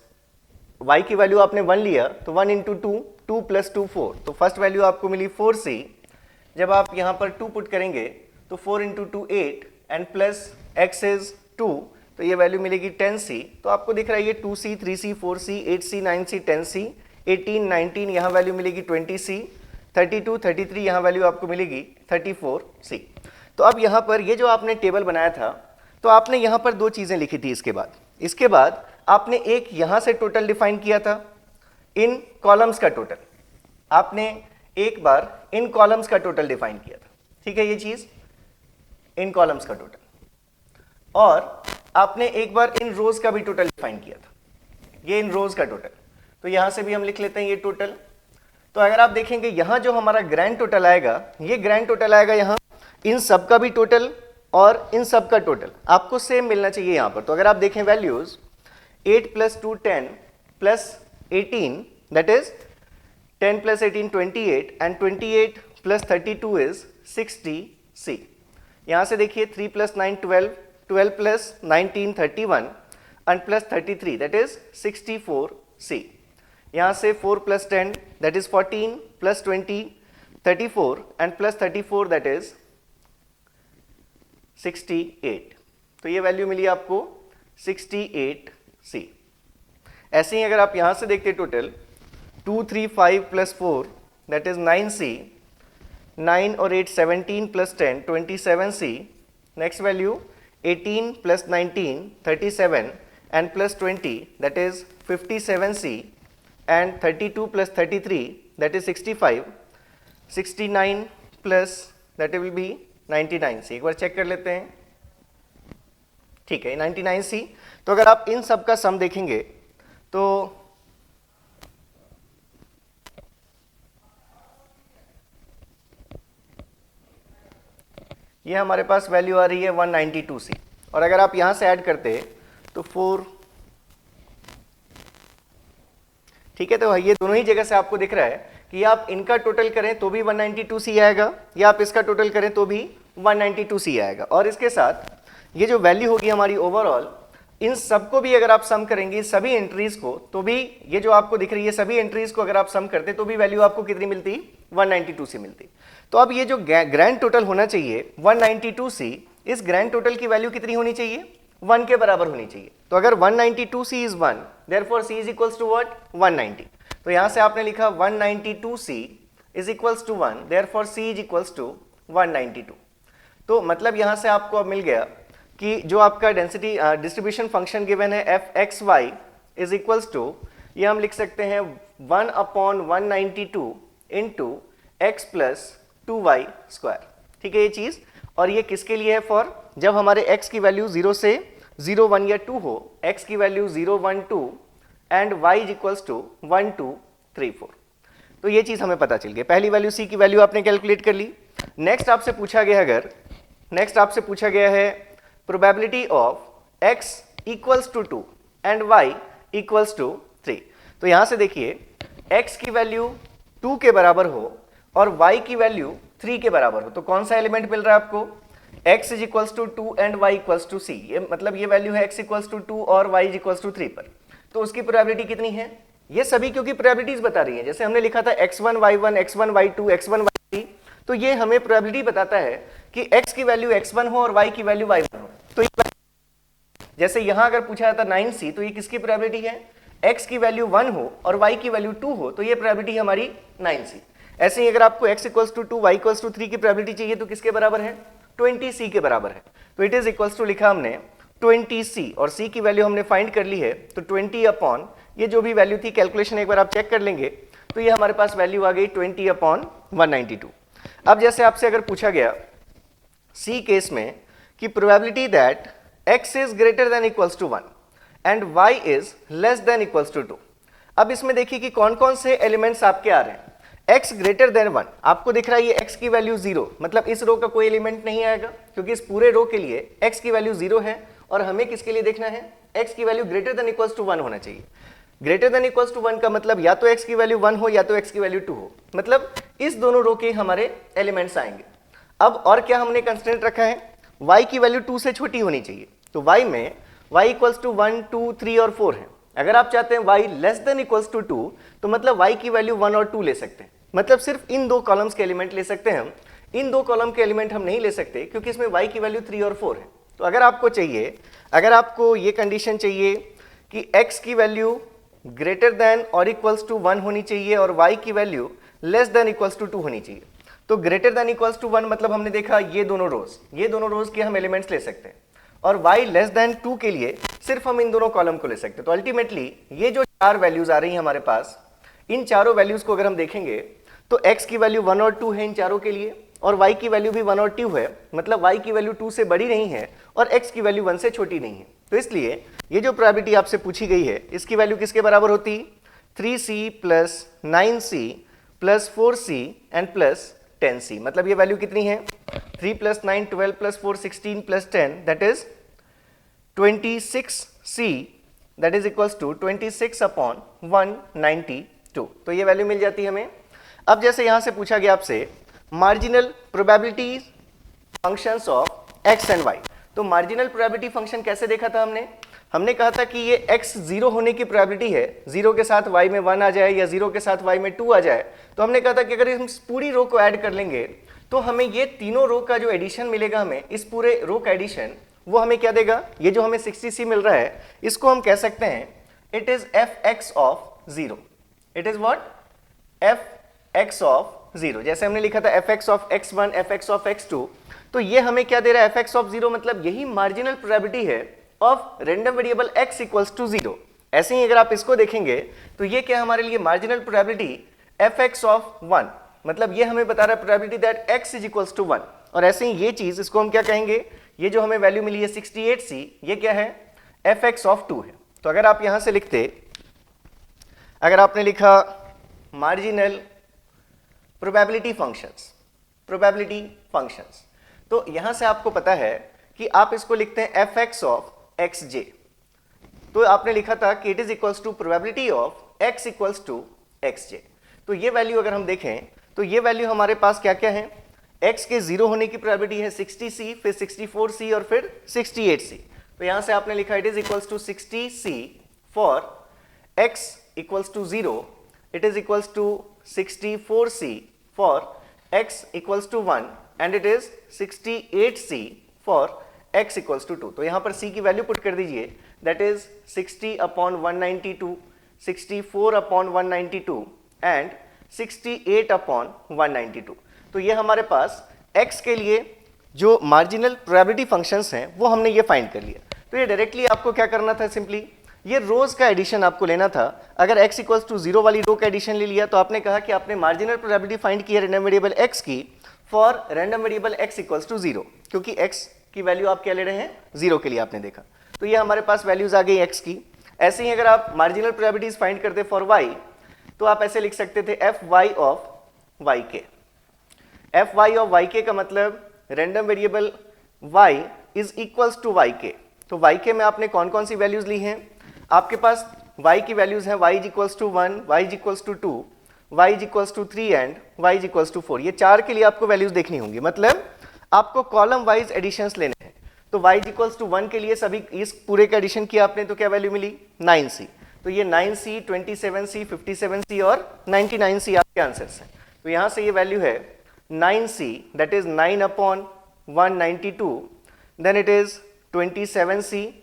y की वैल्यू आपने 1 लिया तो 1 इंटू 2, 2 प्लस 2 4, तो फर्स्ट वैल्यू आपको मिली 4c। जब आप यहाँ पर 2 पुट करेंगे तो 4 into 2 8 and plus x is 2, तो ये वैल्यू मिलेगी 10c। तो आपको दिख रहा है ये 2c, 3c, 4c, 8c, 9c, 10c, 18, 19, यहाँ वैल्यू मिलेगी 20c, 32, 33, यहाँ वैल्यू आपको मिलेगी 34c। तो अब यहाँ पर ये जो आपने टेबल बनाया था, तो आपने यहाँ पर 2 चीज़ें लिखी थी। इसके बाद आपने एक यहाँ से टोटल डिफाइन किया था, इन कॉलम्स का टोटल, आपने एक बार इन कॉलम्स का टोटल डिफाइन किया था, ठीक है, ये चीज़ इन कॉलम्स का टोटल, और आपने एक बार इन रोज का भी टोटल डिफाइन किया था, ये इन रोज का टोटल। तो यहां से भी हम लिख लेते हैं ये टोटल। तो अगर आप देखेंगे यहां जो हमारा ग्रैंड टोटल आएगा, ये ग्रैंड टोटल आएगा यहां इन सब का भी टोटल और इन सब का टोटल आपको सेम मिलना चाहिए यहां पर। तो अगर आप देखें values 8 plus 2 10 plus 18 that is 10 plus 18 28 and 28 plus 32 is 60c। यहां से देखिए 3 plus 9 12, 12 plus 19 31 and plus 33 that is 64c। यहां से 4 plus 10 that is 14 plus 20 34 and plus 34 that is 68। तो ये वैल्यू मिली आपको 68c। ऐसे ही अगर आप यहाँ से देखते total 2 3 5 plus 4 that is 9c, 9 और 8 17 plus 10 27c, next value 18 plus 19 37 and plus 20 that is 57c and 32 plus 33 that is 65, 69 plus that will be 99c। एक बार चेक कर लेते हैं, ठीक है 99c। तो अगर आप इन सब का सम देखेंगे तो ये हमारे पास वैल्यू आ रही है 192c, और अगर आप यहां से ऐड करते तो 4, ठीक है। तो ये दोनों ही जगह से आपको दिख रहा है कि आप इनका टोटल करें तो भी 192c आएगा, या आप इसका टोटल करें तो भी 192c आएगा। और इसके साथ ये जो वैल्यू होगी हमारी ओवरऑल, इन सबको भी अगर आप सम करेंगे सभी एंट्रीज को, तो भी ये जो आपको दिख रही है सभी एंट्रीज को अगर आप सम करते तो भी वैल्यू आपको कितनी मिलती, 192c मिलती। तो अब ये जो ग्रैंड टोटल होना चाहिए 192c, इस ग्रैंड टोटल की वैल्यू कितनी होनी चाहिए, 1 के बराबर होनी चाहिए। तो अगर 192c is 1, therefore c is equals to what, 190। तो यहां से आपने लिखा 192c is equals to 1, therefore c is equals to 192। तो मतलब यहां से आपको अब मिल गया कि जो आपका डेंसिटी डिस्ट्रीब्यूशन फंक्शन गिवन है f(x, y) is equals to, ये हम लिख सकते हैं 1/192 इंटू x प्लस 2y स्क्वायर, ठीक है ये चीज। और ये किसके लिए है, फॉर जब हमारे x की वैल्यू 0 से 0 1 या 2 हो, x की value 0 1 2 and y is equals to 1 2 3 4। तो ये चीज हमें पता चल गई, पहली वैल्यू c की वैल्यू आपने कैलकुलेट कर ली। नेक्स्ट आपसे पूछा गया है probability of x equals to 2 and y equals to 3। तो यहां से देखिए x की वैल्यू 2 के बराबर हो और y की वैल्यू 3 के बराबर हो, तो कौन सा एलिमेंट मिल रहा है आपको, x is equals to 2 and y equals to c। ये मतलब ये वैल्यू है x इक्वल्स टू 2 और y इज इक्वल्स टू 3 पर। तो उसकी प्रोबेबिलिटी कितनी है, ये सभी क्योंकि प्रोबेबिलिटीज बता रही है। जैसे हमने लिखा था x1 y1 x1 y2 x1 y3, तो ये हमें प्रोबेबिलिटी बताता है कि x की वैल्यू x1 हो और y की वैल्यू y1 हो। तो जैसे यहां अगर पूछा जाता 9c, तो ये किसकी प्रोबेबिलिटी है, x की वैल्यू 1 हो और y की वैल्यू 2 हो, तो ये प्रोबेबिलिटी हमारी 9c। ऐसे ही अगर आपको x equals to 2 y equals to 3 की प्रोबेबिलिटी चाहिए तो किसके बराबर है, 20c के बराबर है। तो इट इज इक्वल्स टू लिखा हमने 20c और c की वैल्यू हमने फाइंड कर ली है, तो 20 अपॉन ये जो भी वैल्यू थी, कैलकुलेशन एक बार आप चेक कर लेंगे, तो ये हमारे पास वैल्यू आ गई 20 अपॉन 192। अब जैसे आपसे अगर पूछा गया c केस में कि probability that x is greater than equals to 1 and y is less than equals to 2। अब इसमें देखिए कि कौन कौन से एलिमेंट्स आपके आ रहे हैं। x ग्रेटर देन 1 आपको दिख रहा है, ये x की वैल्यू 0, मतलब इस रो का कोई एलिमेंट नहीं आएगा, क्योंकि इस पूरे रो के लिए x की वैल्यू 0 है, और हमें किसके लिए देखना है, x की value greater than equals to 1 होना चाहिए। ग्रेटर देन इक्वल्स टू 1 का मतलब या तो x की वैल्यू 1 हो या तो x की वैल्यू 2 हो, मतलब इस दोनों रो के हमारे एलिमेंट्स आएंगे। अब और क्या हमने कंस्ट्रेंट रखा है, y की वैल्यू 2 से छोटी होनी चाहिए। तो y में y इक्वल्स टू 1 2 3 और 4 है। अगर आप चाहते हैं y less than equals to 2, तो मतलब y की वैल्यू 1 और 2 ले सकते हैं, मतलब सिर्फ इन दो कॉलम्स के एलिमेंट ले सकते हैं हम। इन दो कॉलम के एलिमेंट हम नहीं ले सकते, क्योंकि इसमें y की वैल्यू 3 और 4 है। तो अगर आपको ये कंडीशन चाहिए कि x की वैल्यू ग्रेटर देन और इक्वल्स टू 1 होनी चाहिए और y की value less than equals to 2 होनी चाहिए, तो ग्रेटर देन इक्वल्स टू 1 मतलब हमने देखा ये दोनों रोज के हम एलिमेंट्स ले सकते हैं, और y लेस देन 2 के लिए सिर्फ हम इन दोनों कॉलम को ले सकते हैं। तो अल्टीमेटली ये जो चार वैल्यूज आ रही हैं हमारे पास, इन चारों वैल्यूज को अगर हम देखेंगे तो x की वैल्यू 1 और 2 है इन चारों के लिए, और y की वैल्यू भी 1 और 2 है, मतलब y की वैल्यू 2 से बड़ी नहीं है और x की वैल्यू 1 से छोटी नहीं है। तो इसलिए ये जो प्रोबेबिलिटी आपसे पूछी गई है, इसकी वैल्यू किसके बराबर होती, 3c plus 9c plus 4c and plus 10c। मतलब ये वैल्यू कितनी है, 3 plus 9 12 plus 4 16 plus 10 that is 26c, that is equals to 26 upon 192। तो ये वैल्यू मिल जाती है हमें। अब जैसे यहां से पूछा गया आपसे marginal probability functions of x and y, तो मार्जिनल प्रोबेबिलिटी फंक्शन कैसे देखा था हमने कहा था कि ये x 0 होने की प्रोबेबिलिटी है, 0 के साथ y में 1 आ जाए या 0 के साथ y में 2 आ जाए। तो हमने कहा था कि अगर हम इस पूरी रो को ऐड कर लेंगे तो हमें ये तीनों रो का जो एडिशन मिलेगा, हमें इस पूरे रो का एडिशन, वो हमें क्या देगा, ये जो हमें 60c मिल रहा है, इसको हम कह सकते हैं it is fx of 0. It is what? fx of 0. जैसे हमने लिखा था fx of x1, fx of x2, तो ये हमें क्या दे रहा है? fx of 0 मतलब यही मार्जिनल प्रोबेबिलिटी है of random variable x equals to 0. ऐसे ही अगर आप इसको देखेंगे तो ये क्या हमारे लिए मार्जिनल प्रोबेबिलिटी fx of 1, मतलब ये हमें बता रहा है probability that x is equals to 1. और ऐसे ही ये चीज, इसको हम क्या कहेंगे? ये जो हमें वैल्यू मिली है 68c, ये क्या है? fx of 2 है. तो अगर आप यहां से लिखते, अगर आपने लिखा मार्जिनल प्रोबेबिलिटी फंक्शंस, तो यहां से आपको पता है कि आप इसको लिखते हैं fx of xj. तो आपने लिखा था कि it is equals to probability of x equals to xj. तो ये वैल्यू अगर हम देखें तो ये वैल्यू हमारे पास क्या क्या है? x के 0 होने की प्रोबेबिलिटी है 60c, फिर 64c और फिर 68c. तो यहां से आपने लिखा it is equals to 60c for x equals to 0, it is equals to 64c for x equals to 1 and it is 68c for x equals to 2. तो यहां पर c की वैल्यू पुट कर दीजिए, दैट इज 60/192, 64/192 एंड 68/192. तो ये हमारे पास x के लिए जो मार्जिनल प्रोबेबिलिटी फंक्शंस हैं वो हमने ये फाइंड कर लिया. तो ये डायरेक्टली आपको क्या करना था? सिंपली ये रोज का एडिशन आपको लेना था. अगर x इक्वल्स टू 0 वाली रो का एडिशन ले लिया तो आपने कहा कि आपने मार्जिनल प्रोबेबिलिटी फाइंड की है रैंडम वेरिएबल x की for random variable x equals to 0, क्योंकि x की वैल्यू आप क्या ले रहे हैं? 0 के लिए आपने देखा. तो ये हमारे पास वैल्यूज आ गई x की. ऐसे ही अगर आप मार्जिनल प्रोबेबिलिटीज फाइंड करते फॉर y, तो आप ऐसे लिख सकते थे fy of yk. fy of yk का मतलब random variable y is equals to yk. तो yk में आपने कौन कौन सी वैल्यूज ली हैं? आपके पास y की वैल्यूज हैं y is equals to 1, y is equals to 2, y is equals to 3 and y is equals to 4. ये 4 के लिए आपको वैल्यूज देखनी होंगी, मतलब आपको कॉलम वाइज एडिशंस लेने हैं. तो y इज इक्वल्स टू 1 के लिए सभी इस पूरे का एडिशन किया आपने, तो क्या वैल्यू मिली? 9c. तो ये 9c, 27c, 57c और 99c आपके आंसर्स हैं. तो यहां से ये वैल्यू है 9c, that is 9/192, then it is 27c,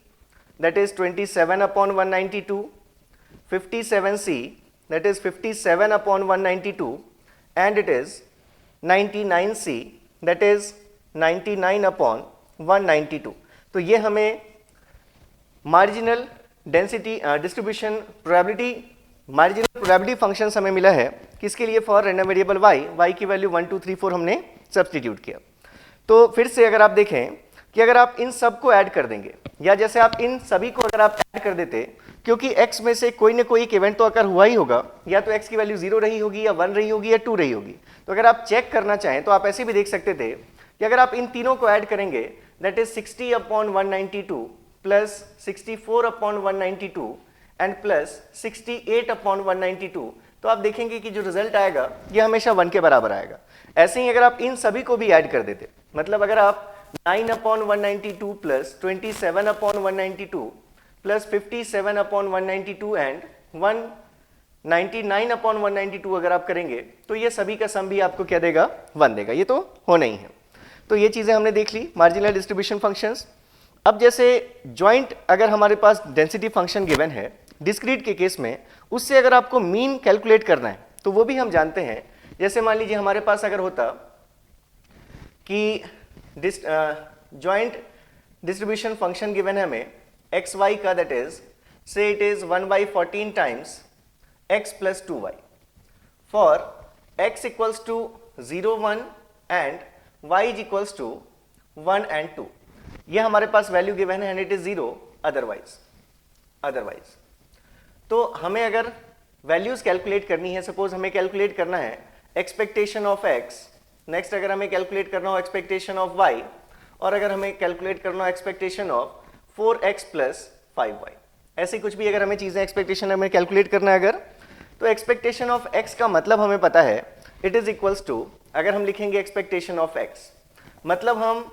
that is 27/192, 57c, that is 57/192, and it is 99c, that is 99/192. तो ये हमें marginal density distribution probability, marginal probability functions हमें मिला है किसके लिए? फॉर रैंडम वेरिएबल y की वैल्यू 1 2 3 4 हमने सब्स्टिट्यूट किया. तो फिर से अगर आप देखें कि अगर आप इन सब को ऐड कर देंगे, या जैसे आप इन सभी को अगर आप ऐड कर देते, क्योंकि x में से कोई ना कोई एक इवेंट तो अगर हुआ ही होगा, या तो x की वैल्यू 0 रही होगी, या 1 रही होगी, या 2 रही होगी. तो अगर आप चेक करना चाहें तो आप ऐसे भी देख सकते थे कि अगर आप इन तीनों को ऐड करेंगे, that is 60/192 plus 64/192 and plus 68/192, तो आप देखेंगे कि जो रिजल्ट आएगा ये हमेशा 1 के बराबर आएगा. ऐसे ही अगर आप इन सभी को भी ऐड कर देते, मतलब अगर आप 9/192 प्लस 27/192 प्लस 57/192 एंड 199/192 अगर आप करेंगे, तो ये सभी का सम भी आपको क्या देगा? 1 देगा. ये तो होना ही है. तो ये चीजें हमने देख ली, मार्जिनल डिस्ट्रीब्यूशन फंक्शंस. अब जैसे जॉइंट अगर हमारे पास डेंसिटी फंक्शन गिवन है डिस्क्रीट के केस में, उससे अगर आपको मीन कैलकुलेट करना है तो वो भी हम जानते हैं. जैसे मान लीजिए हमारे पास अगर होता कि जॉइंट डिस्ट्रीब्यूशन फंक्शन गिवन है हमें एक्स वाई का, दैट इज से इट इज 1/14 टाइम्स x प्लस 2y for x equals to 0 1 and y is equals to 1 and 2. ये हमारे पास वैल्यू गिवन है एंड इट इज 0 अदरवाइज. तो हमें अगर वैल्यूज कैलकुलेट करनी है, सपोज हमें कैलकुलेट करना है एक्सपेक्टेशन ऑफ x, नेक्स्ट अगर हमें कैलकुलेट करना हो एक्सपेक्टेशन ऑफ y, और अगर हमें कैलकुलेट करना हो expectation of 4x plus 5y, ऐसी कुछ भी अगर हमें चीजें एक्सपेक्टेशन हमें कैलकुलेट करना है अगर, तो एक्सपेक्टेशन ऑफ x का मतलब हमें पता है इट इज इक्वल्स टू, अगर हम लिखेंगे एक्सपेक्टेशन ऑफ x, मतलब हम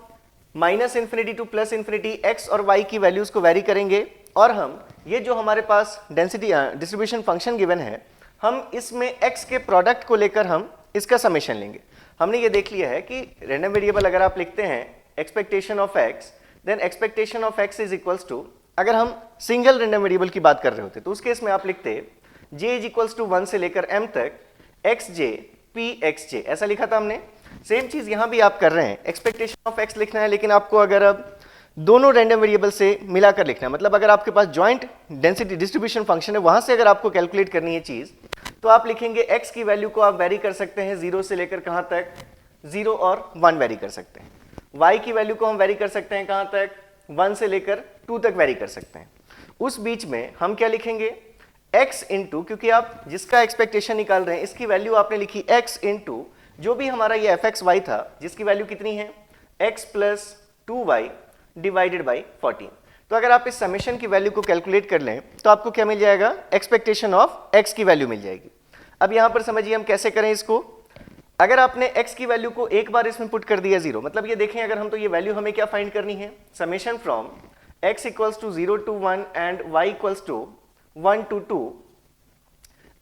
-∞ टू +∞ x और y की वैल्यूज को वेरी करेंगे, और हम ये जो हमारे पास डेंसिटी डिस्ट्रीब्यूशन फंक्शन गिवन है, हम इसमें x के प्रोडक्ट को लेकर हम इसका समेशन लेंगे. हमने ये देख लिया है कि रैंडम वेरिएबल अगर आप लिखते हैं expectation of x, then expectation of x is equals to अगर हम सिंगल रैंडम वेरिएबल की बात कर रहे होते तो उस केस में आप लिखते j इज इक्वल्स टू 1 से लेकर m तक xj p xj, ऐसा लिखा था हमने। सेम चीज यहां भी आप कर रहे हैं, एक्सपेक्टेशन ऑफ x लिखना है, लेकिन आपको अगर अब दोनों रैंडम वेरिएबल से मिलाकर लिखना है, मतलब अगर आपके पास जॉइंट डेंसिटी डिस्ट्रीब्यूशन फंक्शन है, वहां से अगर आपको कैलकुलेट करनी है चीज, तो आप लिखेंगे x की वैल्यू को आप वेरी कर सकते हैं 0 से लेकर कहां तक, 0 और 1 वेरी कर सकते हैं। y की वैल्यू को हम वेरी कर सकते हैं कहां तक, 1 से लेकर 2 तक वेरी कर सकते हैं। उस बीच में हम क्या लिखेंगे, x इंटू, क्योंकि आप जिसका एक्सपेक्टेशन निकाल रहे हैं इसकी वैल्यू आपने लिखी x इंटू जो भी हमारा ये fxy था, जिसकी वैल्यू कितनी है, x प्लस 2y डिवाइडेड बाई 14। तो अगर आप इस समेशन की वैल्यू को कैलकुलेट कर लें तो आपको क्या मिल जाएगा, एक्सपेक्टेशन ऑफ x की वैल्यू मिल जाएगी। अब यहां पर समझिए हम कैसे करें इसको। अगर आपने x की वैल्यू को एक बार इसमें पुट कर दिया 0, मतलब ये देखें अगर हम, तो ये वैल्यू हमें क्या फाइंड करनी है, summation from x equals to 0 to 1 and y equals to 1 to 2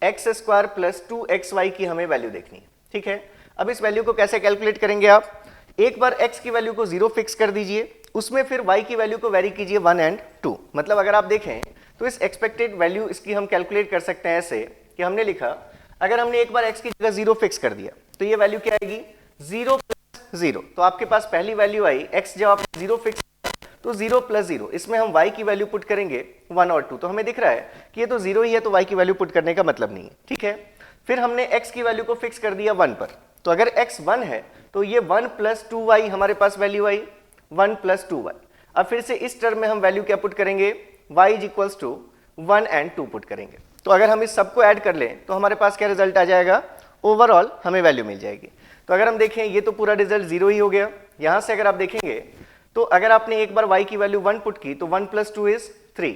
x square plus 2xy की हमें वैल्यू देखनी है। ठीक है, अब इस वैल्यू को कैसे कैलकुलेट करेंगे आप, एक बार x की वैल्यू को 0 फिक्स कर दीजिए, उसमें फिर y की वैल्यू को वेरी कीजिए 1 एंड 2। मतलब अगर आप देखें तो इस एक्सपेक्टेड वैल्यू इसकी हम कैलकुलेट कर सकते हैं ऐसे कि हमने लिखा, अगर हमने एक बार x की जगह 0 फिक्स कर दिया तो ये वैल्यू क्या आएगी, 0 प्लस 0। तो आपके पास पहली वैल्यू आई x, जब आप 0 फिक्स तो 0 प्लस 0, इसमें हम y की वैल्यू पुट करेंगे 1 और 2, तो हमें दिख रहा है कि ये तो 0 ही है, तो y की वैल्यू पुट करने का मतलब नहीं है। ठीक है, फिर हमने x की वैल्यू को फिक्स कर दिया 1 पर, तो अगर x 1 है तो ये 1 प्लस 2y हमारे पास वैल्यू आई, 1 प्लस 2y। अब फिर से इस टर्म में हम वैल्यू क्या पुट करेंगे, y is equals to 1 and 2 put करेंगे। तो अगर हम इस सबको ऐड कर लें तो हमारे पास क्या रिजल्ट आ जाएगा, ओवरऑल हमें वैल्यू मिल जाएगी। तो अगर हम देखें ये तो पूरा रिजल्ट 0 ही हो गया। यहां से अगर आप देखेंगे तो अगर आपने एक बार y की वैल्यू 1 पुट की तो 1 प्लस 2 इज 3,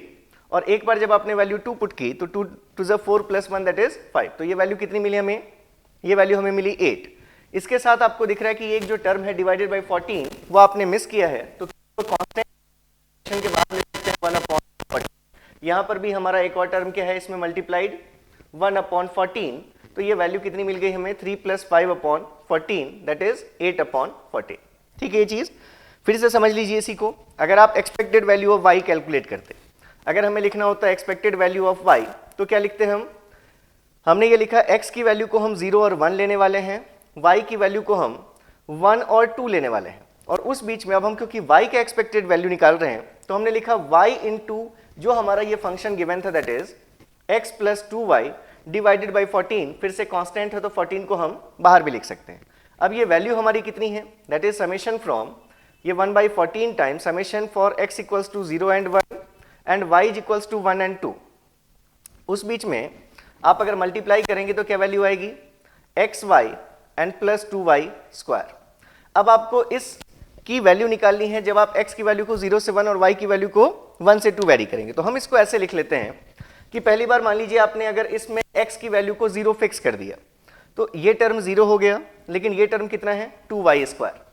और एक बार जब आपने वैल्यू 2 पुट की तो 2 to the 4 plus 1 that is 5। तो ये वैल्यू कितनी मिली हमें, ये वैल्यू हमें मिली 8। इसके साथ आपको दिख रहा है कि एक जो टर्म है डिवाइडेड बाई 14 वो आपने मिस किया है, तो कांस्टेंट के बाद लिख सकते हैं 1 अपॉन 14। यहां पर भी हमारा एक और टर्म क्या है, इसमें मल्टीप्लाइड 1 अपॉन 14, तो ये वैल्यू कितनी मिल गई हमें, 3 plus 5 upon 14 that is 8 upon 14। ठीक है, ये चीज फिर से समझ लीजिए इसी को। अगर आप expected value of y calculate करते, अगर हमें लिखना होता है एक्सपेक्टेड वैल्यू ऑफ y, तो क्या लिखते हैं हमने ये लिखा x की वैल्यू को हम 0 और 1 लेने वाले हैं, y की वैल्यू को हम 1 और 2 लेने वाले हैं, और उस बीच में अब हम क्योंकि y का एक्सपेक्टेड वैल्यू निकाल रहे हैं तो हमने लिखा y इंटू जो हमारा ये फंक्शन गिवन था दैट इज x प्लस 2y डिवाइडेड बाई 14, फिर से कांस्टेंट है तो 14 को हम बाहर भी लिख सकते हैं। अब ये वैल्यू हमारी कितनी है, दैट इज समेशन फ्रॉम ये 1 by 14 time summation for x equals to 0 and 1 and y is equals to 1 and 2। उस बीच में आप अगर मल्टीप्लाई करेंगे तो क्या वैल्यू आएगी, xy and plus 2y square. अब आपको इस की वैल्यू निकालनी है जब आप x की वैल्यू को 0 से 1 और y की वैल्यू को 1 से 2 वेरी करेंगे। तो हम इसको ऐसे लिख लेते हैं कि पहली बार मान लीजिए आपने अगर इसमें x की वैल्यू को 0 फिक्स कर दिया तो ये टर्म 0 हो गया, लेकिन ये टर्म कितना है 2y स्क्वायर,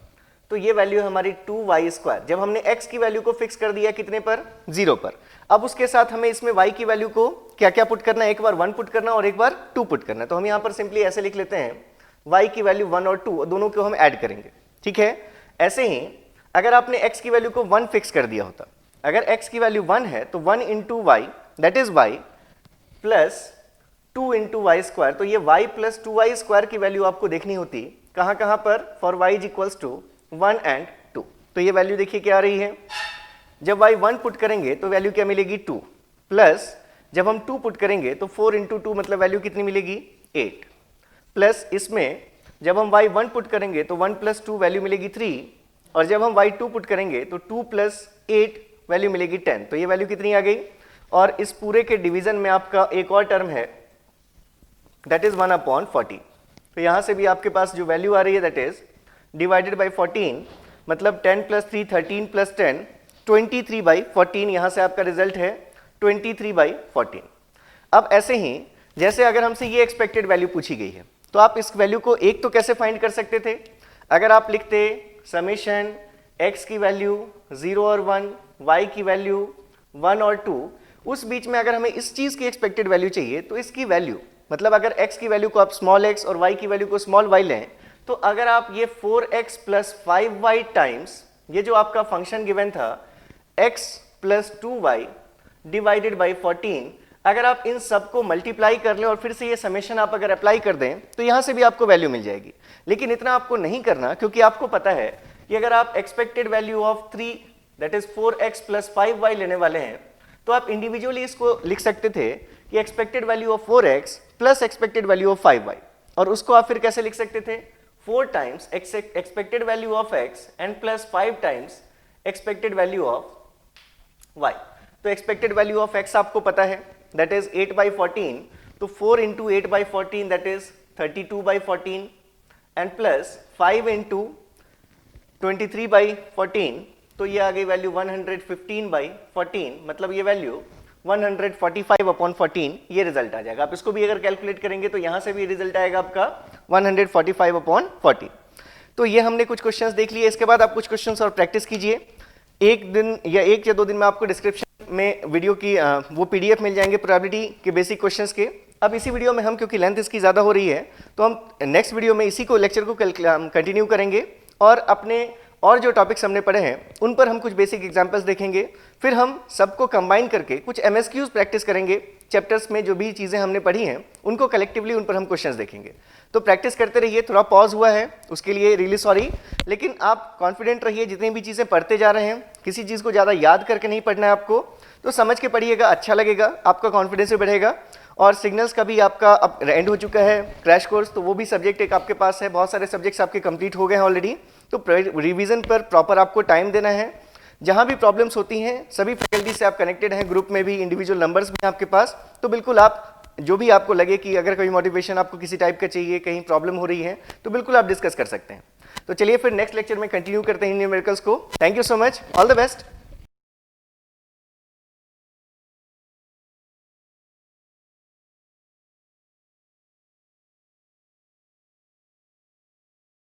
तो ये वैल्यू है हमारी 2y स्क्वायर। जब हमने x की वैल्यू को फिक्स कर दिया कितने पर, 0 पर, अब उसके साथ हमें इसमें y की वैल्यू को क्या क्या पुट करना है, एक बार 1 पुट करना और एक बार 2 पुट करना। तो हम यहाँ पर सिंपली ऐसे लिख लेते हैं y की वैल्यू 1 और 2 दोनों को हम ऐड करेंगे। ठीक है, ऐसे ही अगर आपने x की वैल्यू को 1 फिक्स कर दिया होता, अगर x की वैल्यू 1 है तो 1 into y that is y plus 2 into y square, तो ये y प्लस 2y स्क्वायर की वैल्यू आपको देखनी होती कहां कहां पर, for y is equals to 1 and 2। तो ये वैल्यू देखिए क्या आ रही है, जब y 1 पुट करेंगे तो वैल्यू क्या मिलेगी 2, प्लस जब हम 2 पुट करेंगे तो 4 इंटू 2 मतलब वैल्यू कितनी मिलेगी 8, प्लस इसमें जब हम y 1 पुट करेंगे तो 1 प्लस 2 वैल्यू मिलेगी 3, और जब हम y 2 पुट करेंगे तो 2 प्लस 8 वैल्यू मिलेगी 10। तो ये वैल्यू कितनी आ गई, और इस पूरे के डिवीजन में आपका एक और टर्म है दैट इज 1 अपॉन 40। तो यहां से भी आपके पास जो वैल्यू आ रही है दैट इज डिवाइडेड बाई 14, मतलब 10 प्लस 3 13 प्लस 10 23 बाई 14, यहां से आपका रिजल्ट है 23 बाई 14। अब ऐसे ही जैसे अगर हमसे ये एक्सपेक्टेड वैल्यू पूछी गई है तो आप इस वैल्यू को एक तो कैसे फाइंड कर सकते थे, अगर आप लिखते समेशन x की वैल्यू 0 और 1, y की वैल्यू 1 और 2, उस बीच में अगर हमें इस चीज की एक्सपेक्टेड वैल्यू चाहिए तो इसकी वैल्यू, मतलब अगर x की वैल्यू को आप स्मॉल x और y की वैल्यू को स्मॉल y लें, तो अगर आप ये 4x प्लस 5y टाइम्स ये जो आपका फंक्शन गिवन था x प्लस 2y डिवाइडेड बाई 14, अगर आप इन सबको मल्टीप्लाई कर लें और फिर से ये समेशन आप अगर अप्लाई कर दें तो यहां से भी आपको वैल्यू मिल जाएगी। लेकिन इतना आपको नहीं करना, क्योंकि आपको पता है कि अगर आप expected value of 3 that is 4x plus 5y लेने वाले हैं तो आप इंडिविजुअली इसको लिख सकते थे कि expected value of 4x plus expected value of 5y, और उसको आप फिर कैसे लिख सकते थे 4 times expected value of x and plus 5 times expected value of y। तो एक्सपेक्टेड वैल्यू ऑफ x आपको पता है दैट इज 8/14, तो 4 into 8/14 that is 32/14 and plus 5 into 23/14, तो ये आ गई वैल्यू 115/14, मतलब ये वैल्यू 145/14 ये रिजल्ट आ जाएगा। आप इसको भी अगर कैलकुलेट करेंगे तो यहां से भी रिजल्ट आएगा आपका 145/14। तो ये हमने कुछ क्वेश्चंस देख लिए। इसके बाद आप कुछ क्वेश्चंस और प्रैक्टिस कीजिए। एक दिन या 1 या 2 दिन में आपको डिस्क्रिप्शन में वीडियो की वो PDF मिल जाएंगे प्रोबेबिलिटी के बेसिक क्वेश्चंस के। अब इसी वीडियो में हम, क्योंकि लेंथ इसकी ज़्यादा हो रही है, तो हम नेक्स्ट वीडियो में इसी को लेक्चर को कंटिन्यू करेंगे और अपने और जो टॉपिक्स हमने पढ़े हैं उन पर हम कुछ बेसिक एग्जांपल्स देखेंगे। फिर हम सबको कंबाइन करके कुछ MSQs प्रैक्टिस करेंगे। चैप्टर्स में जो भी चीज़ें हमने पढ़ी हैं उनको कलेक्टिवली उन पर हम क्वेश्चंस देखेंगे। तो प्रैक्टिस करते रहिए। थोड़ा पॉज हुआ है उसके लिए रियली सॉरी, लेकिन आप कॉन्फिडेंट रहिए। जितनी भी चीज़ें पढ़ते जा रहे हैं, किसी चीज़ को ज़्यादा याद करके नहीं पढ़ना है आपको, तो समझ के पढ़िएगा, अच्छा लगेगा, आपका कॉन्फिडेंस भी बढ़ेगा। और सिग्नल्स का भी आपका अब एंड हो चुका है क्रैश कोर्स, तो वो भी सब्जेक्ट एक आपके पास है। बहुत सारे सब्जेक्ट्स आपके कंप्लीट हो गए हैं ऑलरेडी। तो रिवीजन पर प्रॉपर आपको टाइम देना है। जहाँ भी प्रॉब्लम्स होती हैं सभी फैकल्टी से आप कनेक्टेड हैं, ग्रुप में भी, इंडिविजुअल नंबर्स भी हैं आपके पास। तो बिल्कुल आप जो भी आपको लगे कि अगर कोई मोटिवेशन आपको किसी टाइप का चाहिए, कहीं प्रॉब्लम हो रही है, तो बिल्कुल आप डिस्कस कर सकते हैं। तो चलिए फिर नेक्स्ट लेक्चर में कंटिन्यू करते हैं न्यूमेरिकल्स को। Thank you so much, all the best.